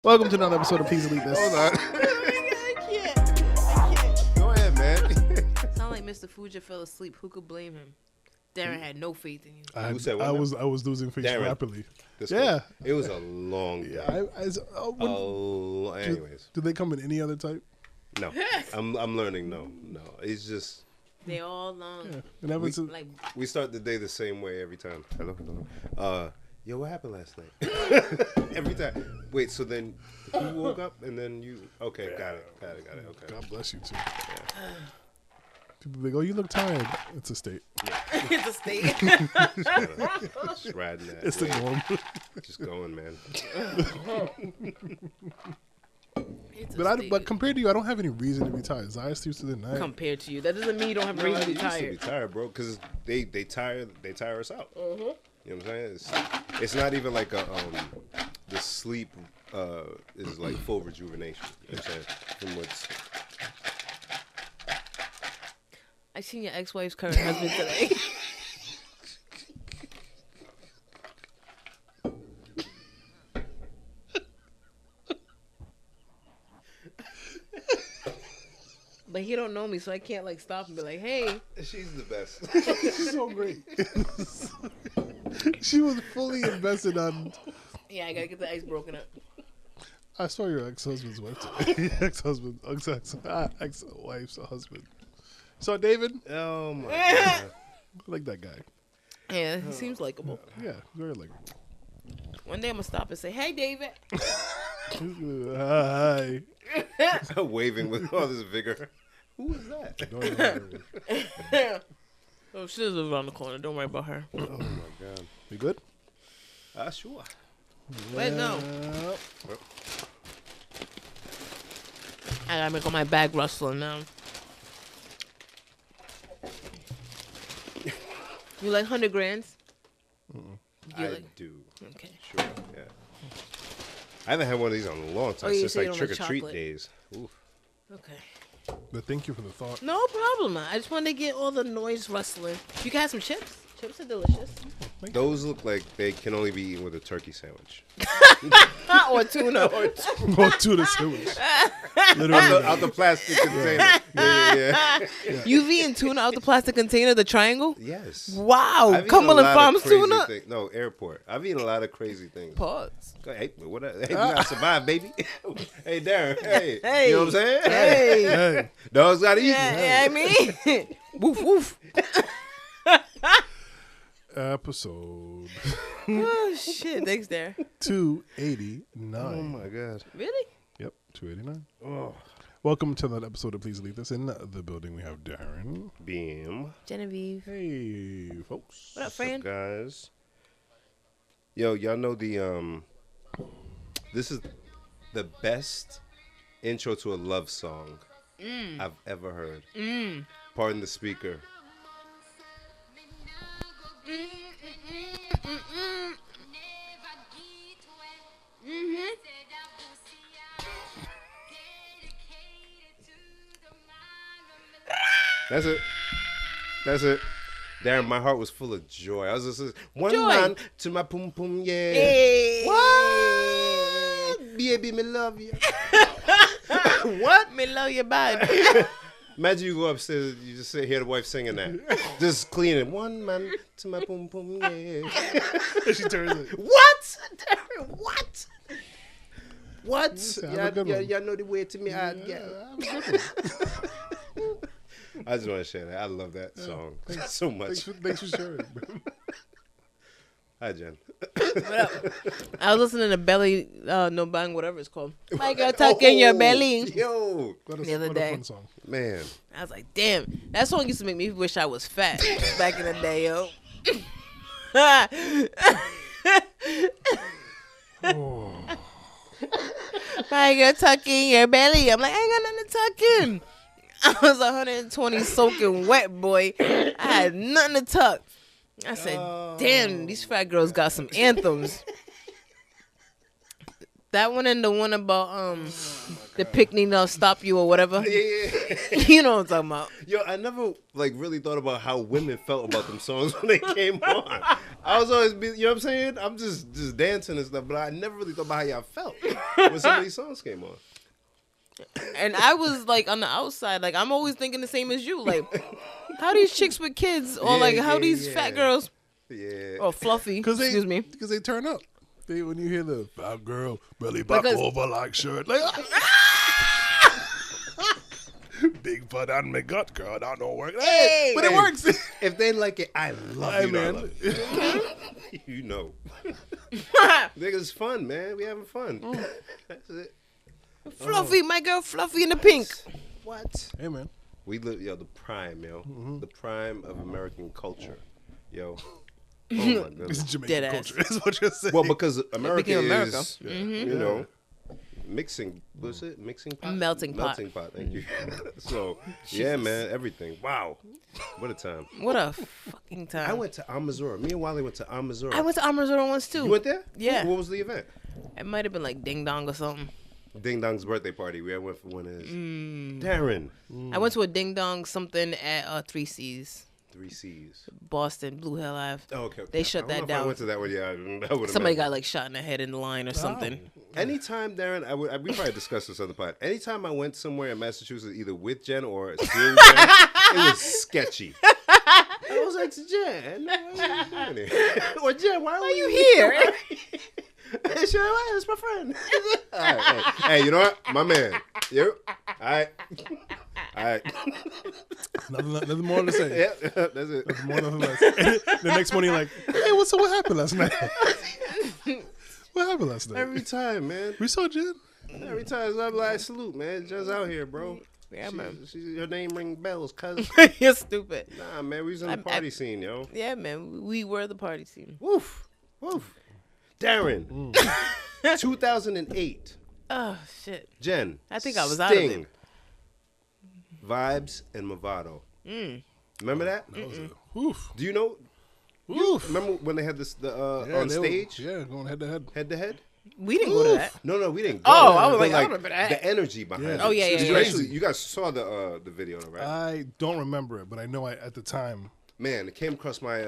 Welcome to another episode of Please Delete This. Hold on. I can't. Go ahead, man. Sound like Mr. Fuji fell asleep. Who could blame him? Darren had no faith in you. Who said what I now? was losing faith Darren. rapidly. This Yeah. one. It was a long day. Anyways. Do they come in any other type? No. I'm learning. No. It's just They all long. Yeah. And that was Like, we start the day the same way every time. Hello. Yo, what happened last night? Every time. Wait, so then you woke up and then you got it. Okay. God bless you too. People be like, "Oh, you look tired." It's a state. it's a state. Just riding that. It's the norm. Just going, man. It's a But state. compared to you, I don't have any reason to be tired. Zaya sleeps through the night. Compared to you, that doesn't mean you don't have a reason to be You used to be tired. tired, bro, because they tire us out. You know what I'm saying? It's not even like a the sleep is like full rejuvenation. You know what I'm saying? From what's I seen your ex-wife's current husband today. But he don't know me, so I can't like stop and be like, "Hey." she's the best. She's so great. She was fully invested on. Yeah, I gotta get the ice broken up. I saw your ex-husband's wife today. Ex-wife's husband. So David, Oh my god. I like that guy. Yeah, he seems likable. Yeah, very likable. One day I'm gonna stop and say, "Hey, David." Hi. Waving with all this vigor. Who is that? Oh, she's around the corner. Don't worry about her. Oh my god. You good? Sure. Wait, no. Yeah. I gotta make all my bag rustling now. You like 100 grands? I do. Okay. Sure. Yeah. I haven't had one of these in a long time. Oh, you Since say you like don't like trick or treat chocolate. days. Oof. Okay. But thank you for the thought. No problem. I just wanted to get all the noise rustling. You can have some chips. Chips are delicious. Those look like they can only be eaten with a turkey sandwich. Or tuna. Go to the sewage. Literally. Out the plastic container. Yeah. You've eaten tuna out the plastic container, the triangle? Yes. Wow. I've eaten Cumberland a lot Farms of crazy tuna? No, airport. I've eaten a lot of crazy things. Pause. Hey, we gotta survive, baby. Hey, Darren. Hey. Hey. You know what I'm saying? Hey. Hey. Dogs gotta eat. Yeah, I mean. Woof, woof. Episode Oh, shit. Thanks, there. 289. Oh my god. Really? Yep, 289. Oh. Welcome to another episode of Please Leave This. In the building, we have Darren. Bim. Genevieve. Hey, folks. What up, friend? Guys. Yo, y'all know the this is the best intro to a love song I've ever heard. Pardon the speaker. That's it. That's it. Darren, my heart was full of joy. I was just one Joy. man to my pum pum, yeah. Hey. What? Baby, me love you. What? Me love you bad. Imagine you go upstairs, you just hear the wife singing that. Just cleaning. One man to my pum pum, yeah. She turns it. What? Darren, what? What? Listen, have a good one. Y'all know the way to me heart, girl. I just want to share that. I love that song so much. Thanks for sharing. Hi, Jen. What up? I was listening to Belly, No Bang, whatever it's called. My girl tuck in your belly. Yo, What The other a day. fun song. man. I was like, damn, that song used to make me wish I was fat back in the day, yo. Oh. My girl tuck in your belly. I'm like, I ain't got nothing to tuck in. I was 120 soaking wet, boy. I had nothing to tuck. I said, damn, these fat girls got some anthems. That one and the one about the picnic don't stop you or whatever. Yeah. You know what I'm talking about. Yo, I never really thought about how women felt about them songs when they came on. I was always, you know what I'm saying? I'm just dancing and stuff, but I never really thought about how y'all felt when some of these songs came on. And I was like on the outside, like I'm always thinking the same as you. Like, how these chicks with kids, or like how these fat girls, or fluffy, excuse me, because they turn up. When you hear the fat girl belly back over like shirt, like big butt on me gut, girl, I don't know work. Hey, but it works. If they like it, I love you, man. You know, niggas fun, man. We having fun. That's it. Fluffy, my girl, Fluffy in the pink. What? Hey, man. We live, the prime, the prime of American culture, yo. Oh my goodness. It's Jamaican culture, is what you're saying. Well, because America America. is, you know, mixing. What's it? Mixing pot. Melting pot. Melting pot. Thank you. So yeah, man, everything. Wow, what a time. What a fucking time. I went to Amazura. Me and Wally went to Amazura. I went to Amazura once too. You went there? Yeah. What was the event? It might have been like Ding Dong or something. Ding Dong's birthday party. We went for one of his. Darren. I went to a Ding Dong something at 3 C's. 3 C's. Boston, Blue Hill Ave. Oh, okay. They shut that down. I went to that one. Yeah, Somebody got like shot in the head in the line or something. Anytime, Darren, we probably discussed this on the pod. Anytime I went somewhere in Massachusetts, either with Jen or seeing Jen, it was sketchy. I was like, Jen, why are you doing it? Or Jen, why are you here? Sure, it's my friend. All right, hey, you know what? My man. You? All right. All right. Nothing more to say. Yeah, that's it. Nothing more, nothing less. The next morning, you're like, hey, what happened last night? What happened last night? Every time, man. We saw Jen. Every time, I'm like, salute, man. Jen's out here, bro. Yeah, man. Her name ring bells, cuz. You're stupid. Nah, man, we was in the party scene, yo. Yeah, man. We were the party scene. Woof. Woof. Darren. 2008. Oh, shit. Jen. I think I was out of Sting, it. Vibes and Movado. Remember that? Oof. Do you know? Remember when they had this on stage? Going head to head. Head to head? We didn't go to that. No, we didn't go. Oh, I was But, like, I remember that. The energy behind it. Oh, yeah. Especially, you guys saw the video, right? I don't remember it, but I know at the time. Man, it came across my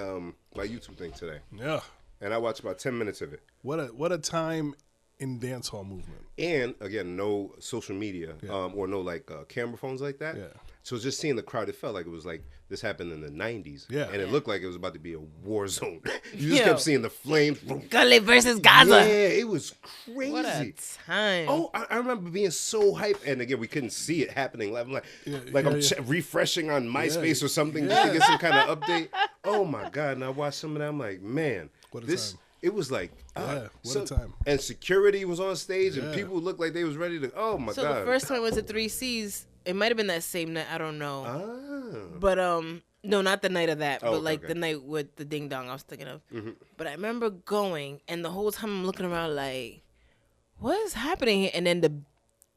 my YouTube thing today. Yeah. And I watched about 10 minutes of it. What a time in dancehall movement. And again, no social media or no like camera phones like that. Yeah. So just seeing the crowd, it felt like it was like this happened in the 90s. Yeah. And it looked like it was about to be a war zone. You just kept seeing the flames. Gully versus Gaza. Yeah, it was crazy. What a time. Oh, I remember being so hyped. And again, we couldn't see it happening. I'm like, refreshing on MySpace or something just to get some kind of update. Oh my God. And I watched some of that. I'm like, man, what a this... time. It was like, what a time. And security was on stage, and people looked like they was ready to, oh my God. So the first time I went to 3 C's, it might have been that same night, I don't know. Ah. But, no, not the night of that, but like the night with the Ding Dong I was thinking of. But I remember going, and the whole time I'm looking around like, what is happening here? And then the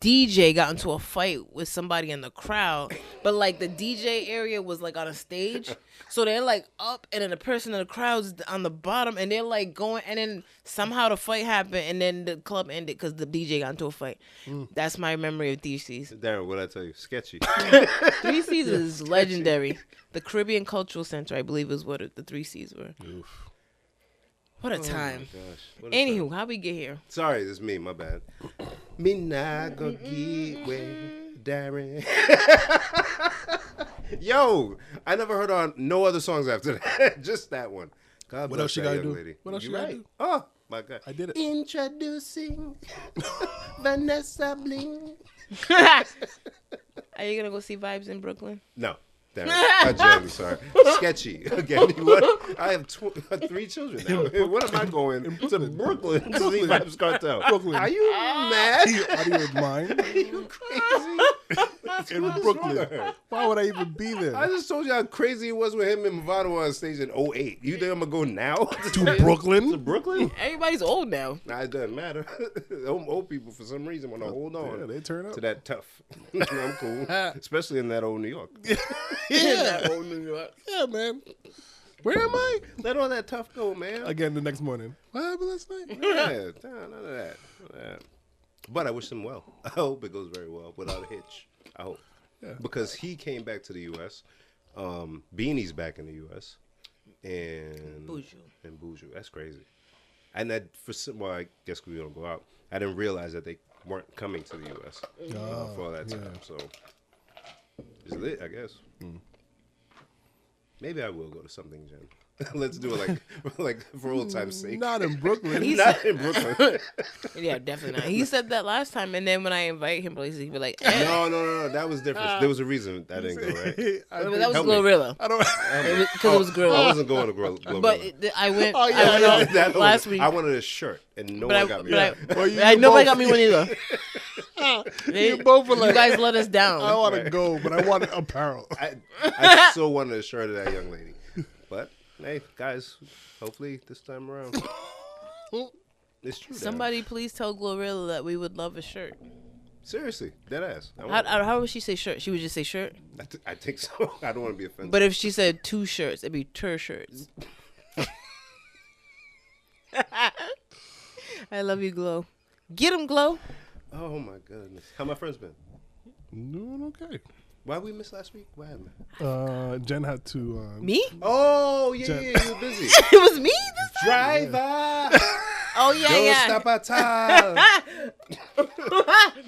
DJ got into a fight with somebody in the crowd, but like the DJ area was like on a stage, so they're like up, and then the person in the crowd's on the bottom, and they're like going, and then somehow the fight happened, and then the club ended because the DJ got into a fight. That's my memory of 3 C's. Darren, what'd I tell you? Sketchy. 3 C's is legendary. The Caribbean Cultural Center, I believe, is what the 3 C's were. Oof. What a time. Gosh, Anywho, how we get here? Sorry, this is me. My bad. Me not gonna get with Darren. Yo, I never heard on no other songs after that. Just that one. God What bless else you that gotta young do? lady. What else you You're gotta right. do? Oh my God. I did it. Introducing Vanessa Bling. Are you gonna go see Vibes in Brooklyn? No. Damn it. Jen, sorry. Sketchy. Again, what? I have 3 children now. What am I going to Brooklyn to see Vibes Cartel? Brooklyn. Are you mad? Out of your mind? Are you crazy? In What's Brooklyn. wrong with her? Why would I even be there? I just told you how crazy it was with him and Movado on stage in 08. You think I'm going to go now? To Brooklyn? To Brooklyn? Everybody's old now. Nah, it doesn't matter. Old people, for some reason, want to hold on Yeah, they turn up. to that tough. I'm cool. Especially in that old New York. Yeah. Old New York. Yeah, man. Where am I? Let all that tough go, man. Again the next morning. What happened last night? Yeah, none of that. But I wish him well. I hope it goes very well without a hitch. I hope. Yeah. Because he came back to the U.S. Beanie's back in the U.S. and Buju. That's crazy. And that well, I guess we don't go out. I didn't realize that they weren't coming to the U.S. For all that time. Yeah. So it's lit, I guess. Maybe I will go to something, Jen. Let's do it like for old time's sake. Not in Brooklyn. Not in Brooklyn. Yeah, definitely not. He said that last time, and then when I invite him places, he'd be like, No. That was different. There was a reason I didn't go, right? That was Glorilla. I don't. Because it was Glorilla. I wasn't going to Glorilla. But I went out last week. I wanted a shirt, and no one got me. Nobody got me one either. You both were like, you guys let us down. I want to go, but I want apparel. I so wanted a shirt of that young lady. But, hey, guys, hopefully this time around. It's true. Somebody please tell Glorilla that we would love a shirt. Seriously, dead ass. How would she say shirt? She would just say shirt? I think so. I don't want to be offended. But if she said 2 shirts, it'd be 2 shirts. I love you, Glow. Get him, Glow. Oh, my goodness. How my friends been? Doing okay. Why we missed last week? What happened? Jen had to. Me? Oh, yeah, you were busy. It was me this time? Driver. Oh, yeah, Don't stop at time.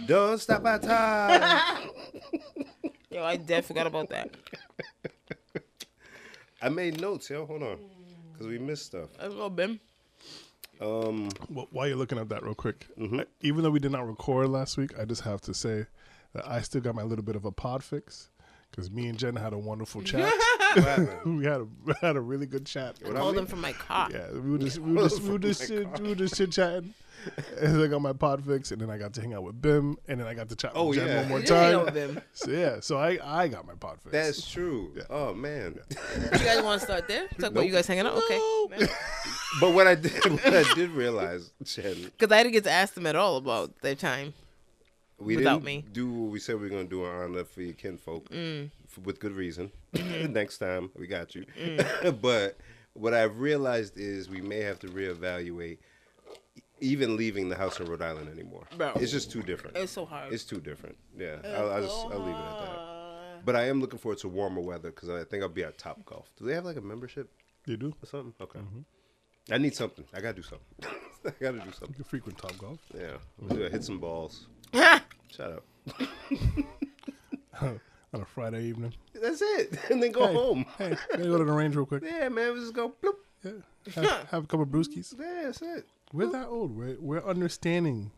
Don't stop at time. Yo, I definitely forgot about that. I made notes, yo. Hold on. Because we missed stuff. I don't know, Bim. Well, while you're looking at that real quick, even though we did not record last week, I just have to say that I still got my little bit of a pod fix because me and Jen had a wonderful chat. we had a really good chat. I called him from my car. Yeah, we were just chit chatting. And I got my pod fix, and then I got to hang out with Bim, and then I got to chat with Jen one more time. So I got my pod fix. That's true. Yeah. Oh man. You guys want to start there? Talk about you guys hanging out? Okay. But what I did realize, Jen, because I didn't get to ask them at all about their time. Without me. Do what we said we were going to do on honor for your kinfolk with good reason. Next time, we got you. But what I've realized is we may have to reevaluate even leaving the house in Rhode Island anymore. Bro. It's just too different. It's so hard. It's too different. Yeah, I'll leave it at that. But I am looking forward to warmer weather because I think I'll be at Top Golf. Do they have like a membership? They do? Or something? Okay. I need something. I got to do something. I got to do something. You frequent Top Golf? Yeah. I'm going to hit some balls. Shut up. On a Friday evening. That's it. And then go home. Hey, go to the range real quick. Yeah, man. We just go bloop. Yeah. Have a couple of brewskis. Yeah, that's it. We're that old. We're understanding.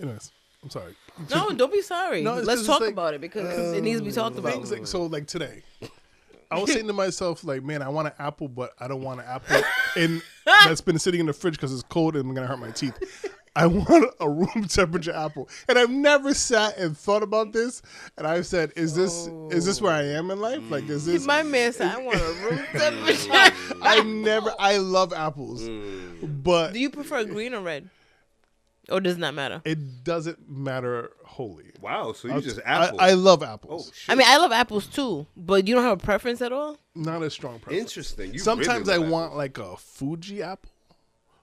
Anyways, I'm sorry. No, don't be sorry. No, let's talk about it because it needs to be talked about. So like today, I was saying to myself, like, man, I want an apple, but I don't want an apple that's been sitting in the fridge because it's cold and I'm going to hurt my teeth. I want a room temperature apple. And I've never sat and thought about this. And I've said, is this where I am in life? Like, is this? My man said, I want a room temperature. I love apples. But do you prefer green or red? Or does it not matter? It doesn't matter wholly. Wow, so you just apples. I love apples. Oh, shit. I mean, I love apples too, but you don't have a preference at all? Not a strong preference. Interesting. Sometimes I want like a Fuji apple.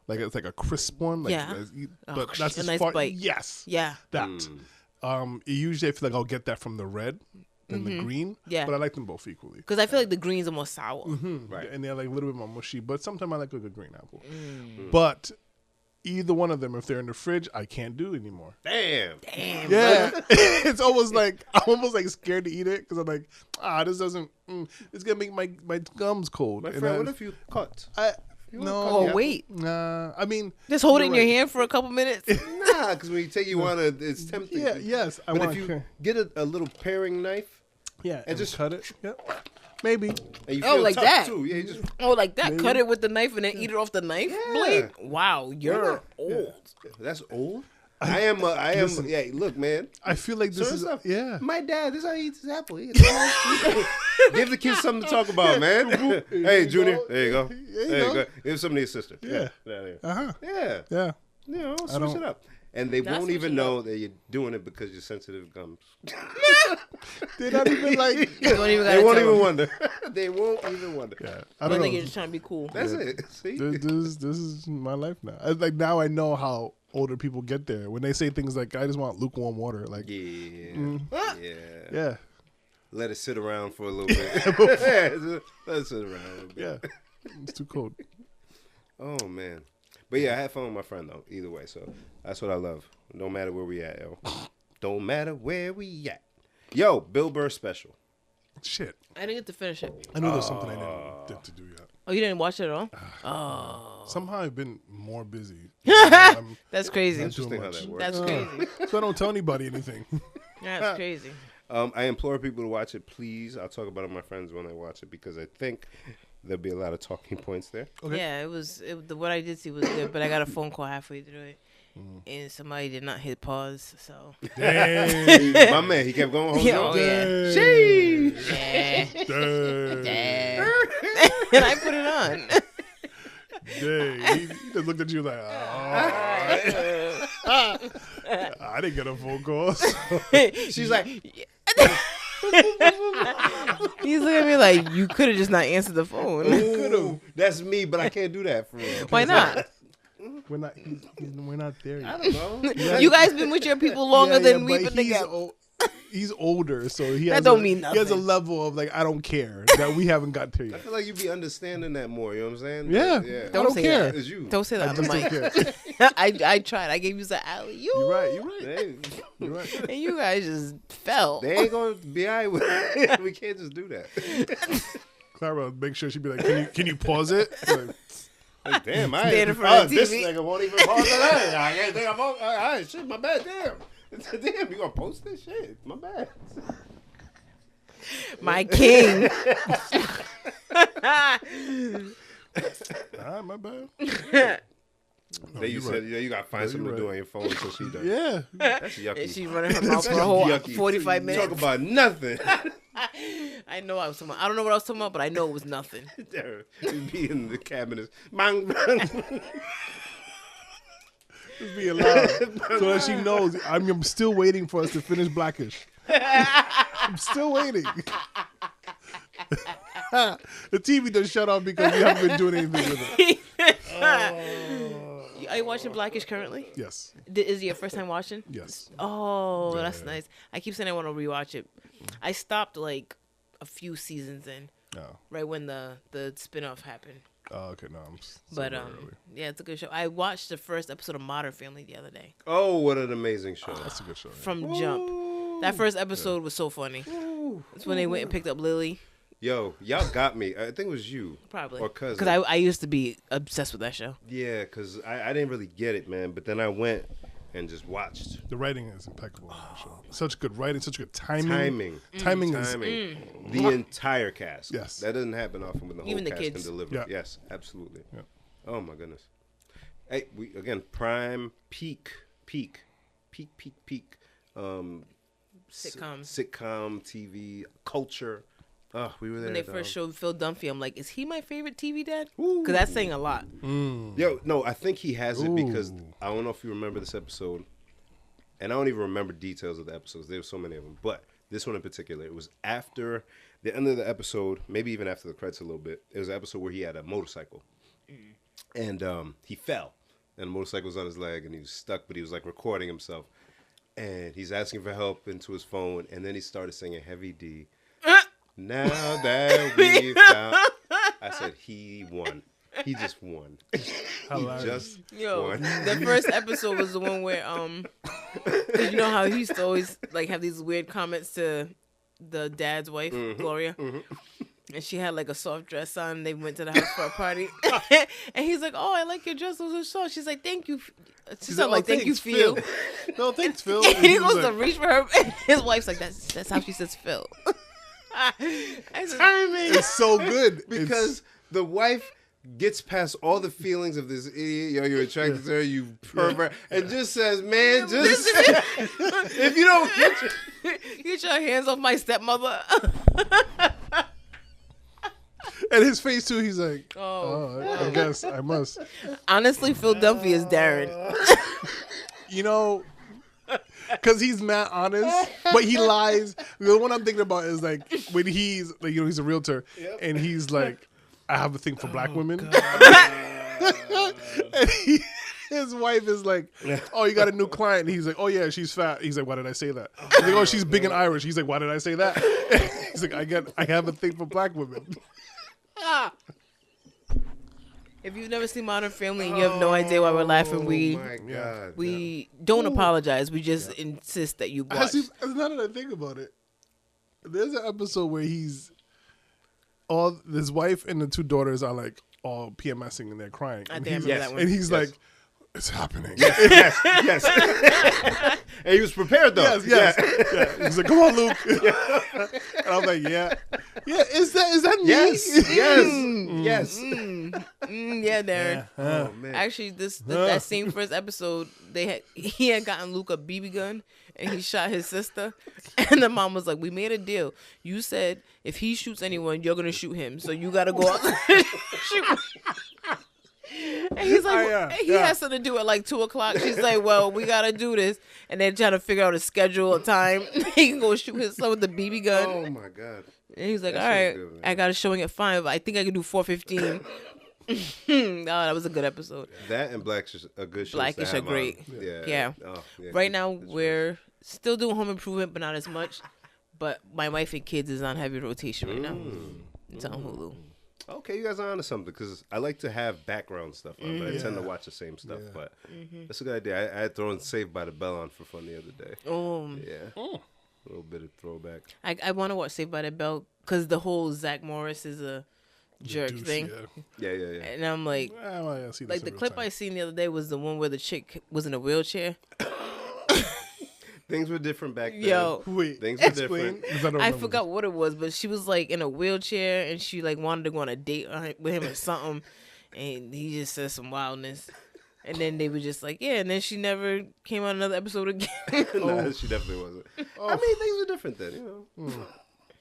Like it's like a crisp one. Like, but that's a nice bite. Yes. Yeah. That. Usually I feel like I'll get that from the red than the green. Yeah. But I like them both equally. Because I feel like the greens are more sour. Right. And they're like a little bit more mushy. But sometimes I like a good green apple. But either one of them, if they're in the fridge, I can't do anymore. Damn. Yeah. It's almost like I'm almost like scared to eat it because I'm like, this doesn't. It's gonna make my gums cold. My friend, what if you cut? No. Wait. Nah. I mean, just hold it in your hand for a couple minutes. Nah, because when you take it's tempting. Yeah. Yes. But if you get a little paring knife. Yeah. And just cut it. Yep. Maybe. And you feel like tough that. Too. Yeah, like that. Maybe. Cut it with the knife and then eat it off the knife blade. Wow, you're old. That's old. I am. Listen, yeah, look, man. I feel like this is. Yeah. My dad. This is how he eats his apple. Give the kids something to talk about, man. Hey, Junior. There you go. There you go. Give something to your sister. Yeah. Yeah. Yeah. You know, switch it up. And they won't even know that you're doing it because you're sensitive gums. They're not even like. They won't even wonder. They won't even wonder. Yeah. I don't know. You're just trying to be cool. That's it. See? This is my life now. Like now I know how older people get there when they say things like, "I just want lukewarm water." Like, yeah. Let it sit around for a little bit. Let it sit around a little bit. Yeah. It's too cold. Oh man. But yeah, I had fun with my friend though. Either way, so that's what I love. No matter where we at, yo. Don't matter where we at. Yo, Bill Burr special. Shit. I didn't get to finish it. I know there's something I never did to do yet. Oh, you didn't watch it at all? Oh. Somehow I've been more busy. That's crazy. Interesting how that works. That's crazy. So I don't tell anybody anything. That's crazy. I implore people to watch it, please. I'll talk about it with my friends when they watch it because I think there'll be a lot of talking points there. Okay. Yeah, what I did see was good, but I got a phone call halfway through it. And somebody did not hit pause, so. Dang. My man, he kept going. Yeah. Sheesh. Yeah. And I put it on. Dang. He just looked at you like, I didn't get a phone call. She's like, He's looking at me like, you could have just not answered the phone. ooh, that's me, but I can't do that for real. Why not? We're not there yet. I don't know. You guys been with your people longer than we've but been together. He's older, so he That has don't mean He has a nothing. level of like, I don't care that we haven't got there I yet. feel like you'd be understanding that more. You know what I'm saying? Yeah, Yeah. I don't say care. It's you. Don't say that I on the just don't mic. care. I tried. I gave you the alley. You're right. You're right. They, You're right. And you guys just fell. they ain't gonna be all right with it. We can't just do that. Clara, make sure she'd be like, can you pause it? Like, Damn, I Stand in front of the this TV. nigga won't even pause it. I can't think I'm all right. Shit, my bad. Damn, you gonna post this shit? My bad. My king. all right, my bad. Then you you're said you gotta find something you're to do right. on your phone until she does. Yeah. That's yucky. And she running her mouth for a whole Yucky. 45 minutes. Talk about nothing. I know I was talking about. I don't know what I was talking about, but I know it was nothing. You be in the cabinet. Bang, bang. Just being loud so that she knows I'm still waiting for us to finish Blackish. I'm still waiting. The TV doesn't shut off because we haven't been doing anything with it. Are you watching Blackish currently? Yes. Is it your first time watching? Yes. Oh, Yeah. that's nice. I keep saying I want to rewatch it. I stopped like a few seasons in, Oh. right when the spinoff happened. Oh, okay. No, I'm still But very early. yeah, it's a good show. I watched the first episode of Modern Family the other day Oh, what an amazing show. That's a good show. Yeah. from Jump. That first episode was so funny. It's when they went and picked up Lily, Yo, y'all got me. I think it was you. probably. Or cousin. Because I used to be obsessed with that show. Yeah, because I didn't really get it, man. But then I went and just watched. The writing is impeccable on that show. Such good writing, such good timing. Timing is The entire cast. Yes. That doesn't happen often when the whole Even the cast kids. can deliver. Yeah. Yes, absolutely. Yeah. Oh my goodness. Hey, we again prime peak. Sitcom. Sitcom TV culture. Oh, we were there. When they dog. first showed Phil Dunphy, I'm like, is he my favorite TV dad? Ooh. Because that's saying a lot. Yo, no, I think he has it because Ooh. I don't know if you remember this episode, and I don't even remember details of the episodes. There were so many of them, but this one in particular, it was after the end of the episode, maybe even after the credits a little bit. It was an episode where he had a motorcycle, and he fell, and the motorcycle was on his leg, and he was stuck, but he was like recording himself, and he's asking for help into his phone, and then he started singing Heavy D. Now that we found, I said he won. He just won. He just won. The first episode was the one where 'cause you know how he used to always like have these weird comments to the dad's wife, Gloria. And she had like a soft dress on. And they went to the house for a party, and he's like, "Oh, I like your dress. It was so soft." She's like, "Thank you." She's like, "Thank you, Phil." No, thanks, Phil. And he goes was to like, reach for her, and his wife's like, "That's how she says Phil." I said, Timing. It's so good Because the wife gets past all the feelings of this idiot, yo, you're attracted to her, you pervert, and just says, man, just if you don't "Get your hands off my stepmother." and his face too. He's like, Oh. I guess I must. Honestly, Phil Dunphy is Darren. You know, because he's mad honest, but he lies. The one I'm thinking about is like when he's like, you know, he's a realtor, and he's like, I have a thing for black women. And his wife is like, oh, you got a new client. And he's like, oh yeah, she's fat. He's like, why did I say that? He's like, oh, she's big and Irish. He's like, why did I say that? He's like, I have a thing for black women. If you've never seen Modern Family and you have no idea why we're laughing, my God. we don't apologize. We just insist that you watch. Now that I think about it, there's an episode where his wife and the two daughters are like all PMSing and they're crying. I And think I he's, remember that one. and he's like, it's happening. Yes. And he was prepared though. Yes. Yeah. He's like, come on, Luke. And I'm like, yeah. Is that me? Yes. Yeah, Darren. Oh man. Actually, that same first episode, he had gotten Luke a BB gun and he shot his sister. And the mom was like, "We made a deal. You said if he shoots anyone, you're gonna shoot him. So you gotta go out and shoot him." And he's like, he has something to do at like 2:00. She's like, "Well, we gotta do this," and they're trying to figure out a schedule, a time he can go shoot his son with the BB gun. Oh my God. And he's like, That "All right, shit was good, I got a showing at 5. I think I can do 4:15." Oh, that was a good episode. That and Blackish are good shows. Blackish are great. Yeah. Oh, yeah. Right now we're still doing Home Improvement, but not as much. But My Wife and Kids is on heavy rotation right now. It's on Hulu. Okay, you guys are onto something because I like to have background stuff on, but I tend to watch the same stuff. But that's a good idea. I had thrown Saved by the Bell on for fun the other day. Oh, Yeah. A little bit of throwback. I want to watch Saved by the Bell because the whole Zach Morris is a jerk thing. Yeah. And I'm like, I see the clip I seen the other day was the one where the chick was in a wheelchair. Things were different back then. Yo, Wait, Things were different. I forgot what it was, but she was like in a wheelchair and she like wanted to go on a date with him or something, and he just said some wildness, and then they were just like, yeah, and then she never came on another episode again. No, she definitely wasn't. I mean, things were different then, you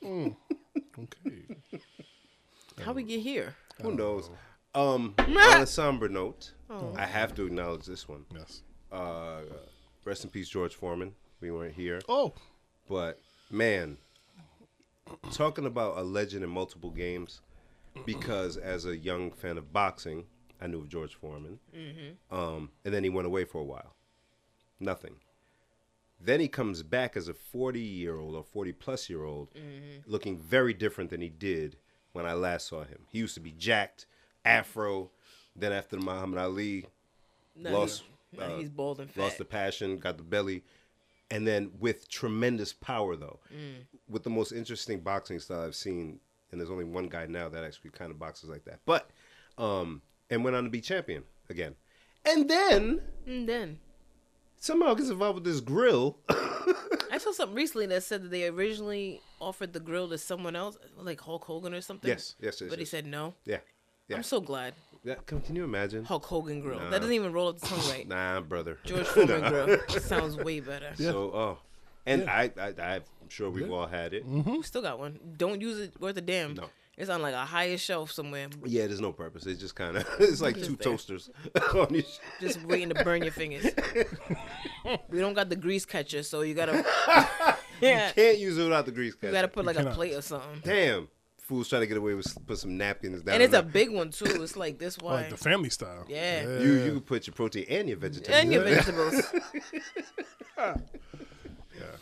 know. Okay. How we get here? Who knows? On a somber note, I have to acknowledge this one. Yes. Rest in peace, George Foreman. We weren't here. Oh. But, man, talking about a legend in multiple games, because as a young fan of boxing, I knew of George Foreman. And then he went away for a while. Nothing. Then he comes back as a 40-year-old or 40-plus-year-old, looking very different than he did when I last saw him. He used to be jacked, afro. Then after Muhammad Ali, He's bald and fat. lost the passion, got the belly. And then with tremendous power, though. With the most interesting boxing style I've seen. And there's only one guy now that actually kind of boxes like that. But, and went on to be champion again. And then somehow gets involved with this grill. I saw something recently that said that they originally offered the grill to someone else, like Hulk Hogan or something. Yes. But he said no. Yeah. I'm so glad. Yeah, can you imagine? Hulk Hogan grill. Nah. That doesn't even roll up the tongue right. Nah, brother. George Foreman grill. Sounds way better. Yeah. So, I'm sure we've all had it. We still got one. Don't use it worth a damn. No. It's on like a higher shelf somewhere. Yeah, there's no purpose. It's just kind of, it's like two toasters on your Just waiting to burn your fingers. We don't got the grease catcher, so you gotta. Yeah. You can't use it without the grease catcher. You gotta put like a plate or something. Damn. Fools trying to get away with put some napkins down. And it's a big one too. It's like this wide. Like the family style. Yeah. You can put your protein and your vegetables. And your vegetables.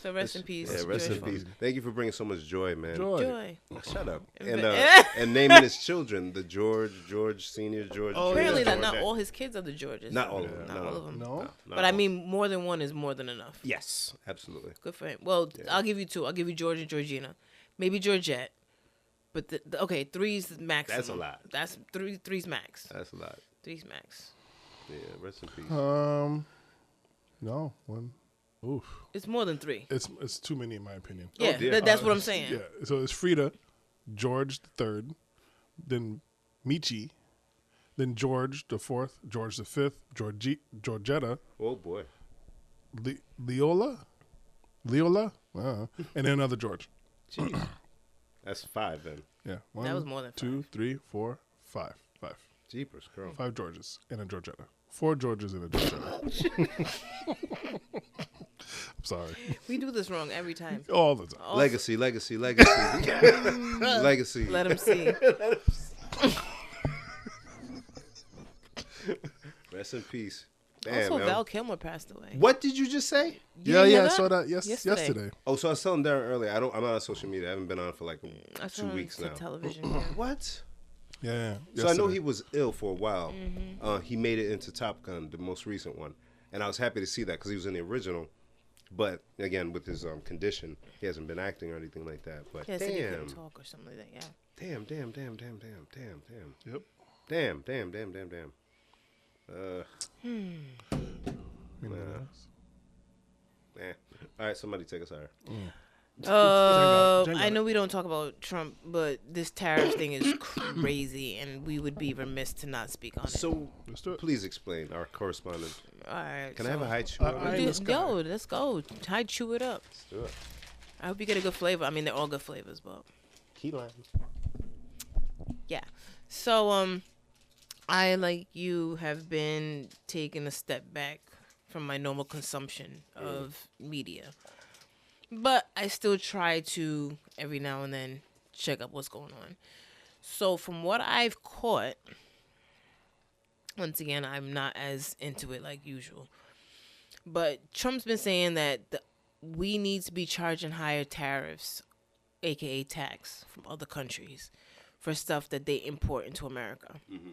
So rest in peace. Yeah, rest George in peace. Thank you for bringing so much joy, man. Joy. Shut up. And naming his children the George Senior, George. Apparently, Junior, not George. all his kids are the Georges. Not all of them. Not all of them. No. But I mean, more than one is more than enough. Yes, absolutely. Good for him. Well, I'll give you 2. I'll give you George and Georgina. Maybe Georgette. But okay, 3's maximum. That's a lot. That's 3's max. That's a lot. 3's max. Yeah, rest in peace. No one. Oof. It's more than 3. It's too many in my opinion. Yeah, dear. that's what I'm saying. Yeah. So it's Frida, George the third, then Michi, then George the fourth, George the fifth, Georgetta, Oh boy. Leola, and then another George. That's 5 then. Yeah. That was more than 2, 3, 4, 5. 5. Jeepers, girl. 5 Georges and a Georgetta. 4 Georges and a Georgetta. I'm sorry. We do this wrong every time. All the time. Also, Legacy. Legacy. Let him see. Rest in peace. Damn, Also, man. Val Kilmer passed away. What did you just say? You didn't hear I that? saw that yesterday. Oh, so I was telling Darren earlier. I'm not on social media. I haven't been on for like I 2 saw it weeks to now. television. What? Yeah. So I know he was ill for a while. He made it into Top Gun, the most recent one, and I was happy to see that because he was in the original. But again, with his condition, he hasn't been acting or anything like that. But Yeah, said he couldn't damn, talk or something like that. Yeah. damn. Yep. Damn. All right, somebody take us higher. I know we don't talk about Trump, but this tariff thing is crazy, and we would be remiss to not speak on it. So, Let's do it. please explain, our correspondent. All right. Can I have a high chew? Yo, let's go. Hi, chew it up. Let's do it. I hope you get a good flavor. I mean, they're all good flavors, but Key lime. yeah. So, I, like you, have been taking a step back from my normal consumption of media. But I still try to, every now and then, check up what's going on. So from what I've caught, once again, I'm not as into it like usual. But Trump's been saying that we need to be charging higher tariffs, a.k.a. tax, from other countries for stuff that they import into America. Mm-hmm.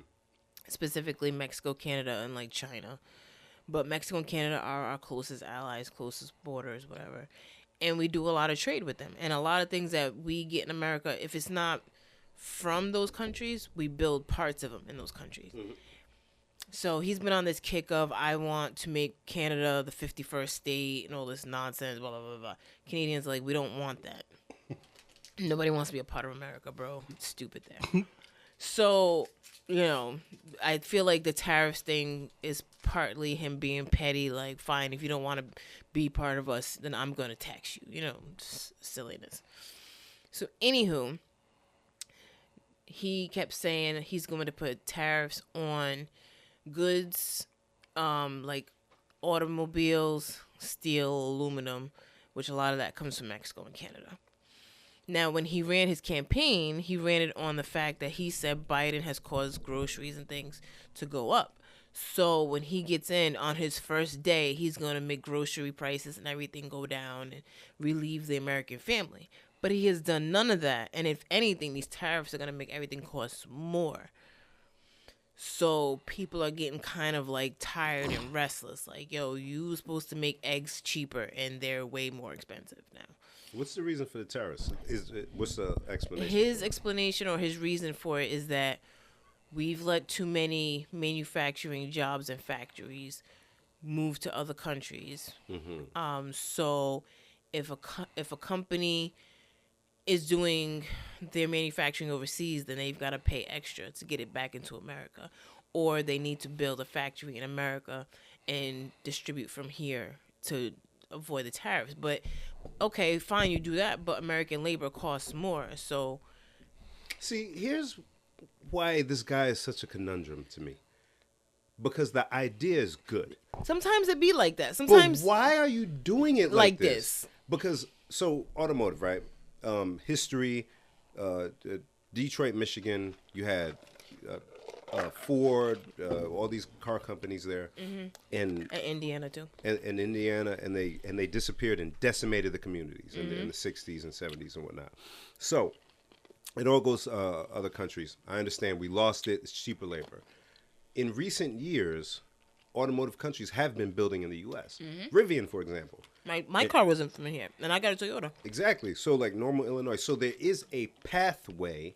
Specifically Mexico, Canada, and like China. But Mexico and Canada are our closest allies, closest borders, whatever. And we do a lot of trade with them. And a lot of things that we get in America, if it's not from those countries, we build parts of them in those countries. Mm-hmm. So he's been on this kick of, I want to make Canada the 51st state and all this nonsense, blah, blah, blah, blah. Canadians are like, we don't want that. Nobody wants to be a part of America, bro. It's stupid there. So, you know, I feel like the tariffs thing is partly him being petty, like, fine, if you don't want to be part of us, then I'm going to tax you. You know, silliness. So, anywho, he kept saying he's going to put tariffs on goods, like automobiles, steel, aluminum, which a lot of that comes from Mexico and Canada. Now, when he ran his campaign, he ran it on the fact that he said Biden has caused groceries and things to go up. So when he gets in on his first day, he's going to make grocery prices and everything go down and relieve the American family. But he has done none of that. And if anything, these tariffs are going to make everything cost more. So people are getting kind of like tired and restless. Like, yo, you were supposed to make eggs cheaper and they're way more expensive now. What's the reason for the tariffs? What's the explanation? His explanation or his reason for it is that we've let too many manufacturing jobs and factories move to other countries. Mm-hmm. So if a company is doing their manufacturing overseas, then they've got to pay extra to get it back into America. Or they need to build a factory in America and distribute from here to avoid the tariffs. But okay, fine, you do that, but American labor costs more. So see, here's why this guy is such a conundrum to me. Because the idea is good. Sometimes it be like that. Sometimes but why are you doing it like this? Because so automotive, right? History, Detroit, Michigan, you had Ford, all these car companies there, mm-hmm. and Indiana too, and Indiana, and they disappeared and decimated the communities mm-hmm. in the 60s and 70s and whatnot. So it all goes other countries. I understand we lost it. It's cheaper labor. In recent years, automotive countries have been building in the U.S. Mm-hmm. Rivian, for example. My car wasn't from here, and I got a Toyota. Exactly. So like Normal, Illinois. So there is a pathway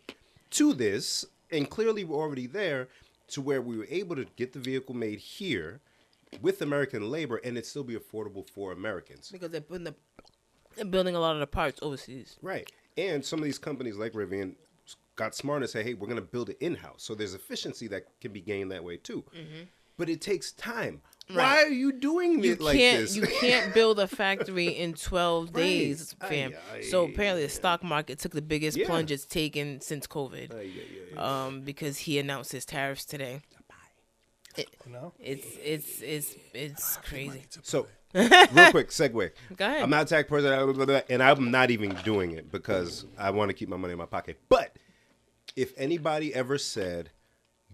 to this. And clearly we're already there to where we were able to get the vehicle made here with American labor and it still be affordable for Americans. Because they're building a lot of the parts overseas. Right. And some of these companies like Rivian got smart and say, hey, we're going to build it in-house. So there's efficiency that can be gained that way too. Mm-hmm. But it takes time. Right. Why are you doing it like this? You can't build a factory in 12 days, fam. So apparently the stock market took the biggest plunge it's taken since COVID. Because he announced his tariffs today. It's crazy. So real quick segue. Go ahead. I'm not a tax person, and I'm not even doing it because I want to keep my money in my pocket. But if anybody ever said,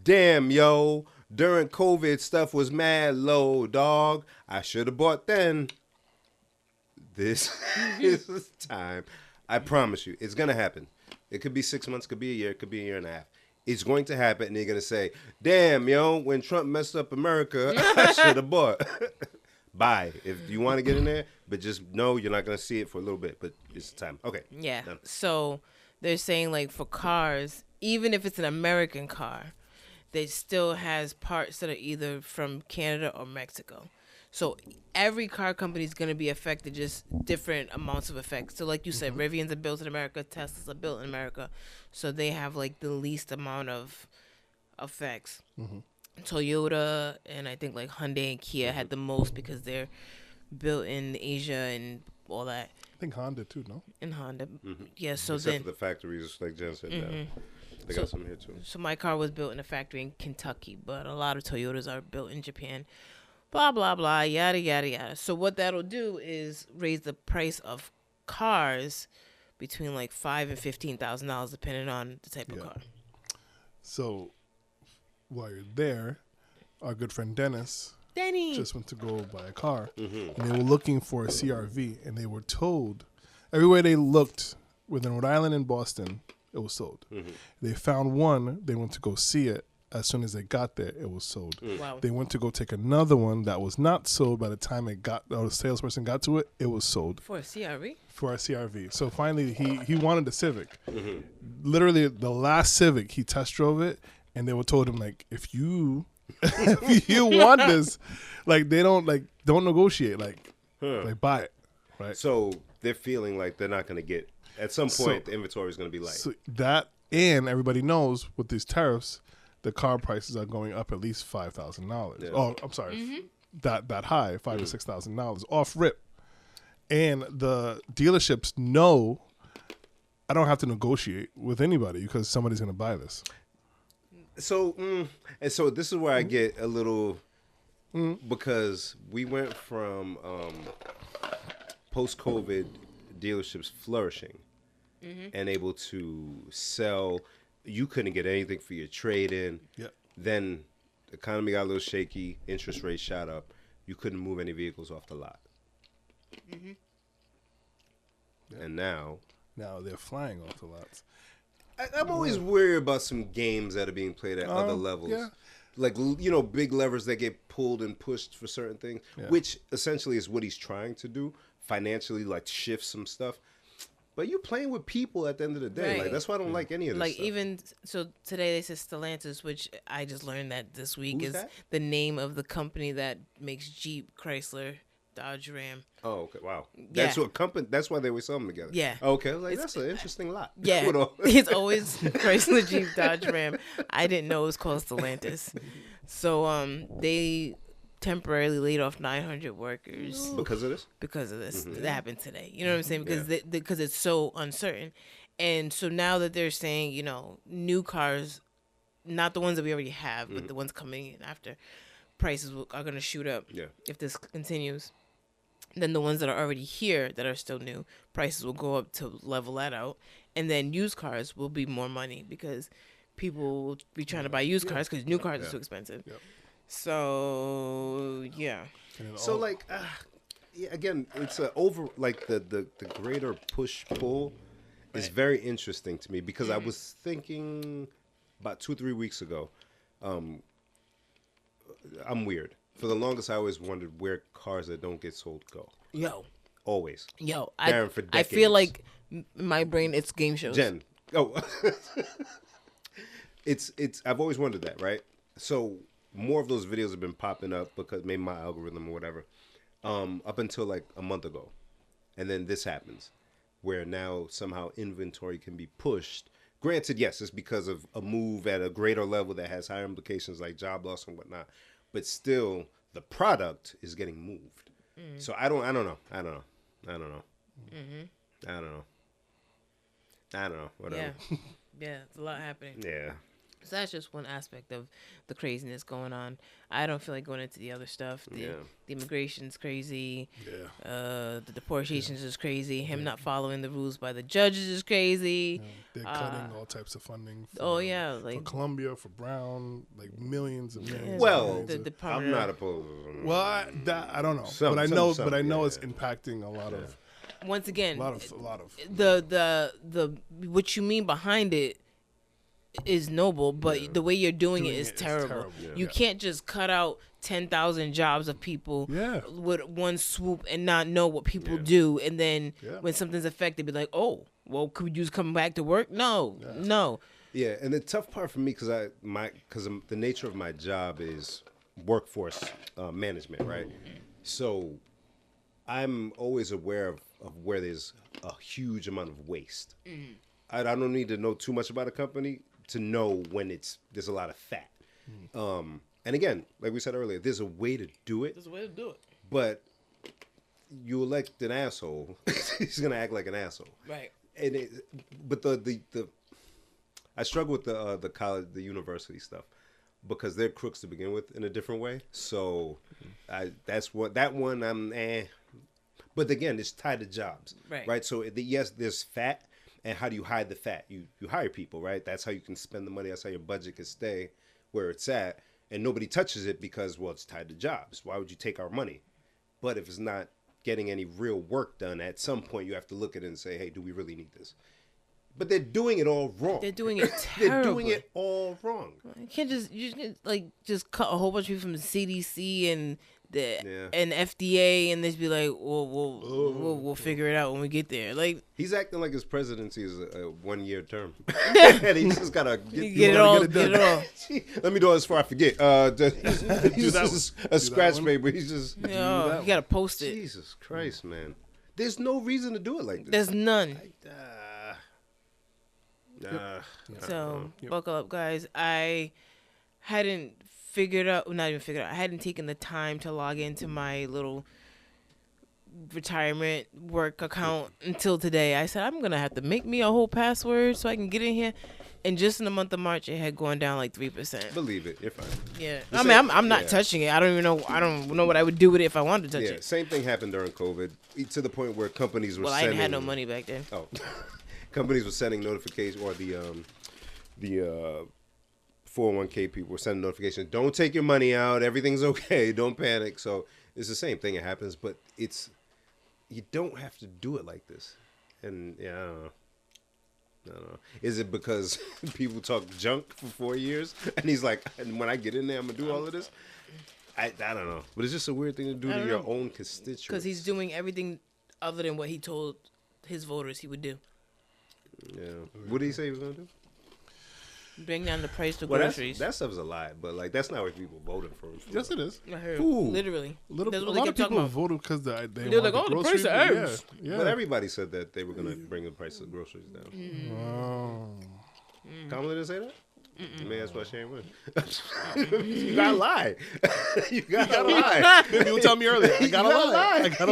damn, yo, during COVID, stuff was mad low, dog, I should have bought then. This is time. I promise you, it's going to happen. It could be 6 months, could be a year, it could be a year and a half. It's going to happen, and they're going to say, damn, yo, when Trump messed up America, I should have bought. Buy if you want to get in there, but just know you're not going to see it for a little bit, but it's time. Okay. Yeah. Done. So they're saying, like, for cars, even if it's an American car, they still has parts that are either from Canada or Mexico. So every car company is going to be affected, just different amounts of effects. So like you said, Rivians are built in America, Teslas are built in America. So they have like the least amount of effects. Toyota and I think like Hyundai and Kia had the most because they're built in Asia and all that. I think Honda too, no? In Honda. Yeah, so Except then for the factories, like Jen said, they got some here too. So my car was built in a factory in Kentucky, but a lot of Toyotas are built in Japan. Blah, blah, blah, yada, yada, yada. So what that'll do is raise the price of cars between like $5,000 and $15,000, depending on the type of car. So while you're there, our good friend Dennis just went to go buy a car, and they were looking for a CRV, and they were told everywhere they looked within Rhode Island and Boston, it was sold. They found one, they went to go see it. As soon as they got there, it was sold. Wow. They went to go take another one that was not sold. By the time the salesperson got to it, it was sold. For a CRV? For a CRV. So finally, he wanted the Civic. Literally, the last Civic, he test drove it, and they were told him, like, if you want this, like, they don't negotiate, like buy it, right? So they're feeling like they're not going to get, at some point, the inventory is going to be light. So that, and everybody knows with these tariffs, the car prices are going up at least $5,000. Yeah. Oh, I'm sorry, that high, $5,000 to $6,000 off rip. And the dealerships know I don't have to negotiate with anybody because somebody's going to buy this. So, and so this is where I get a little, because we went from post-COVID dealerships flourishing and able to sell. You couldn't get anything for your trade-in. Yep. Then the economy got a little shaky. Interest rates shot up. You couldn't move any vehicles off the lot. And now they're flying off the lots. I'm always worried about some games that are being played at other levels. Yeah. Like, big levers that get pulled and pushed for certain things, which essentially is what he's trying to do financially, like shift some stuff. But you're playing with people at the end of the day. Right. Like, that's why I don't like any of this like stuff. even so today they said Stellantis, which I just learned that this week Who's is that? the name of the company that makes Jeep, Chrysler, Dodge, Ram. Oh, okay. Wow. Yeah. That's what company. That's why they were selling together. Yeah. Okay. I was like, that's an interesting lot. Yeah, Hold on. it's always Chrysler, Jeep, Dodge, Ram. I didn't know it was called Stellantis. So they temporarily laid off 900 workers Because of this? because of this. That happened today. You know what I'm saying? Because because it's so uncertain. And so now that they're saying, new cars, not the ones that we already have, but the ones coming in after, prices are going to shoot up if this continues. Then the ones that are already here that are still new, prices will go up to level that out. And then used cars will be more money because people will be trying to buy used cars because new cars are too expensive. Yep. So, yeah. So, like, again, it's the greater push-pull is very interesting to me because I was thinking about 2-3 weeks ago, I'm weird. For the longest, I always wondered where cars that don't get sold go. Always. Darren, for I feel decades. like in my brain, it's game shows. Jen. Oh. it's I've always wondered that, right? So more of those videos have been popping up because maybe my algorithm or whatever, up until like a month ago. And then this happens where now somehow inventory can be pushed. Granted, yes, it's because of a move at a greater level that has higher implications like job loss and whatnot. But still, the product is getting moved. So I don't know. Whatever. Yeah, it's a lot happening. Yeah. So that's just one aspect of the craziness going on. I don't feel like going into the other stuff. The immigration's crazy. Yeah. The deportations is crazy. Him not following the rules by the judges is crazy. They're cutting all types of funding. For for Columbia, for Brown, like millions and millions. Well, and millions. I'm not opposed. Well, I don't know, Some, but I know yeah. it's impacting a lot of. Once again, A lot of. the what you mean behind it is noble, but the way you're doing it is terrible. Yeah. You can't just cut out 10,000 jobs of people with one swoop and not know what people do, and then when something's affected, be like, oh, well, could we just come back to work? No. Yeah, and the tough part for me, because the nature of my job is workforce management, right? So I'm always aware of where there's a huge amount of waste. I don't need to know too much about a company to know when there's a lot of fat. And again, like we said earlier, there's a way to do it. But you elect an asshole, he's gonna act like an asshole. Right. But the I struggle with the college, the university stuff, because they're crooks to begin with in a different way. So that one I'm But again, it's tied to jobs, right? So yes, there's fat, and how do you hide the fat? You hire people, right? That's how you can spend the money. That's how your budget can stay where it's at, and nobody touches it because, well, it's tied to jobs. Why would you take our money? But if it's not getting any real work done, at some point you have to look at it and say, hey, do we really need this? But they're doing it all wrong. They're doing it terribly. They're doing it all wrong. You can't just cut a whole bunch of people from the CDC and and FDA and just be like, we'll figure it out when we get there. Like, he's acting like his presidency is a 1-year term, and he's just gotta get it all. Let me do it before I forget. He's just a scratch paper. He's just you gotta post it. Jesus Christ, man! There's no reason to do it like this. There's none. So buckle up, guys. I hadn't I hadn't taken the time to log into my little retirement work account until today. I said, I'm going to have to make me a whole password so I can get in here. And just in the month of March, it had gone down like 3%. Believe it. You're fine. Yeah. I'm not touching it. I don't know what I would do with it if I wanted to touch it. Same thing happened during COVID, to the point where companies were sending... I didn't have no money back then. Oh. Companies were sending notifications, or the 401k people were sending notifications. Don't take your money out. Everything's okay. Don't panic. So it's the same thing. It happens, but you don't have to do it like this. And I don't know. Is it because people talk junk for 4 years, and he's like, and when I get in there, I'm gonna do all of this? I don't know, but it's just a weird thing to do to your own constituents. Because he's doing everything other than what he told his voters he would do. Yeah. What did he say he was gonna do? Bring down the price of groceries. That stuff's a lie, but like that's not what people voted for. Yes, it is. I heard. Literally. A lot of people voted because they they're like, the price of eggs. Yeah. But everybody said that they were gonna bring the price of groceries down. Kamala didn't say that. Maybe that's why she ain't win. You gotta lie. You gotta lie. You tell me earlier. I gotta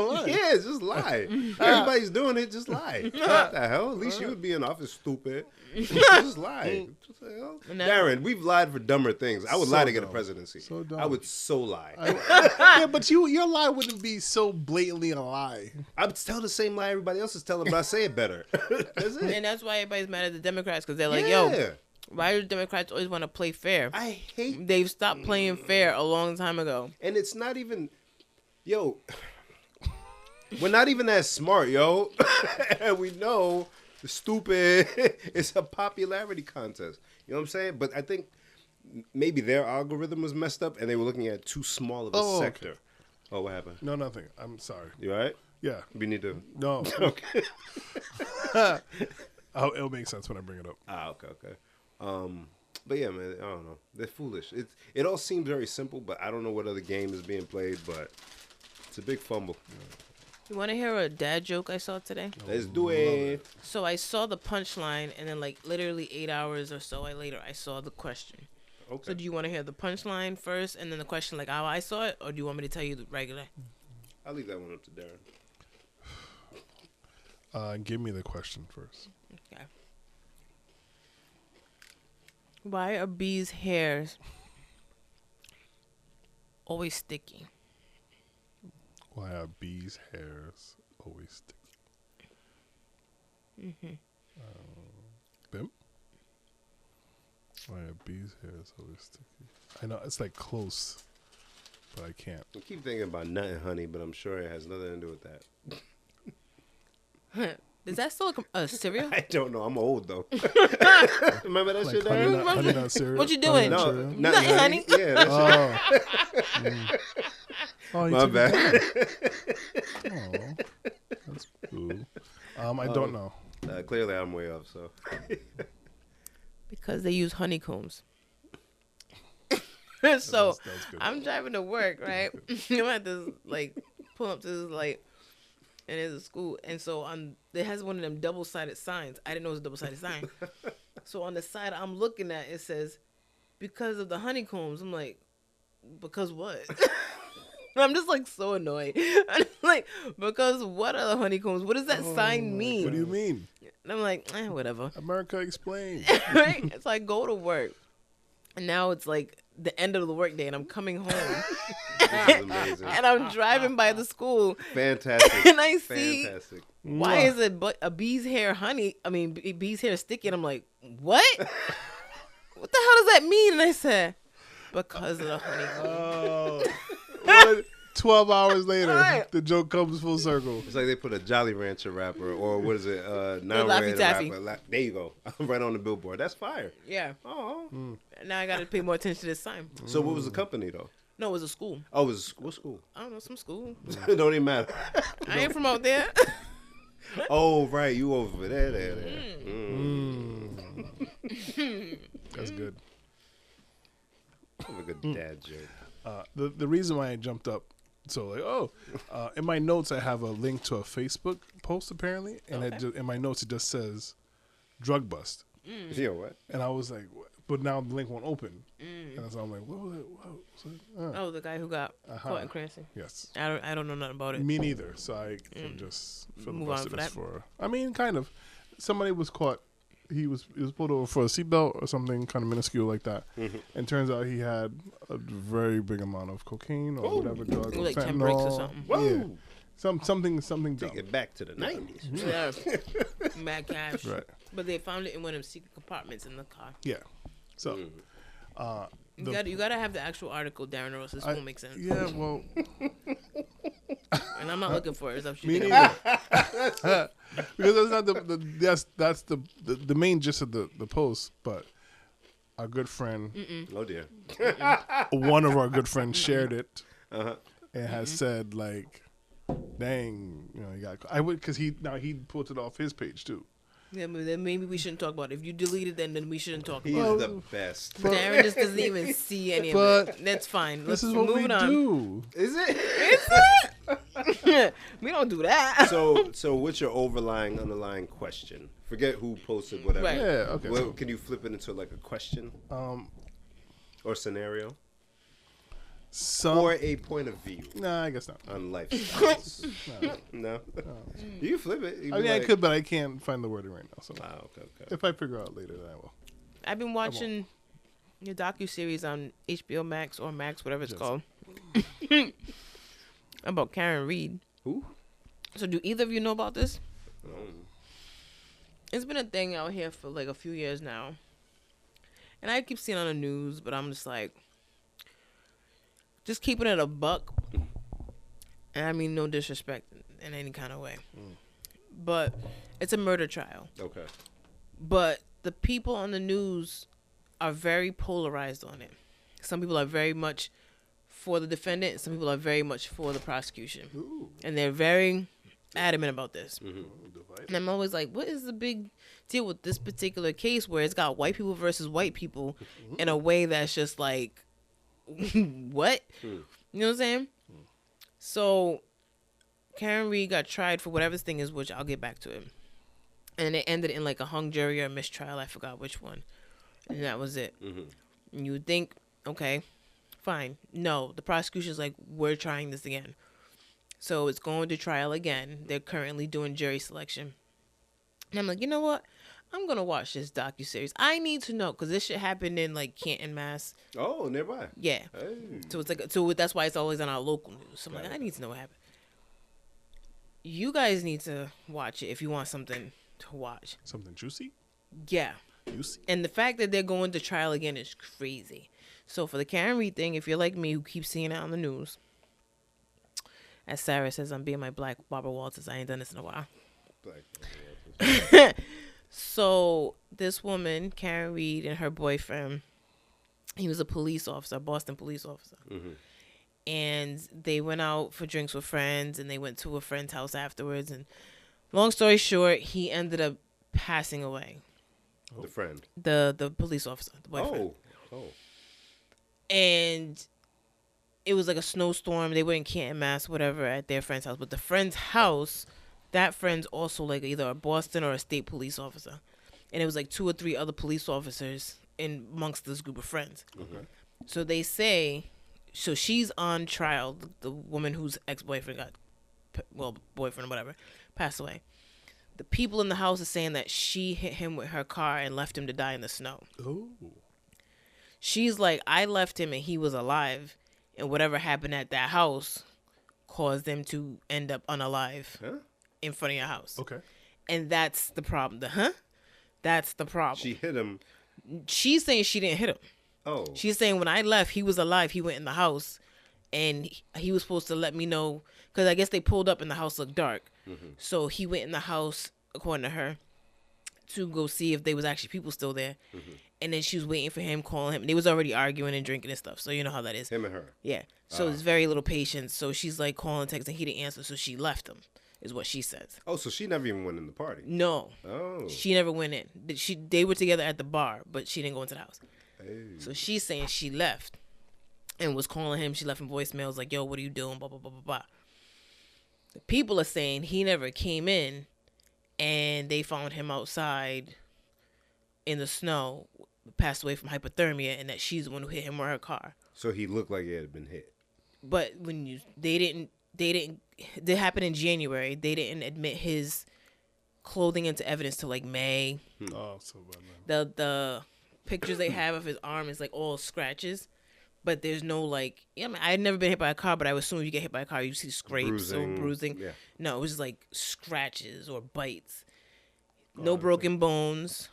lie. Yeah, just lie. Everybody's doing it. Just lie. What the hell? At least you would be in office, stupid. Just lie. Darren, we've lied for dumber things. I would lie to get a presidency. So dumb. I would lie. Yeah, but your lie wouldn't be so blatantly a lie. I would tell the same lie everybody else is telling, but I say it better. That's it. And that's why everybody's mad at the Democrats, because they're like, yo, why do Democrats always want to play fair? I hate... They've stopped playing fair a long time ago. And it's not even... Yo, we're not even that smart, yo. And we know stupid. It's a popularity contest. You know what I'm saying? But I think maybe their algorithm was messed up, and they were looking at too small of a sector. Okay. Oh, what happened? No, nothing. I'm sorry. You all right? Yeah. We need to... No. Okay. It'll make sense when I bring it up. Okay. But yeah, man, I don't know. They're foolish. It all seems very simple, but I don't know what other game is being played, but it's a big fumble. You want to hear a dad joke I saw today? Let's do it. So I saw the punchline, and then like literally 8 hours or so later, I saw the question. Okay. So do you want to hear the punchline first, and then the question like how I saw it, or do you want me to tell you the regular? I'll leave that one up to Darren. Give me the question first. Okay. Why are bees' hairs always sticky? Why are bees' hairs always sticky? Bim? Why are bees' hairs always sticky? I know it's like close, but I can't. I keep thinking about nut and honey, but I'm sure it has nothing to do with that. Is that still a cereal? I don't know. I'm old though. Remember that Like shit, honey Darren? nut, honey nut cereal. What you doing? Nut No, cereal? Nothing, honey. Yeah, that's Oh, you my took it bad. down. Oh, that's cool. I don't know. Clearly, I'm way off. So Because they use honeycombs. So That's good. I'm driving to work, right? I'm at this like pull up to this light, and there's a school, and so it has one of them double-sided signs. I didn't know it was a double-sided sign. So on the side I'm looking at, it says, "Because of the honeycombs." I'm like, because what? I'm just like so annoyed. I'm like, because what are the honeycombs? What does that sign mean? What do you mean? And I'm like, whatever. America explain. Right? So I go to work, and now it's like the end of the workday, and I'm coming home, this is amazing. and I'm driving by the school, Fantastic. and I see Fantastic. why is it a bee's hair bee's hair sticky, and I'm like, what? What the hell does that mean? And I said, because of the honeycomb. Oh. What? 12 hours later, Right. the joke comes full circle. It's like they put a Jolly Rancher rapper, or what is it? Laffy Non-red Taffy. rapper. There you go. Right on the billboard. That's fire. Yeah. Oh. Now I got to pay more attention to this sign. So what was the company though? No, it was a school. Oh, it was what school? I don't know, some school. Don't even matter. I ain't from out there. Oh, right. You over there. That's good. Have a good dad joke. The reason why I jumped up, so like, in my notes I have a link to a Facebook post apparently, and in my notes it just says drug bust, You know what? and I was like, what? But now the link won't open, and so I'm like, what was it? What was it? Oh, the guy who got caught in Cranston. Yes, I don't know nothing about it. me neither. So I can just Move on filibuster for this that. for. I mean, kind of. Somebody was caught. He was pulled over for a seatbelt or something kind of minuscule like that, and turns out he had a very big amount of cocaine or whatever drug, or Like 10 fentanyl. bricks or something. Yeah, something dumb. Take it back to the 90s. Yeah. Mad cash. Right. But they found it in one of them secret compartments in the car. Yeah. So, You gotta have the actual article, Darren, or else this won't make sense. yeah, well, And I'm not looking for it. It's up to me you. neither. Because that's not that's the main gist of the post. But our good friend, Oh dear. one of our good friends, shared it Uh-huh. and has said like, "Dang, you know, you got." I would because he pulled it off his page too. Yeah, but then maybe we shouldn't talk about it. If you delete it, then we shouldn't talk He's about it. the best. Darren just doesn't even see any of But it. That's fine. This Let's is what we move on. do. Is it? We don't do that. So what's your underlying question? Forget who posted whatever. Right. Yeah. Okay. Well, can you flip it into like a question or scenario or a point of view Nah, I guess not. on lifestyles? No. You flip it. You I mean, be I like, could, but I can't find the wording right now. So okay. if I figure out later, then I will. I've been watching your docu-series on HBO Max or Max, whatever it's Yes. called, about Karen Reed. Who? So do either of you know about this? Um, It's been a thing out here for like a few years now. And I keep seeing it on the news, but I'm just like, just keeping it a buck. And I mean no disrespect in any kind of way. But it's a murder trial. okay. But the people on the news are very polarized on it. Some people are very much for the defendant. Some people are very much for the prosecution. And they're very adamant about this. And I'm always like, what is the big deal with this particular case where it's got white people versus white people in a way that's just like, what? You know what I'm saying? So Karen Reed got tried for whatever this thing is, which I'll get back to it. And it ended in like a hung jury or a mistrial. I forgot which one. And that was it. And you would think, okay, fine. No, the prosecution's like, we're trying this again. So it's going to trial again. They're currently doing jury selection. And I'm like, you know what? I'm going to watch this docuseries. I need to know because this shit happened in like Canton, Mass. Oh, nearby. Yeah. Hey. So it's like, so that's why it's always on our local news. So I'm like, I need to know what happened. You guys need to watch it if you want something to watch. Something juicy. Yeah. Juicy. And the fact that they're going to trial again is crazy. So for the Karen Reed thing, if you're like me who keeps seeing it on the news, as Sarah says, I'm being my black Barbara Walters. I ain't done this in a while. Black. So this woman, Karen Reed, and her boyfriend, he was a police officer, a Boston police officer. Mm-hmm. And they went out for drinks with friends, and they went to a friend's house afterwards. And long story short, he ended up passing away. The friend. The police officer, the boyfriend. Oh. And it was like a snowstorm. They were in Canton, Mass, whatever, at their friend's house. But the friend's house, that friend's also like either a Boston or a state police officer. And it was like 2 or 3 other police officers in amongst this group of friends. Okay. So they say, so she's on trial, the woman whose ex-boyfriend boyfriend or whatever, passed away. The people in the house are saying that she hit him with her car and left him to die in the snow. Oh. She's like, I left him and he was alive. And whatever happened at that house caused them to end up unalive in front of your house. Okay. And that's the problem. That's the problem. She hit him. She's saying she didn't hit him. Oh. She's saying when I left, he was alive. He went in the house, and he was supposed to let me know, because I guess they pulled up and the house looked dark. Mm-hmm. So he went in the house, according to her, to go see if there was actually people still there. Mm-hmm. And then she was waiting for him, calling him. They was already arguing and drinking and stuff. So you know how that is. Him and her. Yeah. So there's very little patience. So she's like calling, texting. He didn't answer. So she left him, is what she says. Oh, so she never even went in the party. No. Oh. She never went in. They were together at the bar, but she didn't go into the house. Hey. So she's saying she left and was calling him. She left him voicemails like, yo, what are you doing? Blah, blah, blah, blah, blah. The people are saying he never came in, and they found him outside in the snow, passed away from hypothermia, and that she's the one who hit him with her car. So he looked like he had been hit. But when they happened in January. They didn't admit his clothing into evidence till like May. Oh, so bad. The pictures they have of his arm is like all scratches, but there's no like. Yeah, I mean, I had never been hit by a car, but I would assume if you get hit by a car, you see scrapes or bruising. Yeah. No, it was like scratches or bites. No broken bones.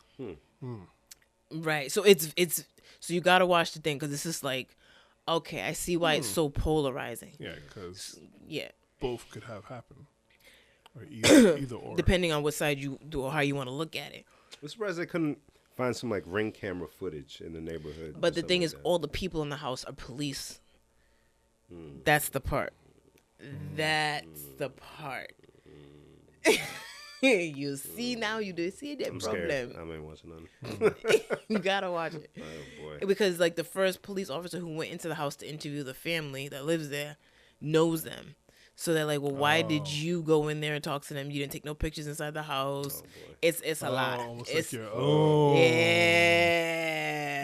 Right. So it's so you gotta watch the thing because it's just like, okay, I see why it's so polarizing. Yeah, because yeah, both could have happened, or either or. Depending on what side you do or how you want to look at it. I'm surprised they couldn't find some like ring camera footage in the neighborhood. But the thing is, all the people in the house are police. That's the part. That's the part. You see now, you do see that I'm problem. Scared. I ain't watching nothing. You gotta watch it. Oh boy. Because like the first police officer who went into the house to interview the family that lives there knows them. So they're like, well, why did you go in there and talk to them? You didn't take no pictures inside the house. Oh, it's a lot. It's like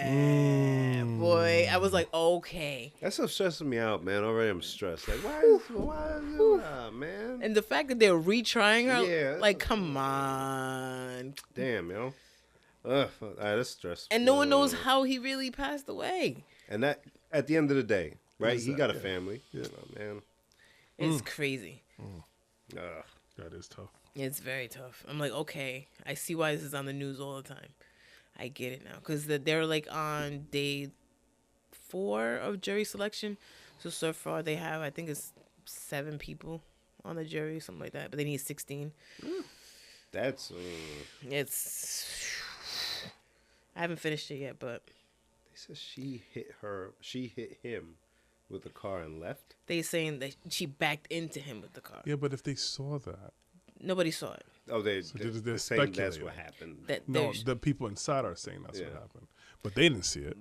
yeah, boy. I was like, okay. That stuff stresses me out, man. Already I'm stressed. Like, why man? And the fact that they're retrying her, yeah, like, come on. Damn, yo. Ugh, that's stressful. And no one knows how he really passed away. And that, at the end of the day, right? He got a family. Yeah, man. It's crazy. That is tough. It's very tough. I'm like, okay, I see why this is on the news all the time. I get it now. Because they're like on day 4 of jury selection. So far they have, I think it's 7 people on the jury, something like that. But they need 16. That's... It's... I haven't finished it yet, but... They said she hit him with the car and left? They saying that she backed into him with the car. Yeah, but if they saw that... Nobody saw it. Oh, they're saying that's what happened. No, the people inside are saying that's what happened. But they didn't see it.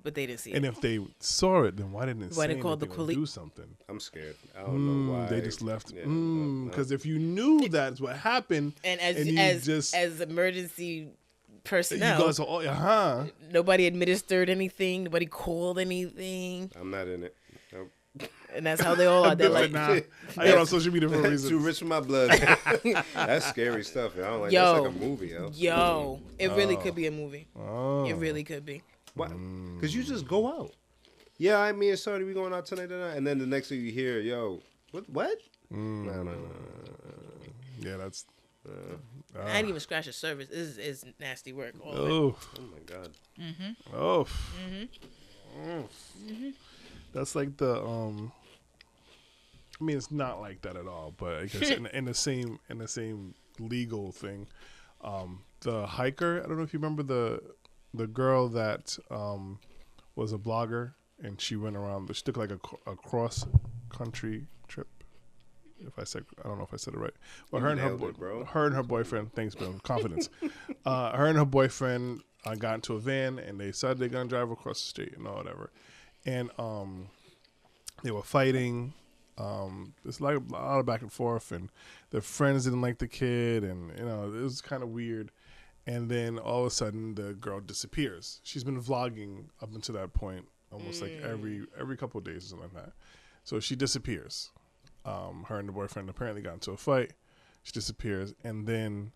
And if they saw it, then why didn't they call the police? Do something? I'm scared. I don't know why. They just left. Because if you knew that's what happened... And as emergency personnel, you guys are all, nobody administered anything. Nobody called anything. I'm not in it. Nope. And that's how they all are. They're like, nah, I got on social media for a reason. Too rich for my blood. That's scary stuff. I don't like. That's like a movie, yo. It really could be a movie. It really could be. Why? Because you just go out. Yeah, I mean, sorry, we going out tonight, and then the next thing you hear, yo, what? No. Yeah, that's. I didn't even scratch the surface. This is nasty work. Oh my god. That's like the I mean, it's not like that at all, but I guess in the same legal thing, The hiker. I don't know if you remember the girl that was a blogger and she went around. She took like a cross country trip. If I said, I don't know if I said it right. Well, her and her boyfriend. Thanks, Bill. Confidence. Her and her boyfriend got into a van and they decided they're gonna drive across the street and all whatever. And they were fighting. It's like a lot of back and forth, and their friends didn't like the kid, and you know it was kind of weird. And then all of a sudden, the girl disappears. She's been vlogging up until that point, almost like every couple of days or something like that. So she disappears. Her and the boyfriend apparently got into a fight. She disappears, and then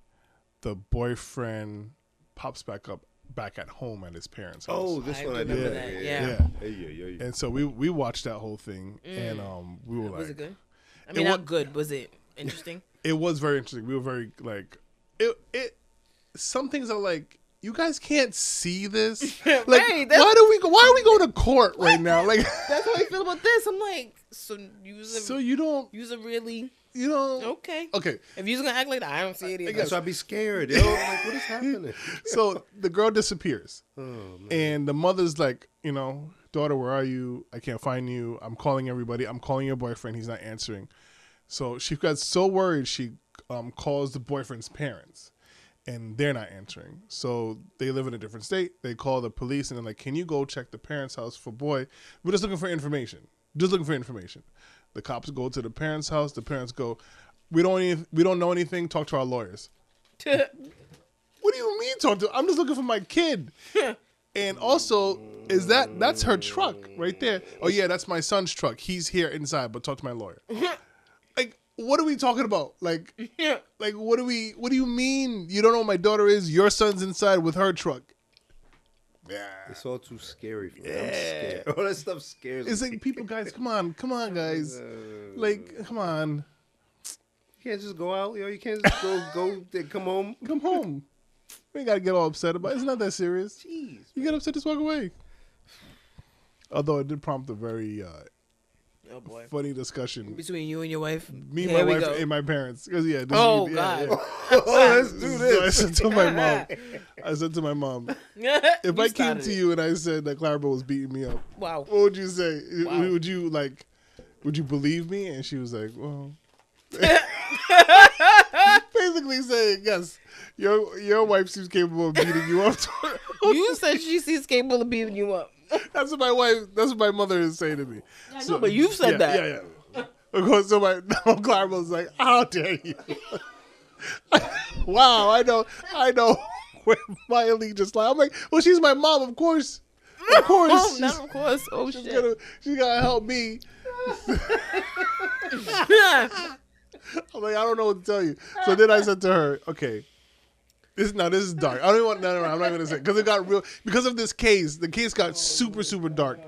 the boyfriend pops back up back at home at his parents' house. Oh, this one I remember did. that. Yeah. Yeah. And so we watched that whole thing, and we were like, was it good? I mean, not good. Was it interesting? It was very interesting. We were very like it. Some things are like, you guys can't see this. Like, Right, why are we going to court right now? Like, That's how I feel about this. I'm like, so you don't really okay. If you're gonna act like that, I don't see it either. So I'd be scared. Yo, like, what is happening? So the girl disappears, Man. and the mother's like, daughter, where are you? I can't find you. I'm calling everybody. I'm calling your boyfriend. He's not answering. So she got so worried, she calls the boyfriend's parents, and they're not answering. So they live in a different state. They call the police, and they're like, can you go check the parents' house for boy? We're just looking for information. The cops go to the parents' house. The parents go, we don't know anything. Talk to our lawyers. What do you mean talk to? I'm just looking for my kid. And also, that's her truck right there? Oh yeah, that's my son's truck. He's here inside, but talk to my lawyer. Like, what are we talking about? Like, what do you mean you don't know what my daughter is? Your son's inside with her truck. Yeah. It's all too scary for me. I'm scared. All that stuff scares me. It's like, people, guys, come on, guys. Like, come on. You can't just go out, yo. You can't just go come home. Come home. We ain't got to get all upset about it. It's not that serious. Jeez. You get upset, just walk away. Although it did prompt a very funny discussion Between you and your wife. Me, my wife, and my parents. Because God. Oh, let's do this. So I said to my mom, if I came to you and I said that Clarabelle was beating me up, wow, what would you say? Wow. Would you believe me? And she was like, well, basically saying, yes, your wife seems capable of beating you up. You said she seems capable of beating you up. That's what my mother is saying to me. I know, but you've said that. Yeah. Of course, so Clarabelle's like, how dare you? Wow, I know where my allegiance lies. I'm like, well, she's my mom, of course. Of course. Oh, not of course. Oh, she's shit. She's got to help me. I'm like, I don't know what to tell you. So then I said to her, okay, this is dark. I don't even want, no, I'm not going to say, because it got real, because of this case, the case got super, super dark.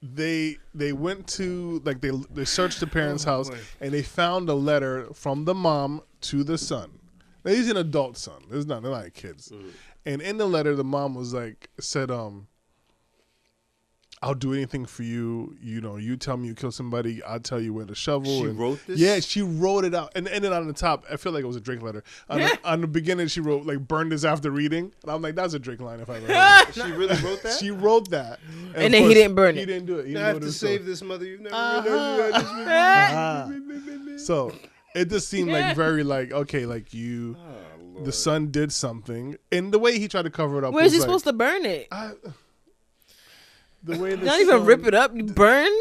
They went to, like, they searched the parents' house, and they found a letter from the mom to the son. Now, he's an adult son. They're not kids. And in the letter, the mom was like, said, I'll do anything for you. You tell me you kill somebody, I'll tell you where to shovel. She wrote this? Yeah, she wrote it out. And then on the top, I feel like it was a Drake letter. On the beginning, she wrote, like, burn this after reading. And I'm like, that's a Drake line if I ever heard it. She really wrote that? She wrote that. And then he didn't burn it. He didn't do it. You have to save this mother you've never read. So it just seemed like very like, okay, like you, the son did something. And the way he tried to cover it up Where's he like, supposed to burn it? The way the Not even rip it up, you burn?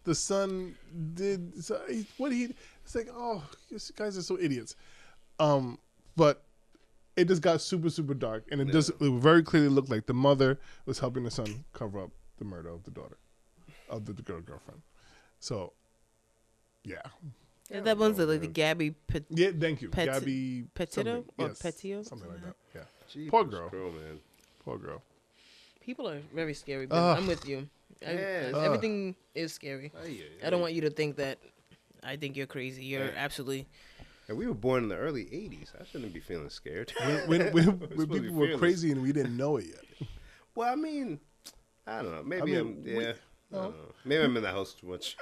The son did it's like, oh, these guys are so idiots. But it just got super, super dark, and it very clearly looked like the mother was helping the son cover up the murder of the daughter, of the girlfriend. So, yeah. That one's like the Gabby Yeah, thank you. Pet- Gabby Petito or yes, Petio? something like that. Yeah. Jeepers, Poor girl. Man. Poor girl. People are very scary, but I'm with you. Everything is scary. I don't want you to think that I think you're crazy. You're absolutely. And we were born in the early 80s. I shouldn't be feeling scared. When people were crazy and we didn't know it yet. Well, I mean, I don't know. Maybe Maybe I'm in the house too much.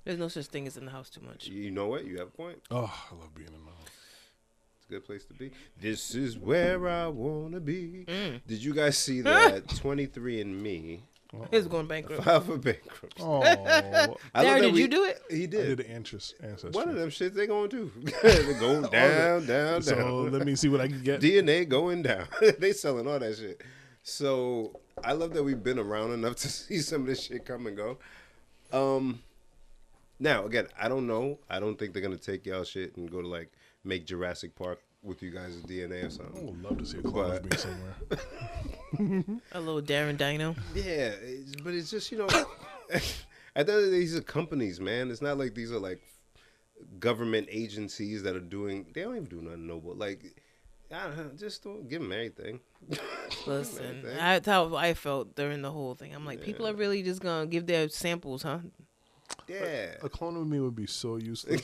There's no such thing as in the house too much. You know what? You have a point. Oh, I love being in the house. a good place to be. This is where I wanna be. Did you guys see that 23andMe? He's going bankrupt. Filed for bankruptcy. Oh, Darren, did you do it? He I did. did the ancestry. One of them shits they going to. They're going down. So let me see what I can get. DNA going down. They selling all that shit. So I love that we've been around enough to see some of this shit come and go. Now again, I don't know. I don't think they're gonna take y'all shit and go to like make Jurassic Park with you guys' DNA or I something. would love to see a clone of me somewhere. A little Darren Dino. Yeah, but it's just, you know, at the end of the day, these are companies, man. It's not like these are like government agencies that are doing. They don't even do nothing noble. Like, I don't know, just don't give them everything. Listen, that's how I felt during the whole thing. I'm like, people are really just gonna give their samples, huh? Yeah. A clone of me would be so useless.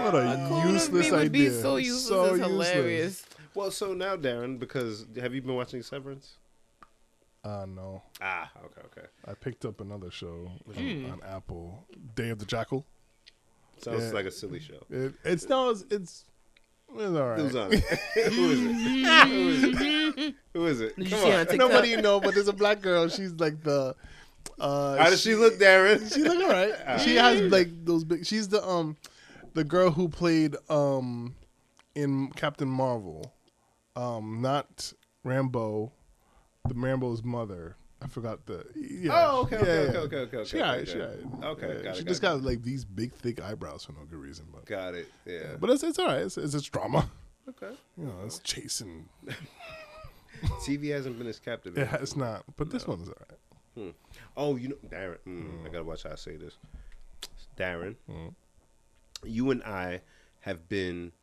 What a useless would be idea. so useless. So It's hilarious. Well, so now, Darren, because have you been watching Severance? No. Ah, okay. I picked up another show on Apple, Day of the Jackal. Sounds like a silly show. It's all right. Who's on it? Who is it? Who is it? Did you Come see on. on TikTok? Nobody know, but there's a black girl. She's like the. How does she look, Darren? She look alright. She has like those big. She's the girl who played in Captain Marvel, not Rambo, the Rambo's mother. I forgot the. Yeah. Oh, okay. She alright. Okay, got it. She just got like these big thick eyebrows for no good reason, but. Got it. Yeah. But it's alright. It's a drama. Okay. You know, it's chasing. TV hasn't been as captivating. Yeah, it's not. But this one's alright. Oh, you know, Darren. I gotta watch how I say this. Darren, you and I have been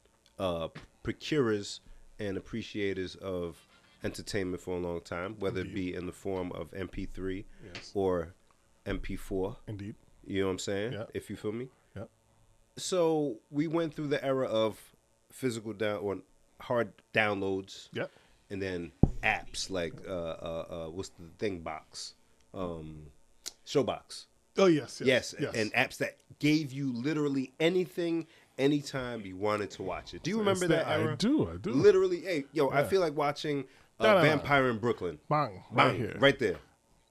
procurers and appreciators of entertainment for a long time, whether it be in the form of MP3 or MP4. Indeed. You know what I'm saying? Yeah. If you feel me. Yeah. So we went through the era of physical or hard downloads. Yep. And then apps like what's the thing box, Showbox. Oh yes. And apps that gave you literally anything, anytime you wanted to watch it. Do you remember that era? I do. Literally, hey, I feel like watching Vampire in Brooklyn. Bang, Bang, here. right there.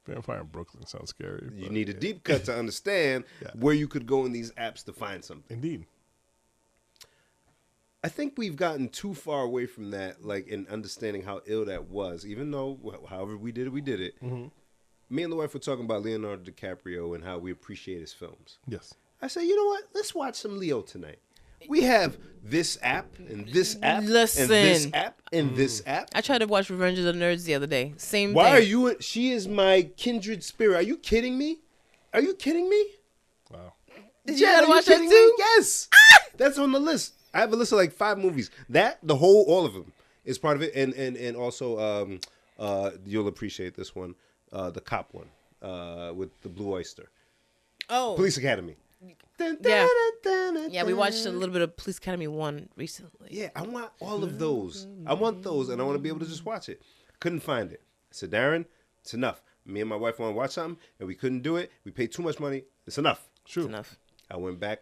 Vampire in Brooklyn sounds scary. You need a deep cut to understand where you could go in these apps to find something. Indeed. I think we've gotten too far away from that, like in understanding how ill that was. Even though, however we did it. Mm-hmm. Me and the wife were talking about Leonardo DiCaprio and how we appreciate his films. Yes. I said, you know what? Let's watch some Leo tonight. We have this app and this app Listen. and this app and this app. I tried to watch Revenge of the Nerds the other day. Same Why thing. are you? She is my kindred spirit. Are you kidding me? Are you kidding me? Wow. Did you Jen, gotta are watch that kidding too? me? Yes. That's on the list. I have a list of like 5 movies. All of them is part of it, and also you'll appreciate this one, the cop one, with the Blue Oyster. Oh. Police Academy. Yeah, we watched a little bit of Police Academy 1 recently. Yeah, I want all of those. I want those, and I want to be able to just watch it. Couldn't find it. I said, Darren, it's enough. Me and my wife want to watch something, and we couldn't do it. We paid too much money. It's enough. True. It's enough. I went back,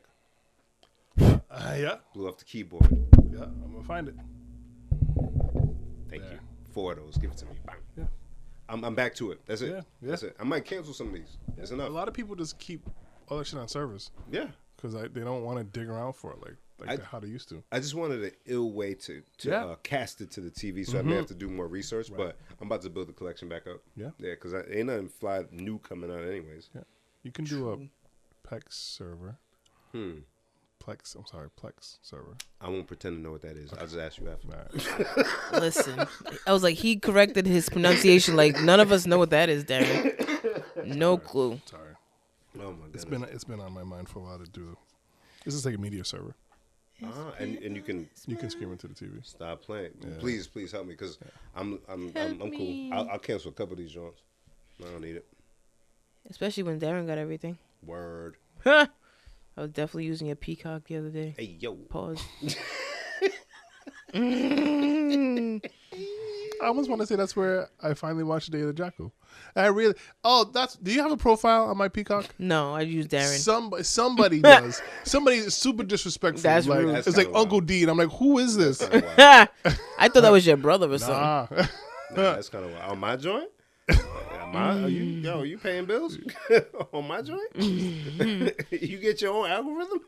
Yeah. blew off the keyboard. Yeah. I'm gonna find it. Thank you. 4 of those. Give it to me. Bang. Yeah. I'm back to it. That's it. Yeah. That's it. I might cancel some of these. It's enough. A lot of people just keep all that shit on servers Yeah. because they don't want to dig around for it like how they used to. I just wanted an ill way to cast it to the TV, so I may have to do more research. But I'm about to build the collection back up. Yeah. Yeah, because ain't nothing fly new coming out anyways. Yeah. You can do a Plex server. Plex server. I won't pretend to know what that is. I'll just ask you after. All right. Listen, I was like, he corrected his pronunciation. Like, none of us know what that is, Darren. No clue. Sorry. Oh my goodness. It's been on my mind for a while to do. This is like a media server. And you can scream into the TV. stop playing. Yeah. Please help me because I'm cool. me. I'll cancel a couple of these joints. I don't need it. Especially when Darren got everything. Word. I was definitely using a Peacock the other day. Hey yo. Pause. I almost want to say that's where I finally watched Day of the Jackal. I really. Oh, that's. Do you have a profile on my Peacock? No, I use Darren. Somebody does. Somebody is super disrespectful. That's like, rude. It's That's like kinda Uncle D, and I'm like, who is this? I thought that was your brother or something. Nah. Nah, that's kind of wild. On my joint? Are you paying bills on my joint? You get your own algorithm?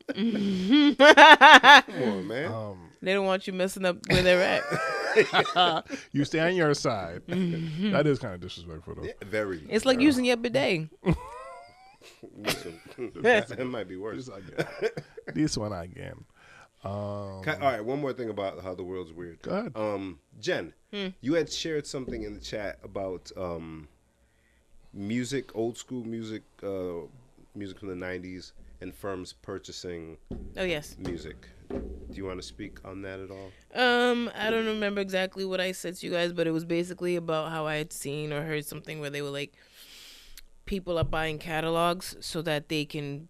Come on, man. They don't want you messing up where they're at. You stay on your side. That is kind of disrespectful, though. Yeah, very. It's like using your bidet. That might be worse. This one again. All right, one more thing about how the world's weird. Go ahead. Jen, you had shared something in the chat about music, old school music, music from the 90s, and firms purchasing Oh, yes. music. Do you want to speak on that at all? I don't remember exactly what I said to you guys, but it was basically about how I had seen or heard something where they were like, people are buying catalogs so that they can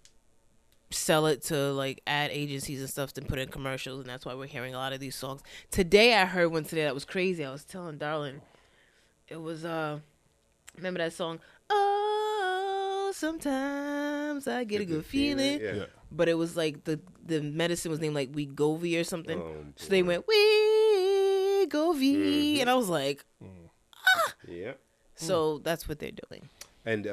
sell it to like ad agencies and stuff to put in commercials, and that's why we're hearing a lot of these songs. Today I heard one that was crazy. I was telling Darren, it was remember that song, oh sometimes I get a good feeling. Yeah. But it was like the medicine was named like Wegovy or something. Oh, so they went Wegovy, and I was like, Yeah. so that's what they're doing. And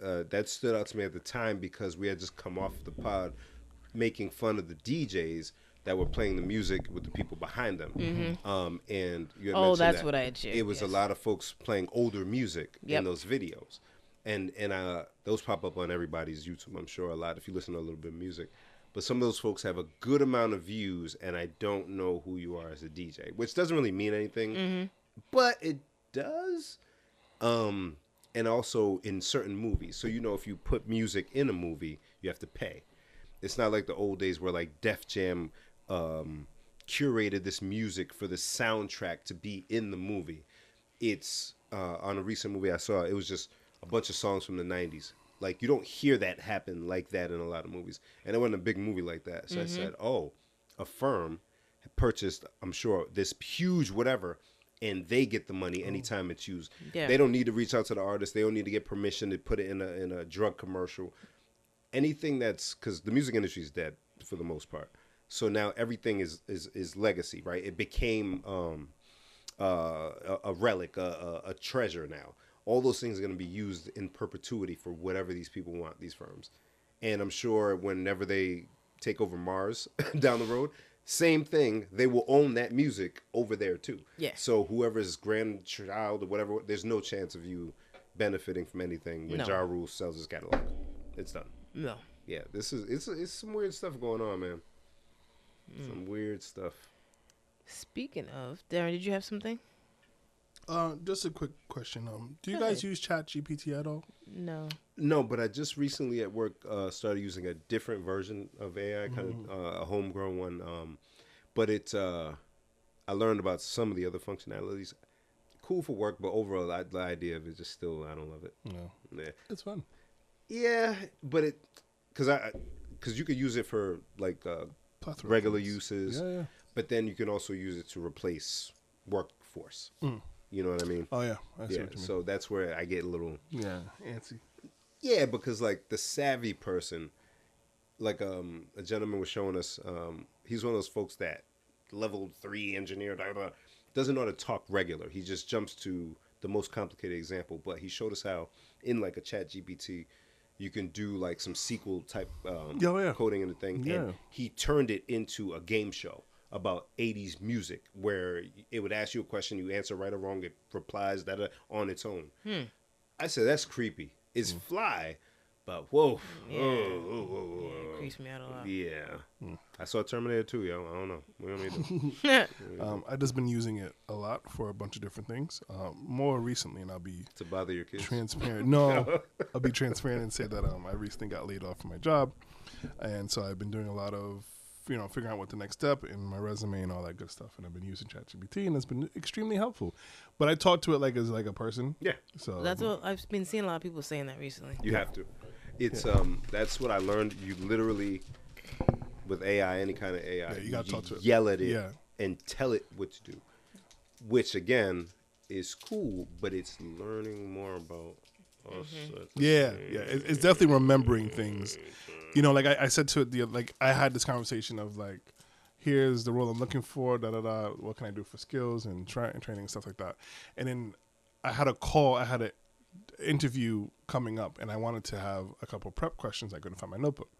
that stood out to me at the time because we had just come off the pod making fun of the DJs that were playing the music with the people behind them. And you had mentioned that's that what I had shared. it was a lot of folks playing older music Yep. in those videos. And those pop up on everybody's YouTube, I'm sure, a lot if you listen to a little bit of music. But some of those folks have a good amount of views, and I don't know who you are as a DJ, which doesn't really mean anything, but it does. And also in certain movies. So, if you put music in a movie, you have to pay. It's not like the old days where like Def Jam curated this music for the soundtrack to be in the movie. It's on a recent movie I saw, it was just a bunch of songs from the 90s. Like, you don't hear that happen like that in a lot of movies. And it wasn't a big movie like that. So I said, a firm purchased, I'm sure, this huge whatever, and they get the money anytime it's used. Yeah. They don't need to reach out to the artist. They don't need to get permission to put it in a drug commercial. Anything that's, because the music industry is dead for the most part. So now everything is legacy, right? It became a relic, a treasure now. All those things are going to be used in perpetuity for whatever these people want, these firms. And I'm sure whenever they take over Mars down the road, same thing, they will own that music over there too. Yeah. So whoever's grandchild or whatever, there's no chance of you benefiting from anything when No. Ja Rule sells his catalog. It's done. No. Yeah, it's some weird stuff going on, man. Some weird stuff. Speaking of, Darren, did you have something? Just a quick question. Do you Go guys ahead. use Chat GPT at all? No. No, but I just recently at work started using a different version of AI, kind of a homegrown one. But I learned about some of the other functionalities. Cool for work, but overall, the idea of it just still, I don't love it. No. Yeah, It's fun. yeah, but because you could use it for like Plethora of regular things. uses, Yeah. but then you can also use it to replace workforce. You know what I mean? Oh, yeah. I see Yeah, what you mean. so that's where I get a little. Yeah, antsy. Yeah, because like the savvy person, like a gentleman was showing us, he's one of those folks that level 3 engineer, blah, blah, doesn't know how to talk regular. He just jumps to the most complicated example. But he showed us how in like a Chat GPT, you can do like some SQL type coding in the thing. Yeah. And he turned it into a game show about 80s music where it would ask you a question, you answer right or wrong, it replies that on its own. I said, that's creepy. It's fly, but whoa. Yeah. Whoa. It creeps me out a lot. Yeah. I saw Terminator 2, yo. I don't know. What do you want me to do? I've just been using it a lot for a bunch of different things. More recently, and I'll be To bother your kids? transparent. No, I'll be transparent and say that I recently got laid off from my job. And so I've been doing a lot of, figuring out what the next step in my resume and all that good stuff. And I've been using ChatGPT, and it's been extremely helpful. But I talk to it like as like a person. Yeah. So That's what I've been seeing a lot of people saying that recently. You have to. It's that's what I learned. You literally, with AI, any kind of AI, Yeah, you gotta talk to it. yell at it Yeah. and tell it what to do. Which again is cool, but it's learning more about us. Yeah. It's definitely remembering things. You know, like I said to it, like I had this conversation of like, here's the role I'm looking for, what can I do for skills and training and stuff like that. And then I had an interview coming up, and I wanted to have a couple prep questions. I couldn't find my notebook.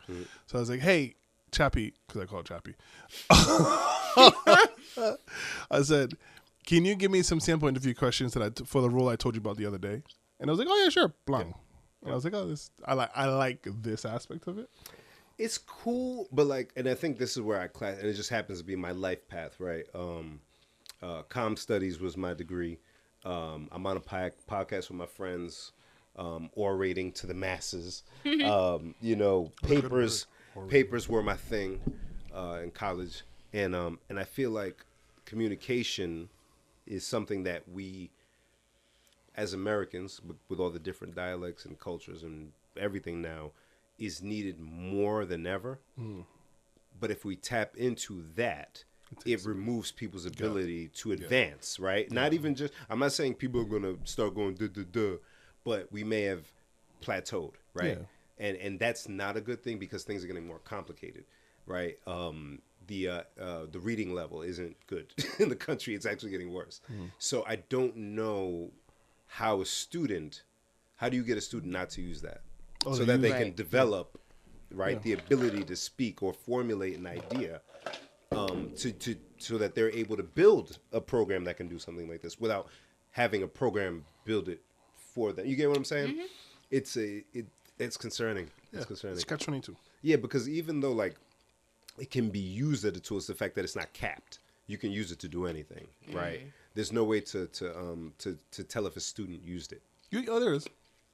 So I was like, hey, Chappie, because I call it Chappie. I said, can you give me some sample interview questions for the role I told you about the other day? And I was like, oh yeah, sure, blank. Yeah. And I was like, oh, I like this aspect of it. It's cool, but like, and I think this is where I class, and it just happens to be my life path, right? Comm studies was my degree. I'm on a podcast with my friends, orating to the masses. You know, papers were my thing in college, and I feel like communication is something that we, as Americans, with all the different dialects and cultures and everything now, is needed more than ever. But if we tap into that, it removes people's ability to advance, right? Yeah. Not even just, I'm not saying people are going to start going duh, but we may have plateaued, right? Yeah. And that's not a good thing because things are getting more complicated, right? The reading level isn't good in the country. It's actually getting worse. So I don't know how do you get a student not to use that? So that they can develop, the ability to speak or formulate an idea, so that they're able to build a program that can do something like this without having a program build it for them. You get what I'm saying? Mm-hmm. It's concerning. Yeah, it's concerning. It's catch-22. Yeah, because even though like it can be used as a tool, it's the fact that it's not capped. You can use it to do anything, right? There's no way to tell if a student used it. There is.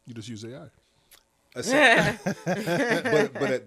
You just use AI. but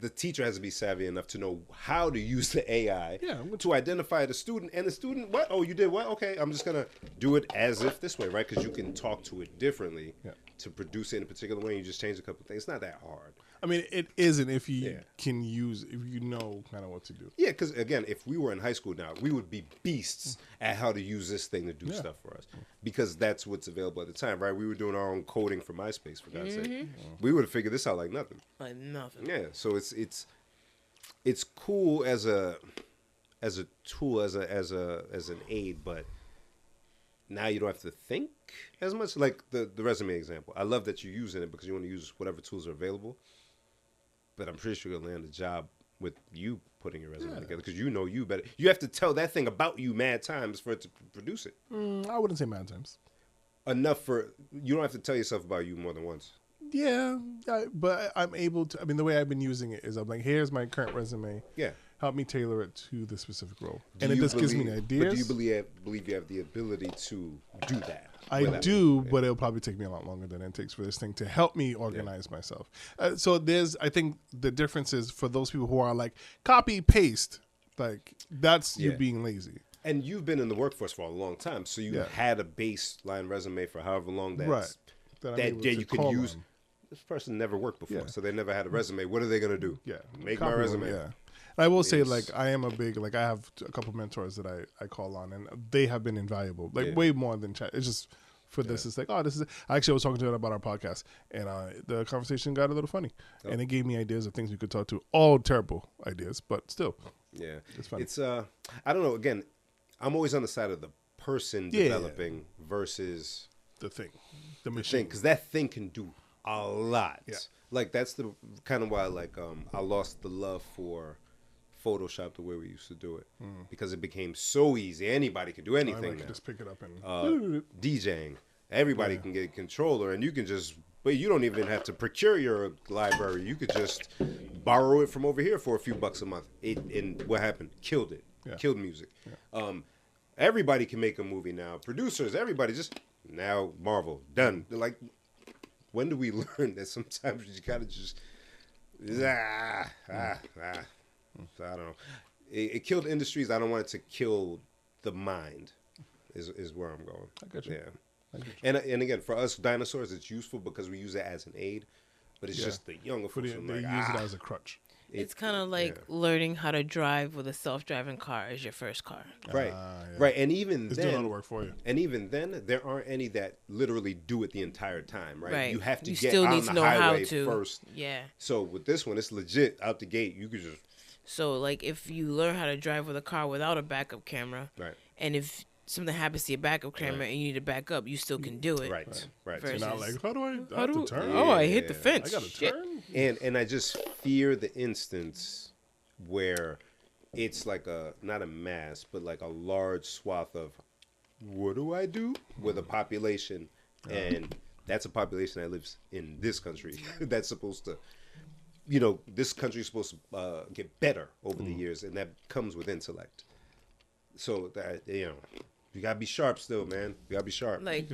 the teacher has to be savvy enough to know how to use the AI to identify the student. And the student, what? Oh, you did what? Okay, I'm just going to do it as if this way, right? Because you can talk to it differently to produce it in a particular way. You just change a couple of things. It's not that hard. I mean, it isn't if you can use, if you know kind of what to do. Yeah, because again, if we were in high school now, we would be beasts at how to use this thing to do stuff for us, because that's what's available at the time, right? We were doing our own coding for MySpace, for God's sake. We would have figured this out like nothing. Like nothing. Yeah, so it's cool as a tool, as an aid, but now you don't have to think as much. Like the resume example, I love that you're using it because you want to use whatever tools are available. But I'm pretty sure you'll land a job with you putting your resume together because you know you better. You have to tell that thing about you mad times for it to produce it. I wouldn't say mad times. Enough for you don't have to tell yourself about you more than once. Yeah, but I'm able to. I mean, the way I've been using it is I'm like, here's my current resume. Yeah. Help me tailor it to the specific role, and it just gives me ideas. But do you believe you have the ability to do that? I do, but it'll probably take me a lot longer than it takes for this thing to help me organize myself. So I think the difference is for those people who are like copy paste, like that's you being lazy. And you've been in the workforce for a long time, so you had a baseline resume for however long that you can use. This person never worked before, so they never had a resume. What are they gonna do? Yeah, make my resume. Yeah. And I will say, like, I am a big, like, I have a couple mentors that I call on, and they have been invaluable, like, way more than chat. It's just, for this, it's like, oh, this is, actually, I was talking to them about our podcast, and the conversation got a little funny, and it gave me ideas of things we could talk to. All terrible ideas, but still. Yeah. It's funny. It's, I don't know, again, I'm always on the side of the person developing versus the thing, the machine. Because that thing can do a lot. Yeah. Like, that's the kind of why, like, I lost the love for Photoshop the way we used to do it because it became so easy. Anybody can do anything now. Just pick it up and DJing. Everybody can get a controller, and you can just. But you don't even have to procure your library. You could just borrow it from over here for a few bucks a month. And what happened? Killed it. Yeah. Killed music. Yeah. Everybody can make a movie now. Producers, everybody just now Marvel done. They're like, when do we learn that sometimes you gotta just So I don't know. It killed industries. I don't want it to kill the mind. Is where I'm going. I got you. Yeah. I got you. And again, for us dinosaurs, it's useful because we use it as an aid. But it's just the younger folks. They use it as a crutch. It's kind of like learning how to drive with a self-driving car as your first car. Right. Right. And even it's then, doing all the work for you. And even then, there aren't any that literally do it the entire time, right? You have to get still on need the to know highway how to. first. Yeah. So with this one, it's legit out the gate. You could just. So like if you learn how to drive with a car without a backup camera, right, and if something happens to your backup camera and you need to back up, you still can do it. Right. Versus, So not like, how do I have to turn? Oh, I hit the fence. I got to turn. And I just fear the instance where it's like not a mass, but like a large swath of what do I do with a population, and that's a population that lives in this country that's supposed to, this country's supposed to get better over the years, and that comes with intellect. So that you gotta be sharp still, man. You gotta be sharp. Like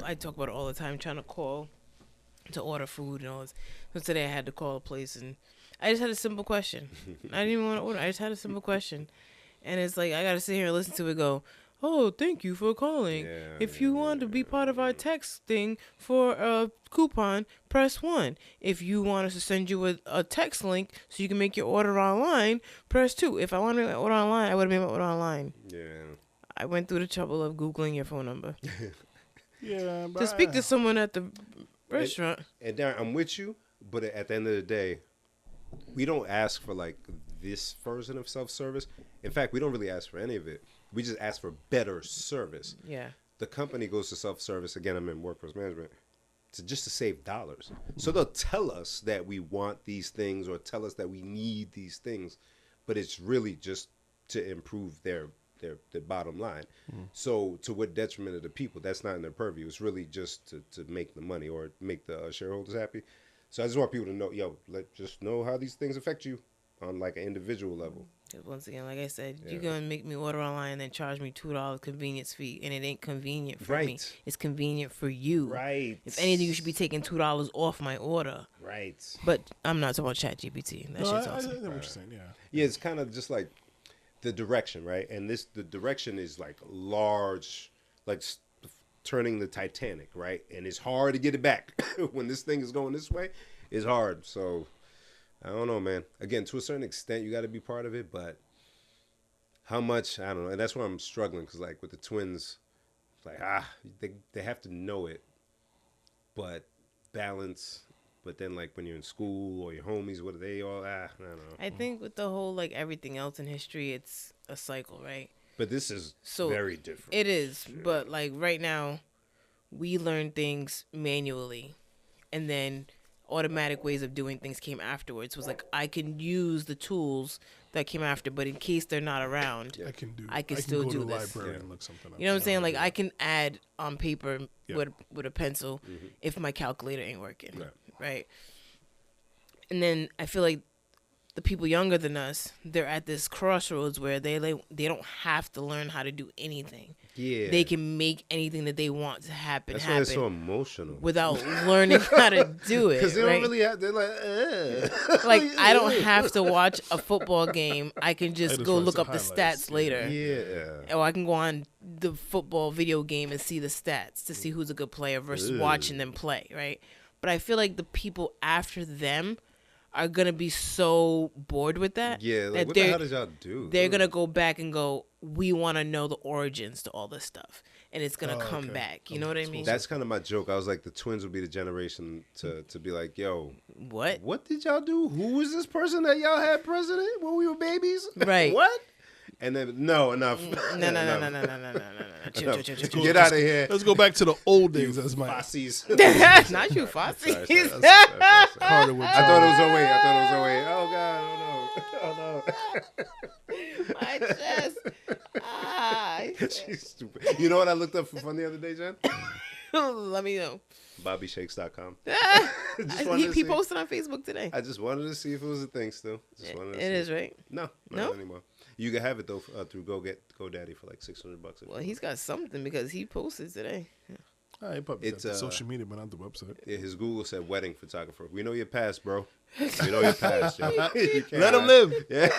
I talk about it all the time, trying to call to order food and all this. So today I had to call a place and I just had a simple question. I didn't even want to order. I just had a simple question. And it's like, I got to sit here and listen to it go, oh, thank you for calling. If you want to be part of our text thing for a coupon, press 1. If you want us to send you a text link so you can make your order online, press 2. If I wanted to make my order online, I would have made my order online. Yeah. I went through the trouble of Googling your phone number. To speak to someone at the restaurant. And Darren, I'm with you, but at the end of the day, we don't ask for like this version of self-service. In fact, we don't really ask for any of it. We just ask for better service. Yeah. The company goes to self-service. Again, I'm in workforce management. Just to save dollars. So they'll tell us that we want these things or tell us that we need these things, but it's really just to improve their bottom line. So to what detriment of the people? That's not in their purview. It's really just to make the money or make the shareholders happy. So I just want people to know, just know how these things affect you on like an individual level. Once again, like I said, you're going to make me order online and then charge me $2 convenience fee, and it ain't convenient for me. It's convenient for you. Right. If anything, you should be taking $2 off my order. Right. But I'm not talking about Chat GPT. That shit's awesome. I know what you're saying, Yeah, it's kind of just like the direction, right? And the direction is like large, like turning the Titanic, right? And it's hard to get it back. When this thing is going this way, it's hard. So I don't know, man. Again, to a certain extent, you got to be part of it, but how much, I don't know. And that's where I'm struggling, because like with the twins, like they have to know it, but balance. But then like when you're in school or your homies, what are they all? I don't know. I think with the whole like everything else in history, it's a cycle, right? But this is very different. It is, but like right now, we learn things manually, and then automatic ways of doing things came afterwards. It was like I can use the tools that came after, but in case they're not around, I can still do this. Library and look something up. You know what I'm saying? Like I can add on paper with a pencil if my calculator ain't working, right? And then I feel like the people younger than us, they're at this crossroads where they don't have to learn how to do anything. Yeah, they can make anything that they want to happen. That's why it's so emotional without learning how to do it. Because they don't really have. They're like, like I don't have to watch a football game. I can just go look up the stats later. Yeah, or I can go on the football video game and see the stats to see who's a good player versus watching them play. Right, but I feel like the people after them are gonna be so bored with that. Yeah, like, what the hell did y'all do? They're gonna go back and go, we want to know the origins to all this stuff, and it's gonna come back. You know what I mean? That's kind of my joke. I was like, the twins would be the generation to be like, yo, what did y'all do? Who was this person that y'all had president when we were babies? Right. What? And then enough. No. Get out of here. Let's go back to the old days. That's my Fosse's. Not you, Fosse. I thought it was a way. Oh God, oh no. My chest. She's stupid. You know what I looked up for fun the other day, Jen? Let me know. BobbyShakes.com. He posted on Facebook today. I just wanted to see if it was a thing still. It is, right? No, not anymore. You can have it though through GoDaddy for like $600. Well, he's got something because he posted today. He probably got the social media, but not the website. Yeah, his Google said wedding photographer. We know your past, bro. We know your past, yo. Let him live. Yeah.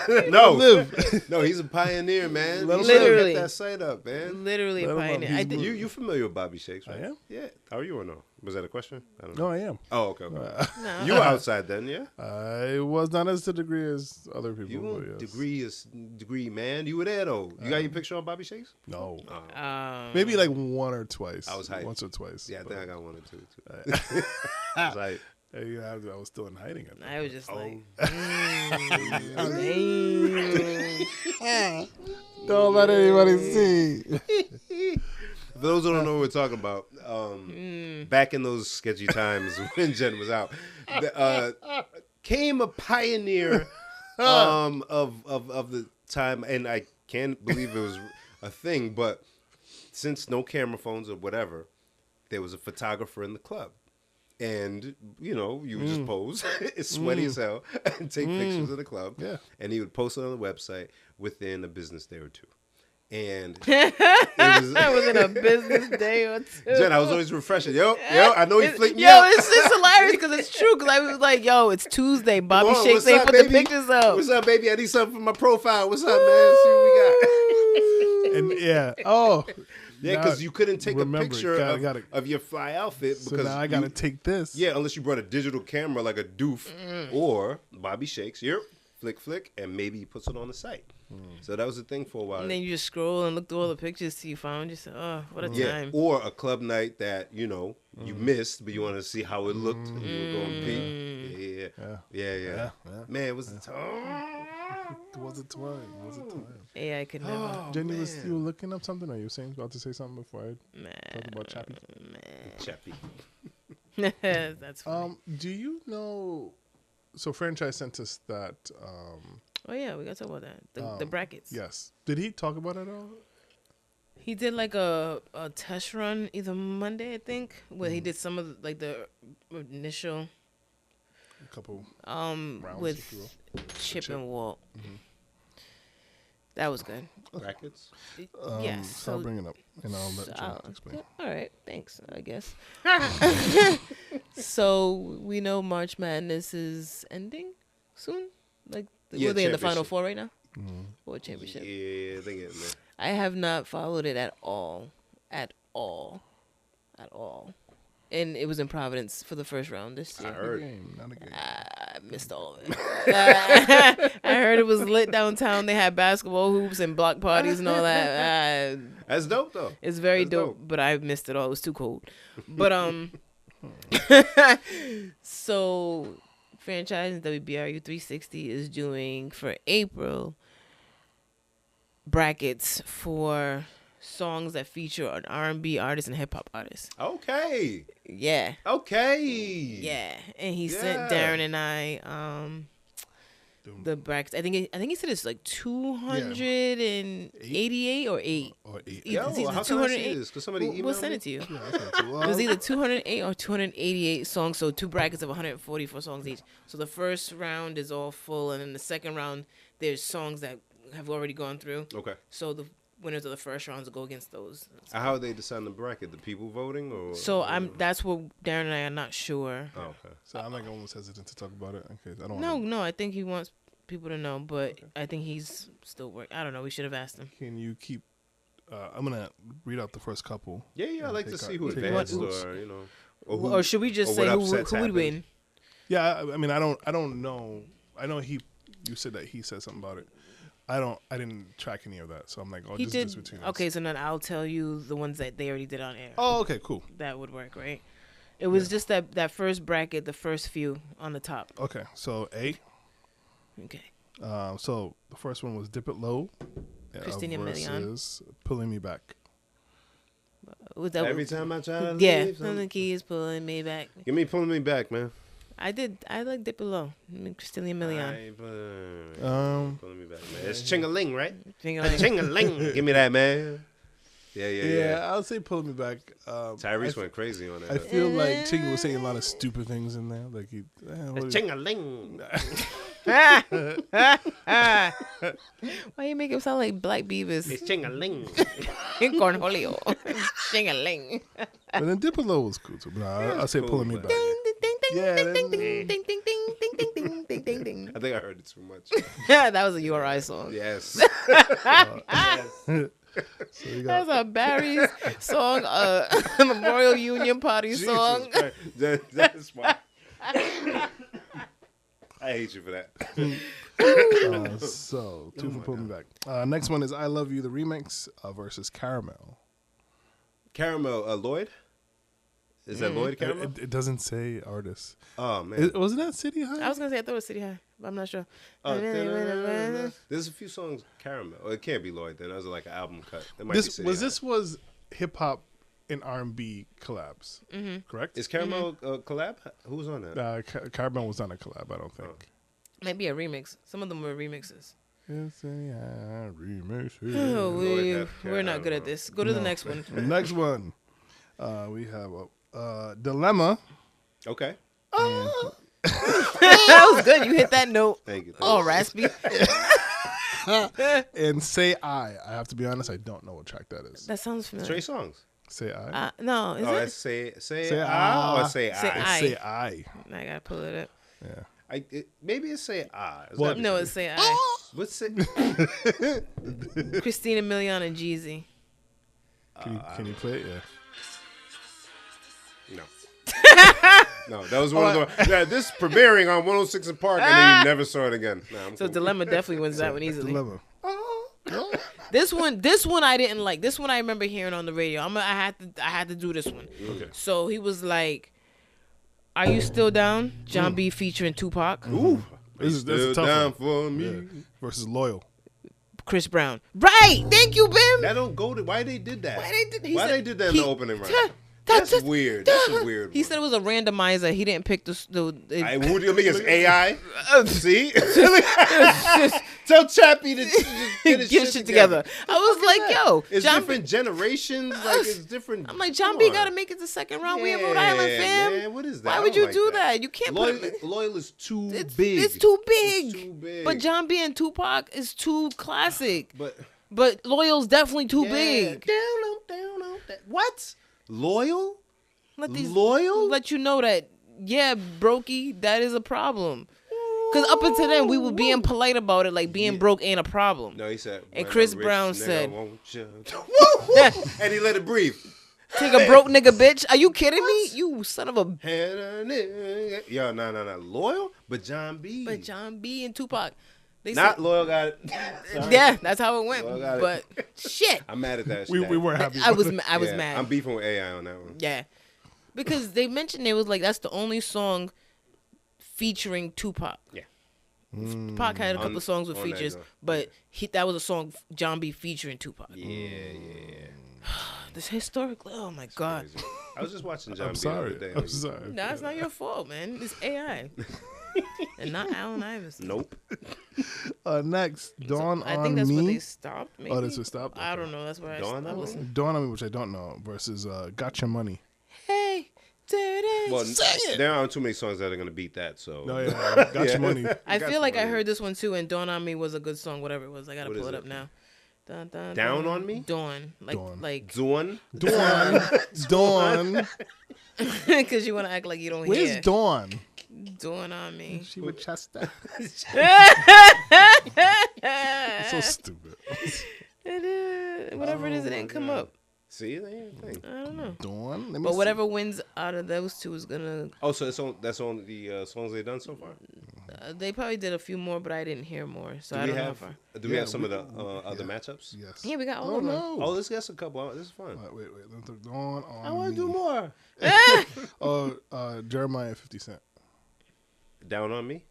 No, he's a pioneer, man. Let him get that site up, man. Literally a pioneer. You familiar with Bobby Shakes, right? I am. Yeah. Are you or no? Was that a question? I don't No, know. I am. Oh, okay. No. You were outside then, yeah? I was not as to the degree as other people. You but were yes. degree, man. You were there, though. You got your picture on Bobby Shakes? No. Oh. Maybe like one or twice. I was hyped. Once or twice. Yeah, I but- think I got one or two, too. I was like, Yeah, I was still in hiding. At that I was just like, Don't let anybody see. for those who don't know what we're talking about, back in those sketchy times when Jen was out, came a pioneer of the time, and I can't believe it was a thing, but since no camera phones or whatever, there was a photographer in the club. And, you know, you would just pose, it's sweaty as hell, and take pictures of the club. Yeah. And he would post it on the website within a business day or two. And it was in a business day or two. Jen, I was always refreshing. Yo, I know he flicked me Yo, out. it's hilarious because it's true. Because I was like, yo, it's Tuesday. Bobby Come on, Shakes what's ain't up, put the baby? pictures up. What's up, baby? I need something for my profile. What's up, man? See what we got. And yeah. Oh. Yeah, because you couldn't take a remember, picture gotta- of your fly outfit. So because now I gotta take this. Yeah, unless you brought a digital camera like a doof or Bobby Shakes. Yep, flick, and maybe he puts it on the site. So that was the thing for a while. And then you just scroll and look through all the pictures till you found. You said, oh, what a time. Or a club night that, you know, you missed, but you wanted to see how it looked. And you were going peep. Yeah. Man, it was the time. It was a time. It was a time. Yeah, I could never. Jen, you were looking up something, or you were about to say something before I talk about Chappie? Chappie. That's funny. Do you know? So franchise sent us that. Oh yeah, we gotta talk about that. The brackets. Yes. Did he talk about it at all? He did like a test run either Monday, I think, where he did some of the initial A couple rounds, if you with will. Chip and Walt. That was good. Brackets? Yeah. So I'll bring it up, and I'll let Jen explain. All right, thanks. I guess. So we know March Madness is ending soon. Like, Yeah, were they in the Final championship. Four right now? Or championship? Yeah, I think it, man. I have not followed it at all. And it was in Providence for the first round this year. I heard. Not a game. I missed all of it. I heard it was lit downtown. They had basketball hoops and block parties and all that. That's dope, though. It's very That's dope, but I missed it all. It was too cold. But so franchise WBRU 360 is doing for April brackets for songs that feature an R&B artist and hip hop artist. Okay. Yeah. Okay. Yeah, and he sent Darren and I the brackets. I think he said it's like 288 or 8. Or 8. Yo, It's either how can I see 208. this? Could somebody email We'll send me? it to you. Yeah, I sent it to It was either 208 or 288 songs, so two brackets of 144 songs each. So the first round is all full, and in the second round, there's songs that have already gone through. Okay. So the winners of the first rounds will go against those. How are they deciding the bracket? The people voting? Or? So that's what Darren and I are not sure. Oh, okay. So I'm like almost hesitant to talk about it. Okay, I don't. No, I think he wants people to know, but I think he's still working. I don't know. We should have asked him. Can you keep? I'm gonna read out the first couple. Yeah, I like to see who take advanced our- or, you know. Or should we just or say what who upsets would happened. win? Yeah, I mean, I don't know. I know you said that he said something about it. I didn't track any of that, so I'm like, oh, He just did. this between us. Okay, so then I'll tell you the ones that they already did on air. Oh, okay, cool. That would work, right? It was just that first bracket, the first few on the top. Okay, so A. Okay. So the first one was Dip It Low. Christina Milian. versus Pulling Me Back. Was that Every time I try to Yeah, leave, the key is pulling me back. give me pulling me back, man. I like Dip It Low. Christina Milian. Pulling me back, man. It's ching-a-ling, right? Finger-ling. Ching-a-ling. Give me that, man. Yeah. I would say Pulling Me Back. Tyrese went crazy on that. I feel like Chingy was saying a lot of stupid things in there. Like It's ching-a-ling. Why you make him sound like Black Beavis? It's ching-a-ling. Cornholio. Ching-a-ling. But then Dip It Low was cool too. But I'll say cool, Pulling Me but- Back. Ding, ding, ding, Yeah, ding, then- ding, ding, ding, ding, ding, ding, ding, ding, ding, ding. I think I heard it too much. That was a URI song. Yes. So you got That's a Barry's song, Memorial Union Party song. Jesus Christ. That's why. I hate you for that. so 2 for putting me back. Next one is "I Love You" the remix versus Caramel. Caramel, Lloyd? Is that Lloyd Caramel? It doesn't say artist. Oh, man. Wasn't that City High? I was gonna say I thought it was City High, but I'm not sure. There's a few songs Caramel. Oh, it can't be Lloyd then. That was like an album cut. It might be City High. This was hip hop and R&B collabs, correct? Is Caramel a collab? Who's on that? Caramel was on a collab, I don't think. Maybe a remix. Some of them were remixes. It's a remix. Oh, Lloyd had we're not good at this. Go to the next one. The next one, we have a Dilemma. Okay. That was good. You hit that note. Thank you. Oh, raspy. And Say I have to be honest, I don't know what track that is. That sounds familiar. Trey Songs. Say I. No, is Oh, it? that's say Say ah or ah. say Say I. I. Say I. I gotta pull it up. Yeah. Maybe it's say ah. Is What? that- No, it's Say I. What's it? Christina Milian and Jeezy. Can you play it? Yeah. No. No, that was one of the. Yeah, this premiering on 106 in Park, and then you never saw it again. Nah, I'm So cool. Dilemma definitely wins that one easily. Dilemma. This one I didn't like. This one I remember hearing on the radio. I had to do this one. Okay. So he was like, "Are you still down?" John B featuring Tupac, Ooh, This is still a tough down one. for me. Yeah. Versus Loyal. Chris Brown. Right. Thank you, Bim. That don't go to. Why they did that? Why they did- he Why said- they did that in he- the opening round? That's weird. That's a weird. He one. said it was a randomizer. He didn't pick the Who do you think it's AI? See? Tell Chappie to just get his get shit together. I was like, yo, It's John different generations. Like it's different. I'm like, John Come B on. got to make it to second round. We in Rhode Island, fam. Man, what is that? Why I would don't you like do that? You can't put him. Loyal is too It's, big. it's too big. It's too big. But John B and Tupac is too classic. But Loyal's definitely too yeah, big. down on that. What? Loyal? Loyal? Let you know that, yeah, brokey, that is a problem. Because up until then, we were being polite about it, like being broke ain't a problem. No, he said. And "When Chris a rich Brown nigga said- won't you?" And he let it breathe. Take a broke nigga, bitch. Are you kidding me? You son of a. Yo, no. Loyal? But John B. But John B and Tupac. They Not said, Loyal got it. Sorry. yeah, that's how it went. Loyal got it. But shit. I'm mad at that. We weren't happy. I was about I was Yeah, mad. I'm beefing with AI on that one. Yeah. Because they mentioned it was like that's the only song featuring Tupac. Yeah. Tupac had a couple On- of songs with on that features, joint. but that was a song John B featuring Tupac. Yeah. This historically, oh my god. Crazy. I was just watching John I'm B sorry. the other day. I'm sorry. No, it's not your fault, man. It's AI. And not Allen Iverson. Nope. Next, Dawn I on think that's Me. where they stopped. Maybe. Oh, that's what stopped? I don't know. That's where Dawn I on Me? listened. Dawn on Me, which I don't know, versus Gotcha Money. Hey, dirty. Well, Sing it. there aren't too many songs that are gonna beat that. So. No, yeah, Gotcha Yeah. Money. I Gotcha feel like I Money. heard this one too, and Dawn on Me was a good song, whatever it was. I gotta What pull is it up it? now. Dun, dun, Down dun. on Me? Dawn. Dawn. Like, Dawn. Dawn. because you want to act like you don't Where's hear. Dawn? Dawn on Me. She with Chester. So stupid. Whatever it is, it didn't come up. See, that ain't a thing. I don't know. Dawn. Let me But see. whatever wins out of those two is gonna. Oh, so that's on the songs they've done so far. They probably did a few more, but I didn't hear more, so I Do we don't know. have? How far. Do we Yeah, have some we- of the other matchups? Yes. Yeah, we got all Oh of them. no. Oh, let's get a couple. This is fun. Wait. Dawn on I want to do Me. more. Oh, Jeremiah 50 Cent. Down on Me.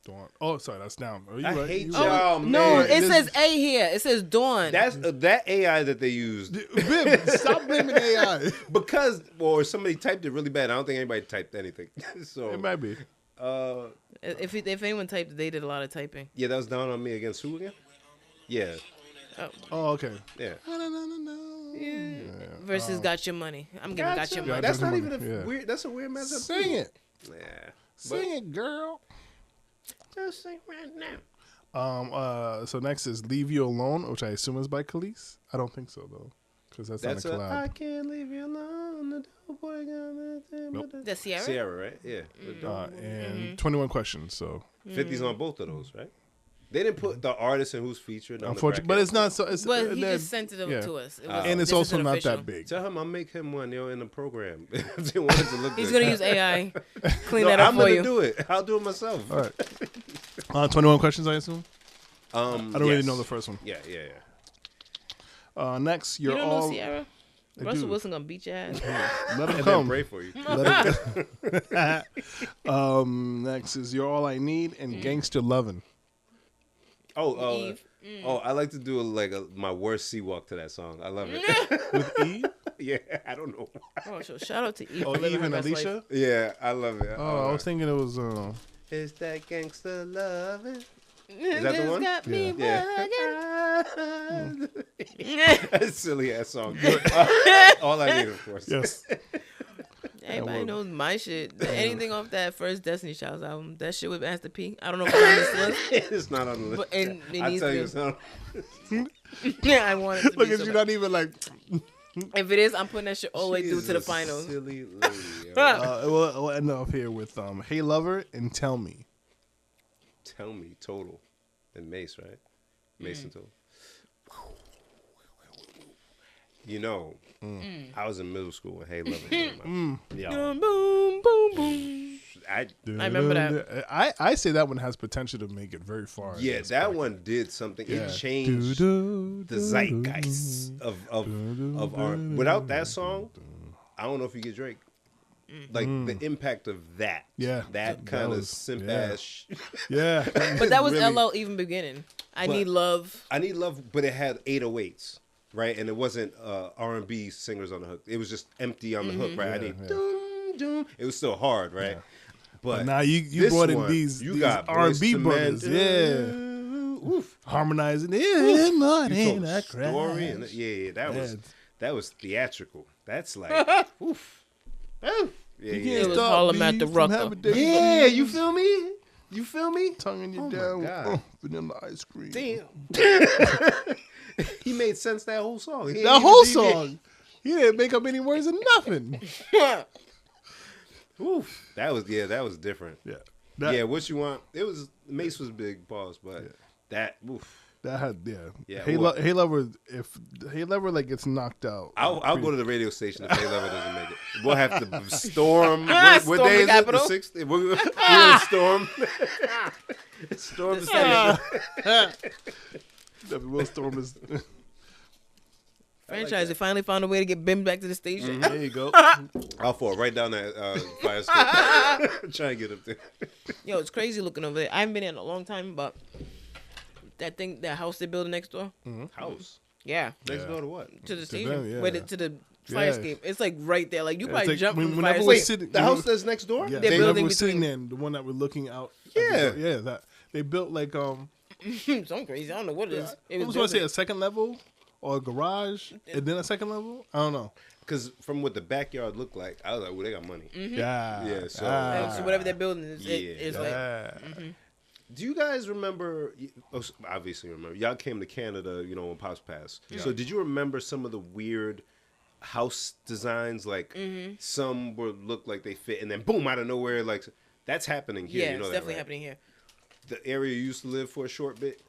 Dawn. Oh, sorry, that's down. Oh, you I right. hate you y'all. right. No, man. it says A here. It says Dawn. That's that AI that they used Bim, stop blaming AI. because, or somebody typed it really bad. I don't think anybody typed anything. So, It might be. If anyone typed, they did a lot of typing. yeah, that was Down on Me against who again? Yeah, Oh, okay. yeah. Versus Got Your Money. I'm giving Got Your Money. That's Gotcha not even a Money, yeah. weird. That's a weird matchup. Sing too. it. Yeah. Sing it, girl. Just sing right now. So next is Leave You Alone, which I assume is by Khalees. I don't think so though, because that's That's not a a collab. I can't leave you alone. The dope boy got The Sierra? Sierra, right? Yeah. And 21 questions. So 50's on both of those, right? They didn't put the artist and who's featured. On Unfortunately, the but bracket. it's not so. It's, But he they're- just sent it to us. It was, and it's this also isn't not official. that big. Tell him I'll make him one, in the program. If they want it to look He's good. gonna use AI. Clean No, that up I'm for gonna you. do it. I'll do it myself. All right. 21 questions, I assume. I don't really yes. know the first one. Yeah. Next, You you're don't know all. Sierra? I Russell do. Wilson gonna beat your ass. Let him And then come. pray for you. Let him Next is You're All I Need and Gangster Lovin'. Eve. I like to do my worst sea walk to that song. I love it. With Eve? Yeah, I don't know. Oh, so shout out to Eve. Oh, for living Eve her and best life. Alicia? Yeah, I love it. Oh, I was thinking it was. It's that gangster loving. Is that the one? Got me Yeah. bugging. That's a silly ass song. All I need, of course. Yes. Everybody knows my shit. Anything off that first Destiny Child's album, that shit with Master P. I don't know if it's on this list. It's not on the list. But it I needs tell to you, be. it's not. Yeah, I want it to Look be at so you, bad. not even like. If it is, I'm putting that shit all the way through to the She's a finals. Silly lady. yo. We'll end off here with Hey Lover and Tell Me. Tell me, total. And Mace, right? Mace and Total. I was in middle school when Hey Lover came out. Yeah. Boom, boom, boom, boom. I remember that. I say that one has potential to make it very far. Yeah, that one did something. Yeah. It changed the zeitgeist of our. Without that song, I don't know if you get Drake. Like the impact of that. Yeah. That That kind of was- simp yeah. ass. Yeah. But that was Really. LL even beginning. I But- Need Love. I Need Love, but it had 808s, right? And it wasn't R&B singers on the hook. It was just empty on the hook, right? I need yeah. doom, doom. It was still hard, right? But Now you this brought in one, these you got R&B Boyz II brothers, Men. yeah, Oof. harmonizing. Yeah, You money, told not a story, and crash. yeah, Yeah. that was theatrical. That's like, oof. Oh. Yeah, You yeah. can't was stop Harlem at me the from Rucker. having days Yeah, you feel me? You feel me? tonguing you Oh my down God. with vanilla ice cream. Damn. He made sense that whole song. He The ain't whole even deviate. song. He didn't make up any words or nothing. Oof. That was different. Yeah. Yeah, what you want? It was Mace was big pause, but that oof. That had Yeah, Hey, what? Hey Lover, if Hey Lover like gets knocked out, I'll go to the radio station if Hey Lover doesn't make it. We'll have to storm. Storm What the day is it? The Capitol? 6th? We're gonna storm. Storm the station. Will Storm is. Franchise, they finally found a way to get Bim back to the station. There you go. I'll fall right down that fire escape. Try and get up there. Yo, it's crazy looking over there. I haven't been in a long time, but that house they're building next door. House Yeah. next Yeah. door to what? To the To station. them, yeah. Where to the fire Yeah. escape. It's like right there. Like you Yeah, probably it's like jump from the whenever fire we're escape. sitting- The house that's next door? Yeah, They're whenever building we're sitting between- there, the one that we're looking out. Yeah. That they built like Something crazy. I don't know what it is. I It was going to say building. a second level or a garage and then a second level. I don't know. Because from what the backyard looked like, I was like, well, they got money. Yeah, Yeah, so- So whatever they're building is it's like yeah. Do you guys remember? Obviously, remember. Y'all came to Canada, when Pops passed. So, did you remember some of the weird house designs? Like some look like they fit, and then boom, out of nowhere, like that's happening here. yeah, you know it's that, definitely right? happening here. The area you used to live for a short bit.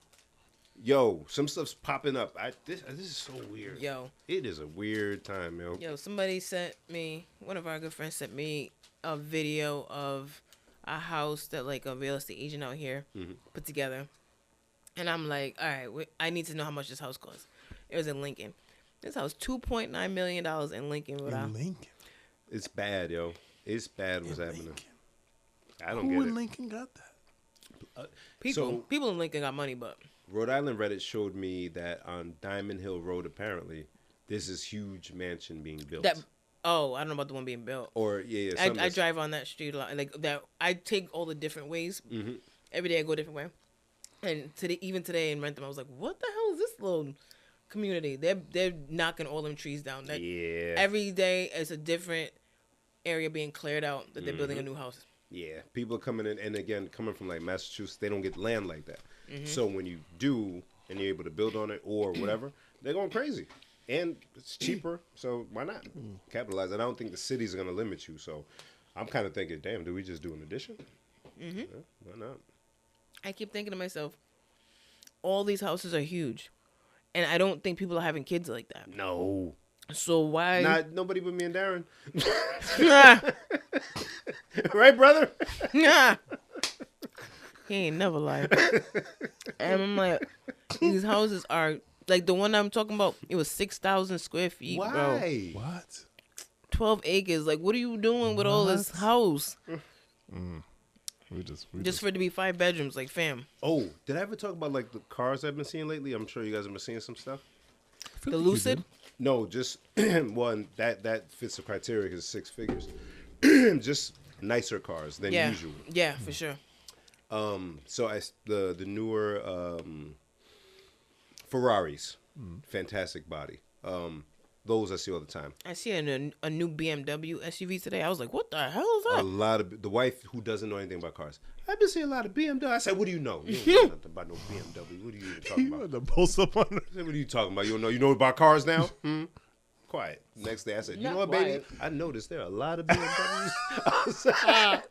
Yo, some stuff's popping up. This is so weird. Yo, It is a weird time, yo. somebody sent me. One of our good friends sent me a video of a house that like a real estate agent out here put together, and I'm like, all right, I need to know how much this house costs. It was in Lincoln. This house $2.9 million in Lincoln, Rhode In Island. Lincoln. It's bad, yo. It's bad what's happening. Lincoln. I don't Who get in it. Lincoln got that? People in Lincoln got money, but Rhode Island Reddit showed me that on Diamond Hill Road, apparently, there's this huge mansion being built. I don't know about the one being built. Or yeah, I drive on that street a lot. Like that, I take all the different ways. Every day I go a different way. And even today in Rentham, I was like, "What the hell is this little community?" They're knocking all them trees down. Yeah. Every day it's a different area being cleared out that they're building a new house. Yeah, people coming in, and again, coming from like Massachusetts, they don't get land like that. So when you do, and you're able to build on it or whatever, they're going crazy, and it's cheaper. So why not capitalize? And I don't think the cities are going to limit you. So I'm kind of thinking, damn, do we just do an addition? Yeah, why not? I keep thinking to myself, all these houses are huge, and I don't think people are having kids like that. No. So why? Not nobody but me and Darren. Nah. Right, brother? Nah. He ain't never lied. And I'm like, these houses are like the one I'm talking about. It was 6,000 square feet, bro. Why? What? 12 acres. Like, what are you doing with all this house? Just for it to be 5 bedrooms, like, fam. Oh, did I ever talk about like the cars I've been seeing lately? I'm sure you guys have been seeing some stuff. The Lucid. No, just one that fits the criteria because 6 figures. Just nicer cars than usual. Yeah, for sure. So the newer Ferraris, fantastic body. Those I see all the time. I see a new BMW SUV today. I was like, what the hell is that? A lot of the wife who doesn't know anything about cars. I've been seeing a lot of BMW. I said, what do you know? You don't know nothing about no BMW. What are you even talking about? The post up on I said, what are you talking about? You don't know? You know about cars now? Quiet. Next day I said, you know what, baby? I noticed there are a lot of BMWs.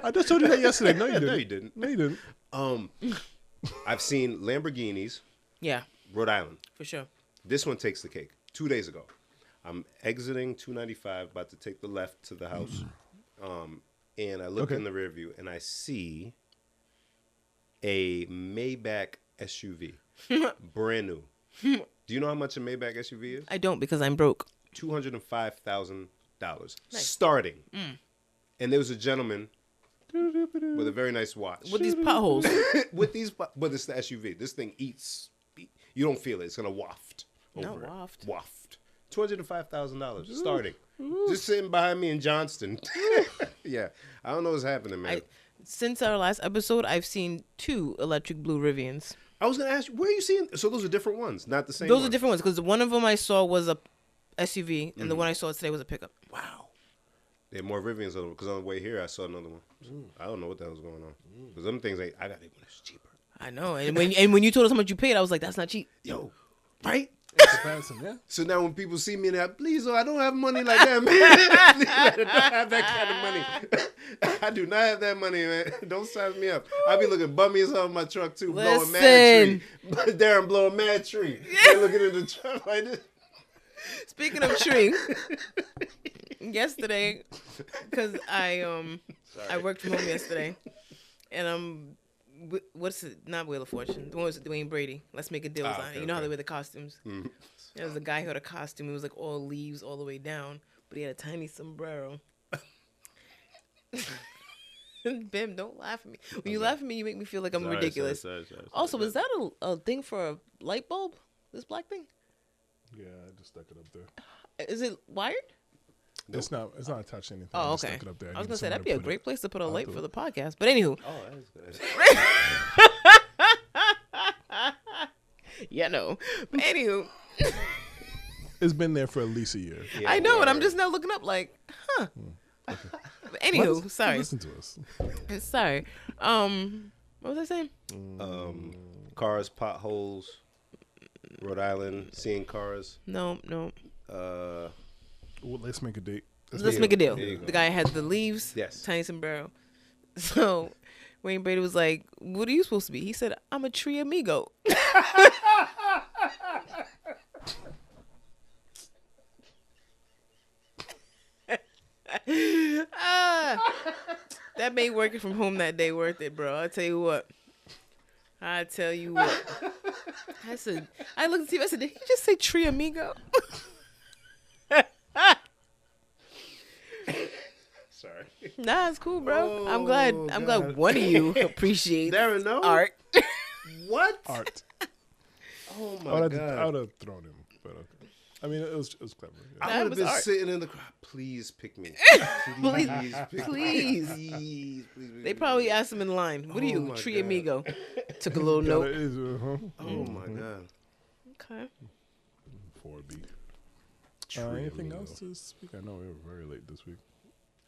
I just told you that yesterday. No, you didn't. No, you didn't. No, you didn't. I've seen Lamborghinis, Yeah, Rhode Island. for sure. This one takes the cake. 2 days ago. I'm exiting 295, about to take the left to the house. And I look in the rear view, and I see a Maybach SUV. Brand new. Do you know how much a Maybach SUV is? I don't because I'm broke. $205,000 starting. And there was a gentleman with a very nice watch. With these potholes. But it's the SUV. This thing eats. You don't feel it. It's gonna waft over Not it. waft. Waft. $205,000 starting. Just sitting behind me in Johnston. Yeah, I don't know what's happening, man. Since our last episode, I've seen 2 electric blue Rivians. I was gonna ask you, where are you seeing? So those are different ones, not the same. Those are different ones because one of them I saw was a SUV and the one I saw today was a pickup. Wow. There are more Rivians on because on the way here I saw another one. I don't know what the hell's going on. Because them things I got it when it's cheaper. I know. And when you told us how much you paid, I was like, that's not cheap. Yo, right? Yeah. So now when people see me and they're like, please, I don't have money like that, man. Please, I don't have that kind of money. I do not have that money, man. Don't sign me up. I be looking bummy as hell in my truck too, blowing mad tree. Darren blowing mad tree. They're looking in the truck like this. Speaking of tree, yesterday, because I worked from home yesterday, and what's it? Not Wheel of Fortune. The one was Dwayne Brady. Let's make a deal on it. You know how they wear the costumes. There was a guy who had a costume. It was like all leaves all the way down, but he had a tiny sombrero. Bim, don't laugh at me. When you laugh at me, you make me feel like I'm ridiculous. Sorry. Also, is that a thing for a light bulb? This black thing? Yeah, I just stuck it up there. Is it wired? Nope. It's not attached to anything. Oh, I just okay. stuck it up there. I was needed gonna say somewhere that'd be to a put great it. place to put a I'll light do for it. the podcast. But anywho, Oh, that is good. yeah, no. But anywho, It's been there for at least a year. Yeah, I know, and I'm word. just now looking up like, huh. But anywho, sorry, Listen to us. sorry. What was I saying? Cars, potholes, Rhode Island, seeing cars. No. Well, let's make a date. Let's make a deal. There you go. The guy had the leaves, Yes. tiny sombrero. So Wayne Brady was like, "What are you supposed to be?" He said, "I'm a tree amigo." That made working from home that day worth it, bro. I tell you what. I said, I looked at you. I said, did he just say tree amigo? Sorry. Nah, it's cool, bro. I'm glad God. one of you appreciates Darren, no? art. What? Art. Oh my I would God. have thrown him, but okay. I mean, it was clever. Yeah. I That would have was been art. sitting in the crowd. Please pick me. Please. pick Please. me. Please. They probably asked him in line, what are you, my tree God. amigo? Took a little Yeah, note. it is, Oh my God. Okay. 4B. Tree Anything amigo. else this week? I know we were very late this week.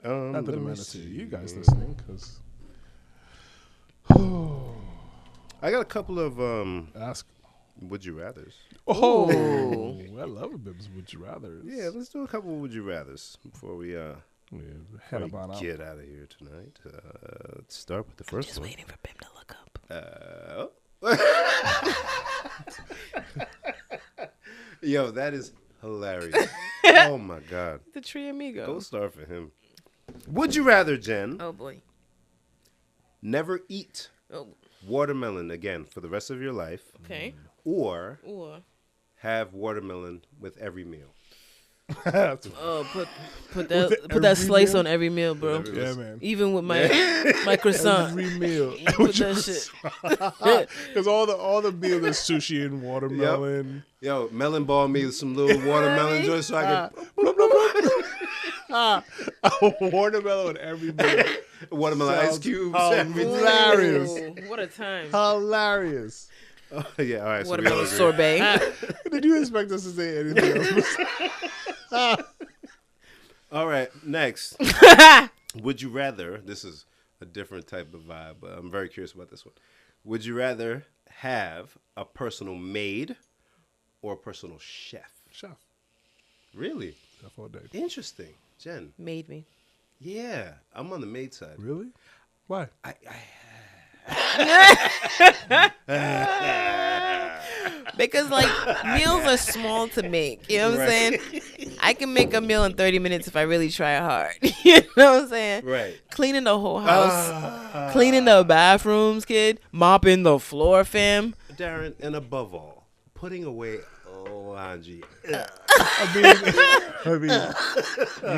Not Not that it matters to you guys listening, because I got a couple of ask. would you rather's. Oh, I love it, Bibs. Would you rather? Yeah, let's do a couple of would you rather's before we Head before up on we out. get out of here tonight. Let's start with the first Just one. waiting for Bim to look up. Yo, that is hilarious. Oh my God. The Tree Amigo. Gold star for him. Would you rather, Jen, Oh boy. never eat Oh. watermelon again for the rest of your life, Okay. or Or have watermelon with every meal? oh, put With that every slice meal? on every meal, bro. With every- Yeah, man. Even with my croissant. Every meal. You put that shit. Because all the meals is sushi and watermelon. Yo, melon ball me with some little watermelon joints so I can Watermelon with every meal. watermelon ice Sounds cubes. hilarious. Ooh, what a time. Hilarious. Yeah, all right. So we all Watermelon agree. sorbet. Did you expect us to say anything else? All right, next. Would you rather? This is a different type of vibe, but I'm very curious about this one. Would you rather have a personal maid or a personal chef? Chef. Really Chef all day. interesting, Jen. Made me. Yeah, I'm on the maid side. Really? Why? Because like meals are small to make. You know what I'm saying? I can make a meal in 30 minutes if I really try hard. You know what I'm saying? Right. Cleaning the whole house, cleaning the bathrooms, kid, mopping the floor, fam. Darren, and above all, putting away laundry. I mean,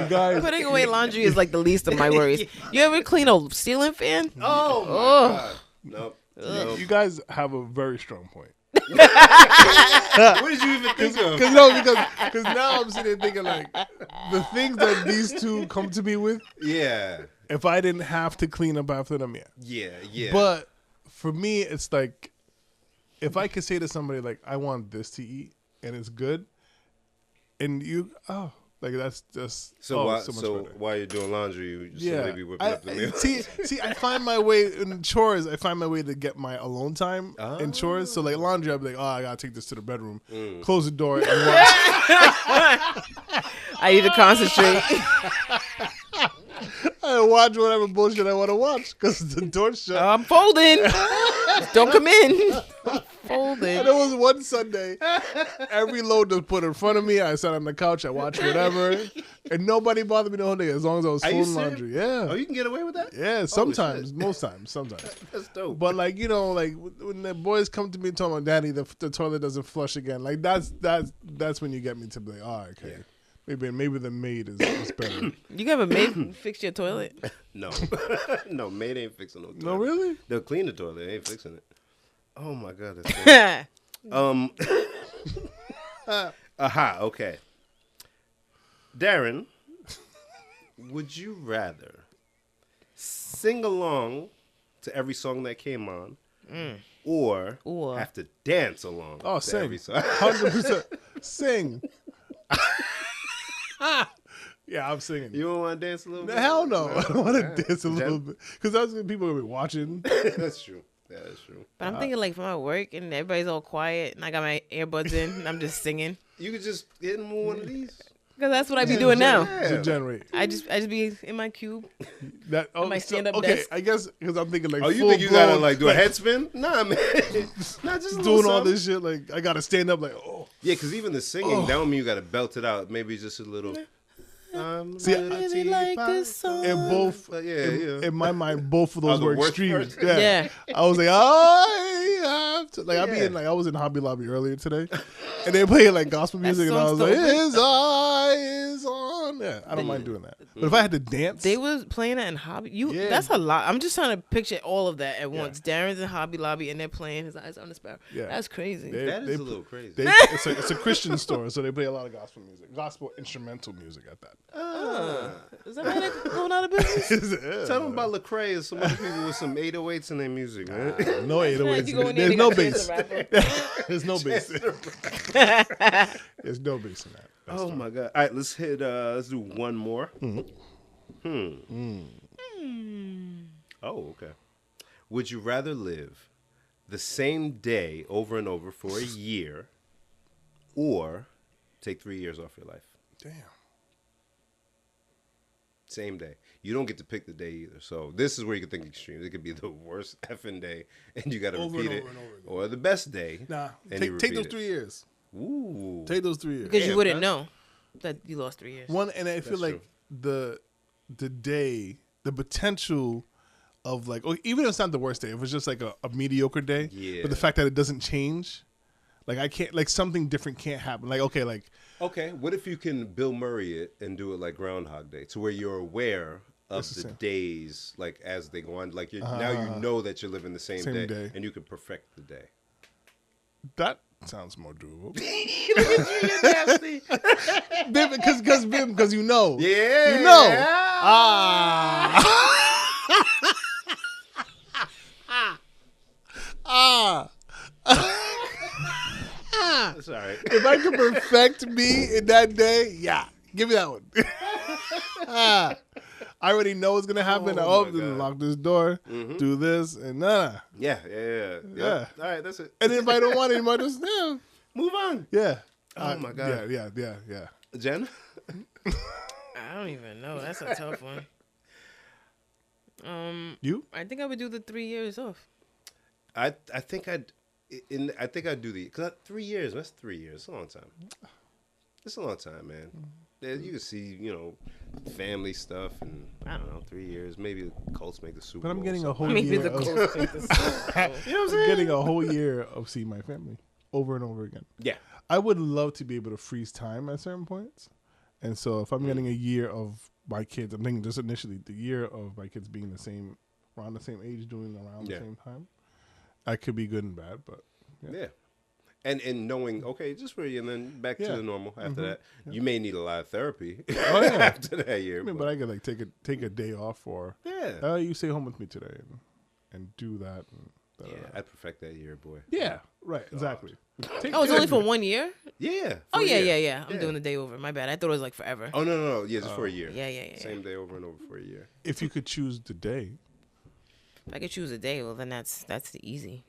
you guys. Putting away laundry is like the least of my worries. You ever clean a ceiling fan? Oh, my Oh. God. Nope. Nope. You guys have a very strong point. What did you even think of? Because now I'm sitting there thinking like the things that these two come to me with. Yeah. If I didn't have to clean up after them, Yeah, yeah. But for me, it's like if I could say to somebody like, "I want this to eat," and it's good, and like that's just so much better. while you're doing laundry, you just somebody be whipping up the meal. See, I find my way in chores. I find my way to get my alone time in chores. So like laundry, I'll be like, "Oh, I gotta take this to the bedroom, close the door, and watch." I need to concentrate. I watch whatever bullshit I want to watch because the door's shut. I'm folding. Don't come in. I'm folding. And it was one Sunday, every load was put in front of me. I sat on the couch, I watched whatever, and nobody bothered me the whole day as long as I was Are you folding serious? laundry. Yeah. Oh, you can get away with that? Yeah, sometimes, most times, sometimes. That's dope. But like like when the boys come to me and tell me, "Daddy, the toilet doesn't flush again," like that's when you get me to be like, "Oh, okay, Yeah. maybe the maid is better." You have a maid fix your toilet? No. No, maid ain't fixing no toilet. No, really? They'll clean the toilet. They ain't fixing it. Oh, my God. That's Aha, okay. Darren, would you rather sing along to every song that came on or have to dance along Oh, to sing. every song? 100% sing. Yeah, I'm singing. You don't want to dance a little bit? Hell no. I don't want to dance a Jen? little bit because that's what people will be watching. That's true. That is true. But I'm thinking like from my work and everybody's all quiet and I got my earbuds in and I'm just singing. You could just get in one of these. Because that's what I be doing now. To generate I just be in my cube. that. Oh, my stand-up okay, desk. I guess because I'm thinking like. Oh, you think you gotta full-blown, like do a head spin? Nah, man. Not just a little doing all something. this shit. Like I gotta stand up. Like Yeah, because even the singing, that don't mean you gotta belt it out. Maybe just a little. See, I really like this song. in both. But yeah, yeah. In my mind, both of those the were worst extremes. part? Yeah. I was like, I have to. Like I be in like I was in Hobby Lobby earlier today, and they playing like gospel music, and I was song's like, so good. His eyes on. Yeah, I don't mind doing that. But if I had to dance, They was playing that in Hobby. Yeah. That's a lot. I'm just trying to picture all of that at once. Darren's in Hobby Lobby and they're playing His Eyes on the Sparrow. Yeah. That's crazy. That is a little crazy. It's a Christian store, so they play a lot of gospel music, gospel instrumental music at that. Is that why they're going out of business? Yeah, Tell them about Lecrae and some other people with some 808s in their music, man. no 808s. You go in there, There's they no got bass. Chance the Rapper. There's no bass. There's no bass in that. That's Oh my God! All right, let's hit. Let's do one more. Oh, okay. Would you rather live the same day over and over for a year, or take 3 years off your life? damn. Same day. You don't get to pick the day either. So this is where you can think extreme. It could be the worst effing day, and you got to repeat it, or the best day. Nah, and take those 3 years. Ooh, Take those 3 years. Because you wouldn't know that you lost 3 years. One, and I feel like true. the day, the potential of like, even if it's not the worst day, if it's just like a mediocre day, but the fact that it doesn't change, like I can't, like something different can't happen. Like okay, what if you can Bill Murray it and do it like Groundhog Day, to where you're aware of the days, like as they go on, like now you know that you're living the same day, and you can perfect the day. That sounds more doable. Look at you, you're nasty. Bim, because you know. Yeah. You know. That's all right. If I could perfect me in that day, yeah. Give me that one. I already know what's going to happen. Lock this door, do this, and Yeah. All right, that's it. And then if I don't want it anymore, just move on. Yeah. Oh, my God. Yeah. Jen? I don't even know. That's a tough one. You? I think I would do the 3 years off. I think I'd do the, because 3 years, that's 3 years. It's a long time. It's a long time, man. You can see, family stuff, and I don't know, 3 years. Maybe the Colts make the Super Bowl. But I'm getting a whole Maybe year. the Colts make the Super Bowl. You know what I'm saying? I'm getting a whole year of seeing my family over and over again. Yeah. I would love to be able to freeze time at certain points. And so if I'm getting a year of my kids, I'm thinking just initially the year of my kids being around the same age, doing around the same time. I could be good and bad, but yeah. And knowing, okay, just for you, and then back to the normal after that. Yeah. You may need a lot of therapy after that year. But I could like take a day off, or you stay home with me today and do that. And, I'd perfect that year, boy. Yeah, right, exactly. It's only for 1 year? Yeah. Yeah. I'm doing the day over. My bad. I thought it was like forever. Oh, no. Yeah, just for a year. Yeah. Same day over and over for a year. If you could choose the day. If I could choose a day, well, then that's easy.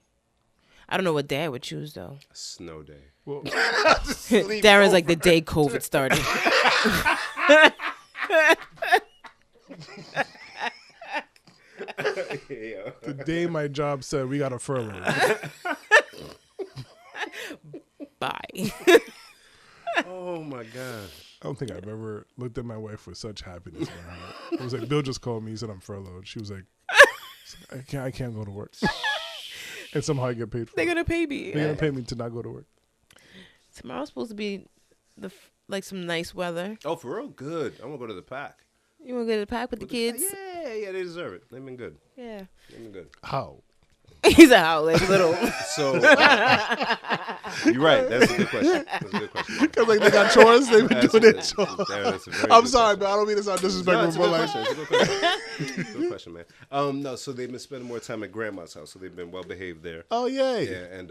I don't know what day I would choose, though. A snow day. Well, Darren's like the day COVID started. The day my job said we got a furlough. Bye. Oh, my God. I don't think I've ever looked at my wife with such happiness. It was like, Bill just called me. He said I'm furloughed. She was like, I can't go to work. And somehow I get paid for it. They're going to pay me. They're going to pay me to not go to work. Tomorrow's supposed to be some nice weather. Oh, for real? Good. I'm going to go to the pack. You want to go to the pack with the kids? Yeah, they deserve it. They've been good. Yeah. They've been good. How? He's a how, like little. So, you're right. That's a good question. Because like they got chores, they've been doing their chores. I'm sorry, but I don't mean to sound disrespectful. No, it's a good question. Good question, man. No, so they've been spending more time at grandma's house, so they've been well behaved there. Oh yay! Yeah, and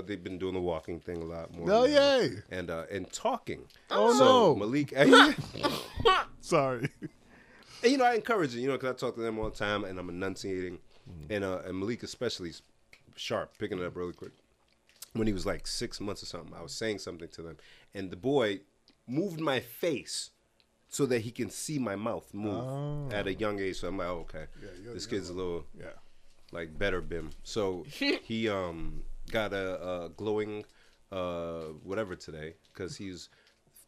they've been doing the walking thing a lot more. Oh yay! And talking. Oh so, no, Malik. Sorry. And I encourage it, because I talk to them all the time, and I'm enunciating. And Malik especially sharp, picking it up really quick. When he was like 6 months or something, I was saying something to them, and the boy moved my face so that he can see my mouth move at a young age. So I'm like, okay, this kid's a little like better Bim. So he got a glowing whatever today because he's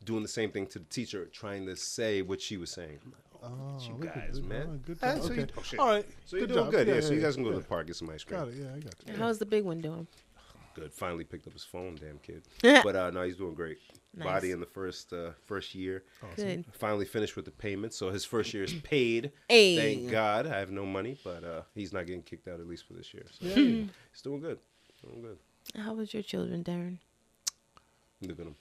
doing the same thing to the teacher, trying to say what she was saying. You guys, man. Good job. Okay. All right. So you're doing good. Yeah, so you guys can go to the park, get some ice cream. Got it. Yeah, I got you. How's the big one doing? Good. Finally picked up his phone, damn kid. But no, he's doing great. Nice. Body in the first year. Good. Finally finished with the payment, so his first year is paid. Hey. Thank God. I have no money, but he's not getting kicked out at least for this year. So he's doing good. Doing good. How was your children, Darren? Look at him.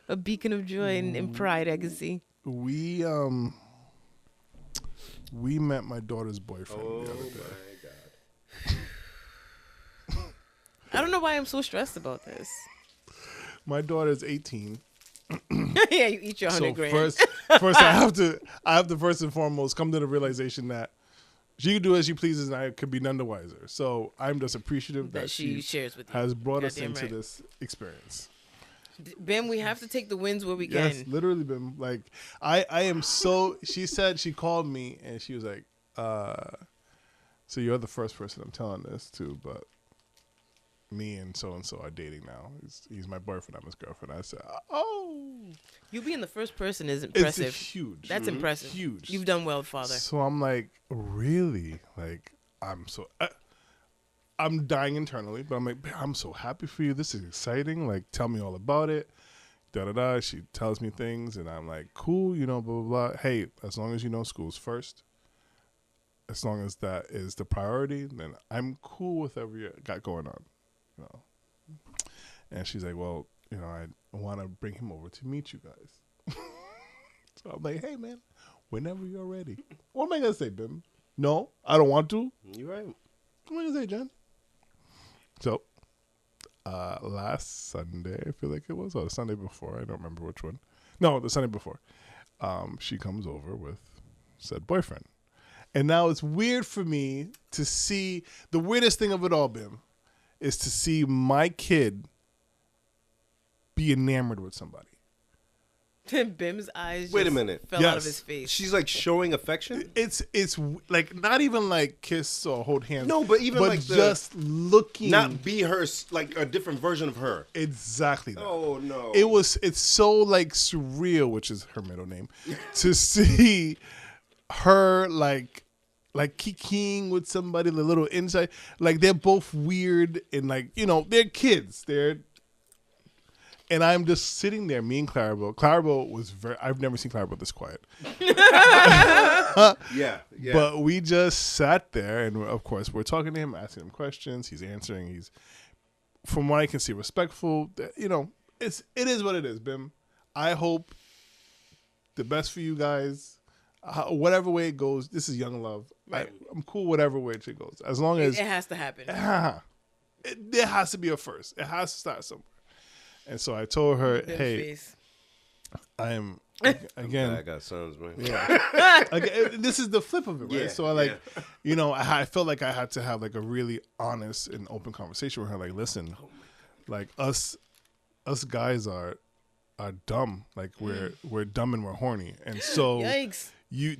A beacon of joy and pride, I can see. We met my daughter's boyfriend the other day. My God. I don't know why I'm so stressed about this. My daughter's 18. Yeah, you eat your 100 grand. First I have to first and foremost come to the realization that she can do as she pleases and I could be none the wiser. So I'm just appreciative that she shares with you. has brought us Goddamn into right. this experience. Bim, we have to take the wins where we Yes, can. literally been like, I am so. She said she called me and she was like, so you're the first person I'm telling this to, but me and so are dating now. He's my boyfriend. I'm his girlfriend. I said, oh, You being the first person is impressive. it's huge. That's impressive. Huge. You've done well, father. So I'm like, really? Like, I'm dying internally, but I'm like, I'm so happy for you. This is exciting. Like, tell me all about it. Da da da. She tells me things, and I'm like, cool, blah blah blah. Hey, as long as you know school's first, as long as that is the priority, then I'm cool with whatever you got going on. And she's like, well, I want to bring him over to meet you guys. So I'm like, hey man, whenever you're ready. What am I gonna say, Bim? No, I don't want to. You're right. What am I gonna say, Jen? So, last Sunday, I feel like it was, or the Sunday before, I don't remember which one. No, the Sunday before. She comes over with said boyfriend. And now it's weird for me to see, the weirdest thing of it all, Bim, is to see my kid be enamored with somebody. Bim's eyes Wait a minute. fell out of his face. She's like showing affection? It's like not even like kiss or hold hands. No, but even like just looking. Not be her, like a different version of her. Exactly that. Oh, no. It's so like surreal, which is her middle name, to see her like kikiing with somebody, the little inside. Like they're both weird and like, they're kids. And I'm just sitting there, me and Clarabelle. Clarabelle was I've never seen Clarabelle this quiet. Yeah. But we just sat there, and of course, we're talking to him, asking him questions. He's answering. He's, from what I can see, respectful. It is what it is, Bim. I hope the best for you guys. Whatever way it goes, this is young love. Right. I'm cool whatever way it goes. As long as... It has to happen. There has to be a first. It has to start somewhere. And so I told her, hey, I'm again. I got sons, man. Yeah. Again, this is the flip of it, right? Yeah, So I felt like I had to have like a really honest and open conversation with her. Like, listen, like us guys are dumb. Like we're dumb and we're horny. And so Yikes. You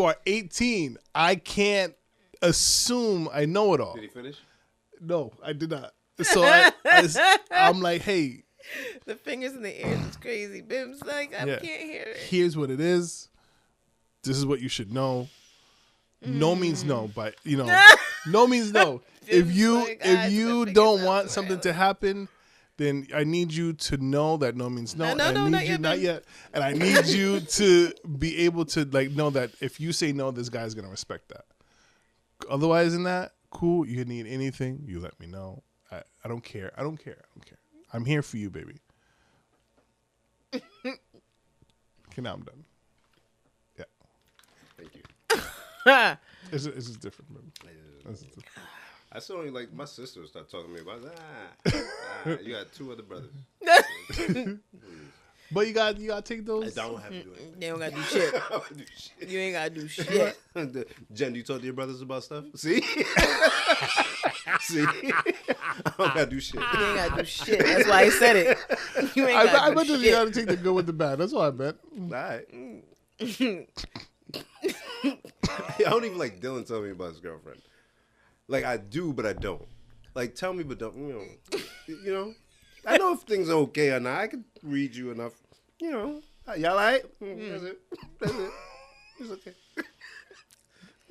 are 18. I can't assume I know it all. Did he finish? No, I did not. So I'm like, hey. The fingers in the ears is crazy. Bim's like, I can't hear it. Here's what it is. This is what you should know. No means no, but no means no. If you don't want something to happen, then I need you to know that no means no. Not yet. And I need you to be able to know that if you say no, this guy's gonna respect that. Otherwise than that, cool. You need anything, you let me know. I don't care. I'm here for you, baby. Okay, now I'm done. Yeah. Thank you. It's just different, baby. I still only like my sister start talking to me about you got 2 other brothers. But you got to take those. I don't have to do it. They don't got to do shit. I don't do shit. You ain't got to do shit. Jen, do you talk to your brothers about stuff? See? See? I don't gotta do shit. You ain't got to do shit. That's why I said it. You ain't got I to bet do you shit. got to take the good with the bad. That's what I bet. All right. I don't even like Dylan telling me about his girlfriend. Like I do, but I don't. Like tell me, but don't. You know. I know if things are okay or not. I can read you enough. Y'all right? That's it. It's okay.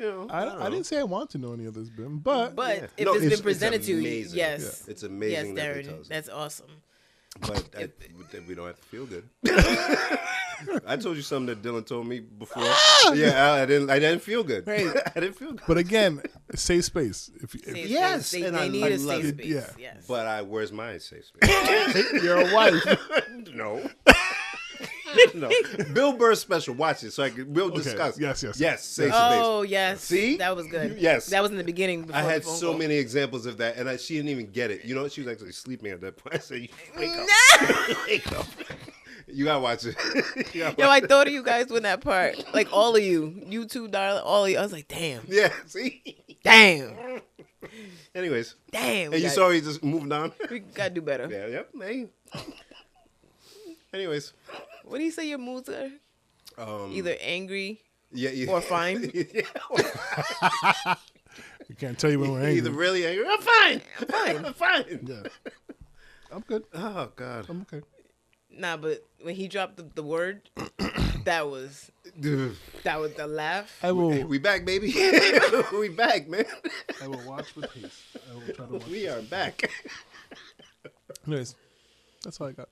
I didn't say I want to know any of this, Bim, but if it's been presented to you, amazing. yes. It's amazing that they Darren, tell us. that's awesome. But we don't have to feel good. I told you something that Dylan told me before. Yeah, I didn't feel good. Hey. I didn't feel good. But again, safe space. Yes, they and I need a love safe it. space. Yeah. Yes. But where's my safe space? You're a wife. No. No. Bill Burr special. Watch it so we'll discuss. Yes. Yes, safe space. Oh, yes. See? That was good. Yes. That was in the beginning. Before I had the phone so call. many examples of that, and she didn't even get it. She was actually sleeping at that point. I said, wake up. Wake up. You gotta watch it. Yo, I thought of you guys with that part. Like all of you. You two, darling. All of you. I was like, damn. Yeah, see? Damn. Anyways. Damn. And you saw he just moved on? We gotta do better. Yeah, yep. Hey. Anyways. What do you say your moods are? Either angry Yeah. or fine. Yeah. We can't tell you when we're angry. Either really angry. I'm fine. Fine. Fine. Yeah. I'm good. Oh, God. I'm okay. Nah, but when he dropped the word, that was the laugh. I will. We back, baby. We back, man. I will watch with haste. I will try to watch. We are back. Anyways, that's all I got.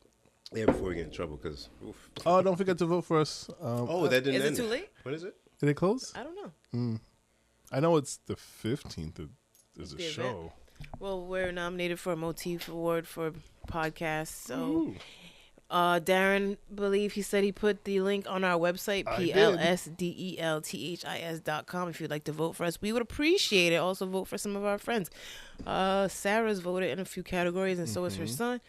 Yeah, before we get in trouble, because. Oh, don't forget to vote for us. That didn't Is end. it too late? When is it? Did it close? I don't know. I know it's the 15th. There's a The show. event. Well, we're nominated for a Motif Award for podcast. So, Darren, believe he said he put the link on our website, plsdelthis.com. If you'd like to vote for us, we would appreciate it. Also, vote for some of our friends. Sarah's voted in a few categories, and so is her son.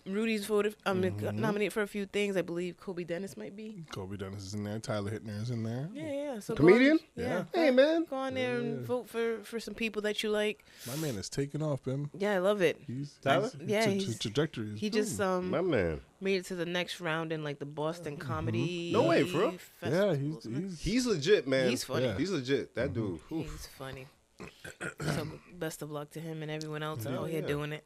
Rudy's voted. Nominated for a few things. I believe Kobe Dennis might be. Kobe Dennis is in there. Tyler Hittner is in there. Yeah. So Comedian? Yeah. Hey, man. Go on there and vote for some people that you like. My man is taking off, Bim. Yeah, I love it. Tyler? His trajectory is He just My man. made it to the next round in like the Boston comedy. No way, bro. Yeah, festivals. he's He's legit, man. He's funny. Yeah. He's legit. That dude. Oof. He's funny. So best of luck to him and everyone else out here doing it.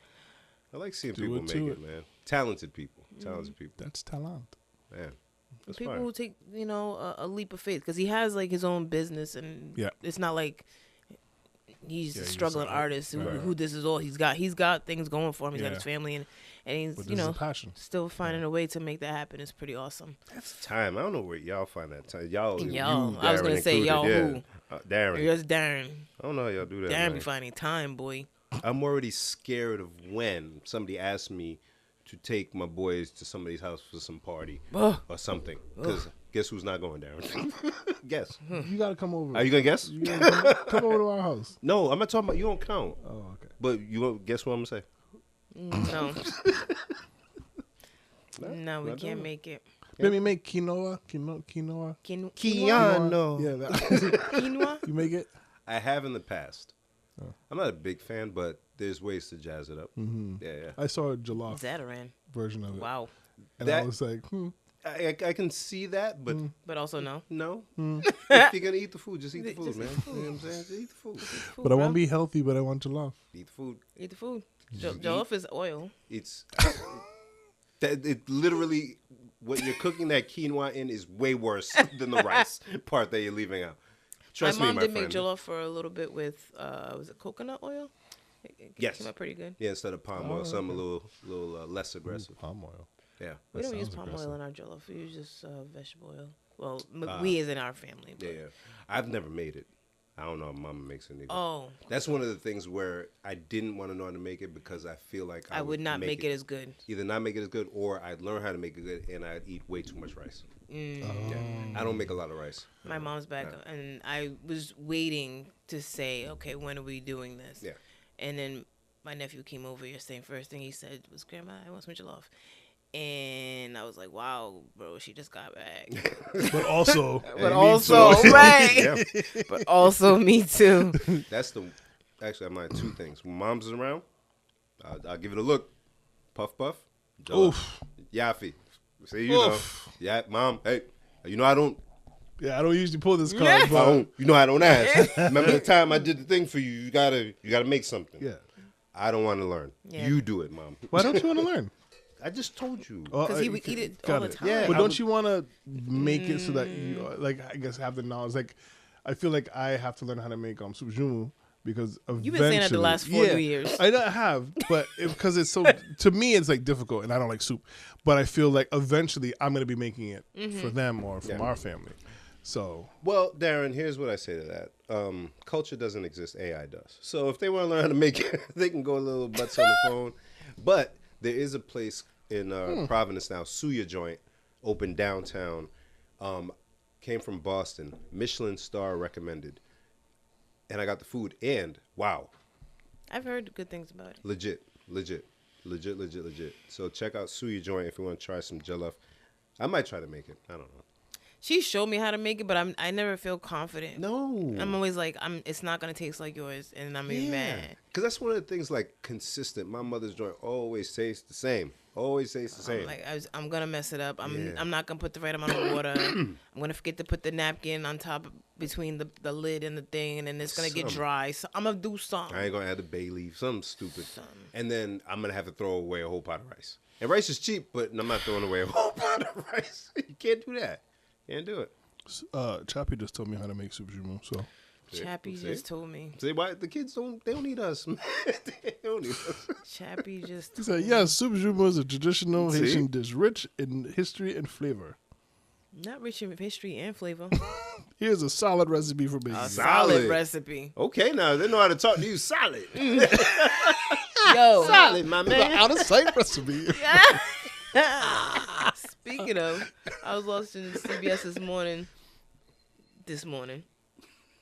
I like seeing Do people it make to it, it. man. Talented people. Talented people. that's talent. Man. That's People fine. who take a leap of faith because he has like his own business and Yeah. it's not like he's a he's struggling a- artist who, right. who this is all he's got. He's got things going for him. He's got Yeah. his family and he's But this is a passion. still finding a way to make that happen. It's pretty awesome. That's time. I don't know where y'all find that time. Y'all. Y'all. You, I was Darren gonna say, included, y'all yeah. who? Darren. Here's Darren. I don't know how y'all do that. Darren man. be finding time, boy. I'm already scared of when somebody asks me to take my boys to somebody's house for some party Ugh. or something. Because guess who's not going, Darren? Guess. You gotta come over. Are you going to guess? You gotta come over to our house. No, I'm not talking about, you don't count. Oh, okay. But you won't guess what I'm going to say? No. No, we not can't doing it. make it. Maybe make quinoa. Quinoa. Keanu. Yeah, that. Quinoa? You make it. I have in the past. I'm not a big fan, but there's ways to jazz it up. Yeah. I saw a jollof Zataran. version of it. Wow. And I That- was like, I can see that, but But also no. no. If you're going to eat the food, just eat the food, Just man. eat the You know what I'm saying? Just eat the food. but I won't be healthy, but I want jollof. Eat the food. Eat the food. Just Jollof is oil. It's that it literally what you're cooking that quinoa in is way worse than the rice part that you're leaving out. Trust my me, mom my did friend. make jollof for a little bit with was it coconut oil? It Yes. came out pretty good. Yeah, instead of palm oil, something a little less aggressive. Palm oil. Yeah, We don't use sounds palm aggressive. oil in our jollof. We use just vegetable oil. Well, we as in our family. yeah, But. yeah. I've never made it. I don't know if Mama makes it either. Oh, That's one of the things where I didn't want to know how to make it because I feel like I would not make it as good. either not make it as good or I'd learn how to make it good and I'd eat way too much rice. Yeah. I don't make a lot of rice. My mom's back, and I was waiting to say, okay, when are we doing this? Yeah. And then my nephew came over yesterday, and first thing he said was, Grandma, I want some jollof. And I was like, wow, bro, she just got back. But also, But me also, too. right. Yeah. But also me too. That's actually I'm like two things. When Mom's is around, I'll give it a look. Puff puff. Jollof. oof. Yafi. See, you know. Yeah, Mom. Hey, you know I don't. Yeah, I don't usually pull this card, I but don't. You know I don't ask. Remember the time I did the thing for you? You gotta make something. yeah. I don't want to learn. Yeah. You do it, Mom. Why don't you want to learn? I just told you. Because he would eat it all the time. Yeah. But I don't would- you want to make it so that you, like, I guess, have the knowledge? Like, I feel like I have to learn how to make soup jumu because eventually. You've been saying that the last 40 years. I have, but because it's so, to me, it's like difficult, and I don't like soup. But I feel like eventually I'm going to be making it for them or from our family. So, Well, Darren, here's what I say to that. Culture doesn't exist, AI does. So if they want to learn how to make it, they can go a little butts on the phone. But there is a place in Providence now, Suya Joint, open downtown. Came from Boston, Michelin star recommended. And I got the food, and wow, I've heard good things about it. legit. So check out Suya Joint if you want to try some jollof. I might try to make it. I don't know. She showed me how to make it, but I never feel confident. No. I'm always like, it's not gonna taste like yours, and I'm even mad. Because that's one of the things, like, consistent. My mother's joint always tastes the same. Always tastes the same. I'm gonna mess it up. I'm not gonna put the right amount of water. I'm gonna forget to put the napkin on top between the lid and the thing, and then it's gonna get dry. So I'm gonna do something. I ain't gonna add the bay leaf, something stupid. And then I'm gonna have to throw away a whole pot of rice. And rice is cheap, but I'm not throwing away a whole pot of rice. You can't do that. Can't do it. Chappie just told me how to make soup jumeau, so. Chappie just told me. See why the kids don't need us. They don't need us. Chappie just He said, yes, soup jumeau is a traditional Haitian dish rich in history and flavor. not rich in history and flavor. Here's a solid recipe for making A it. solid recipe. Okay, now they know how to talk to you solid. Yo. Solid, my man. Out of sight recipe. Speaking of, I was watching CBS this morning.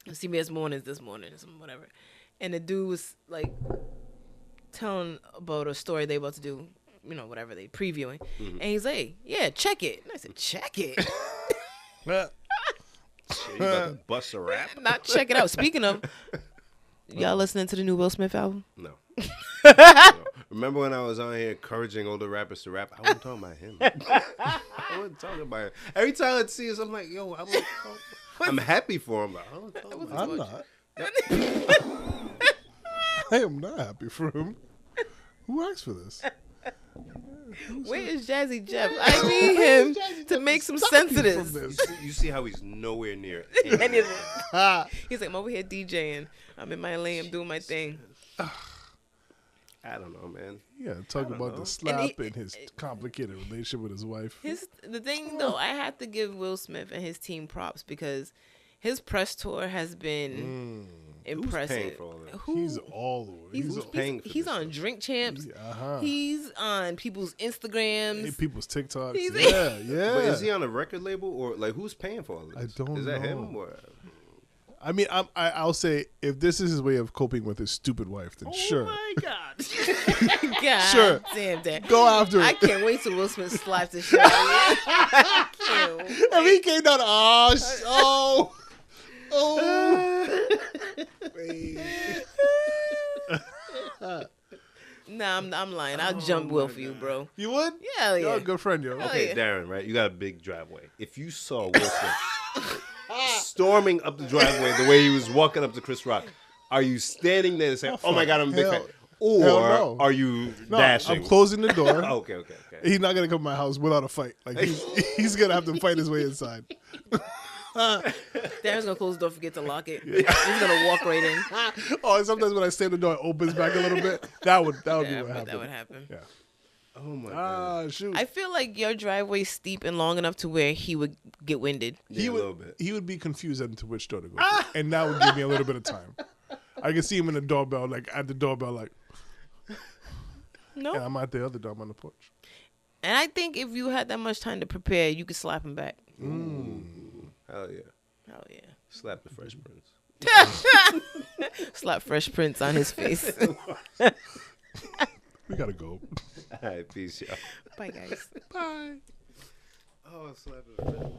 CBS Mornings this morning, whatever. And the dude was like telling about a story they about to do, whatever they previewing. Mm-hmm. And he's like, yeah, check it. And I said, check it. Shit, you about to bust a rap? Not check it out. Speaking of, y'all listening to the new Will Smith album? No. No. Remember when I was on here encouraging older rappers to rap? I wasn't talking about him. I wasn't talking about him. Every time I see us, I'm like, yo, I'm happy for him. But I wasn't talking about him. I'm not. I am not happy for him. Who asked for this? Where is Jazzy Jeff? I need him to make some sense of this. You see how he's nowhere near Any of it. He's like, I'm over here DJing. I'm in my lane. I'm doing my thing. I don't know, man. Yeah, talk about the slap and his complicated relationship with his wife. The thing, though, I have to give Will Smith and his team props because his press tour has been impressive. Who's paying for all this? He's all over. He's on Drink Champs. He's on people's Instagrams. People's TikToks. Yeah. But is he on a record label or like who's paying for all this? I don't know. Is that him or? I mean, I'll say if this is his way of coping with his stupid wife, then sure. Oh my God. God sure. Damn that. Go after it. I can't wait till Will Smith slaps the shit out of you. I can't wait. If he came down, Nah, I'm lying. I'll jump Will for you, bro. You would? Yeah, You're a good friend, yo. Okay, Darren, right? You got a big driveway. If you saw Will Smith storming up the driveway the way he was walking up to Chris Rock, are you standing there and saying, "Oh my God, I'm a big fan," or are you dashing? I'm closing the door. Okay. He's not gonna come to my house without a fight. Like he's gonna have to fight his way inside. Darren's gonna close the door, forget to lock it. He's gonna walk right in. And sometimes when I stand the door, it opens back a little bit. That would be what happened. That would happen. Yeah. Oh my God. Shoot. I feel like your driveway's steep and long enough to where he would get winded. Yeah, a little bit. He would be confused as to which door to go to. And that would give me a little bit of time. I can see him in the doorbell, at the doorbell, No. And I'm at the other door. I'm on the porch. And I think if you had that much time to prepare, you could slap him back. Hell yeah. Hell yeah. Slap the Fresh Prince. Slap Fresh Prince on his face. We gotta go. All right, peace, y'all. Bye, guys. Bye. Oh, slap the Fresh Prince.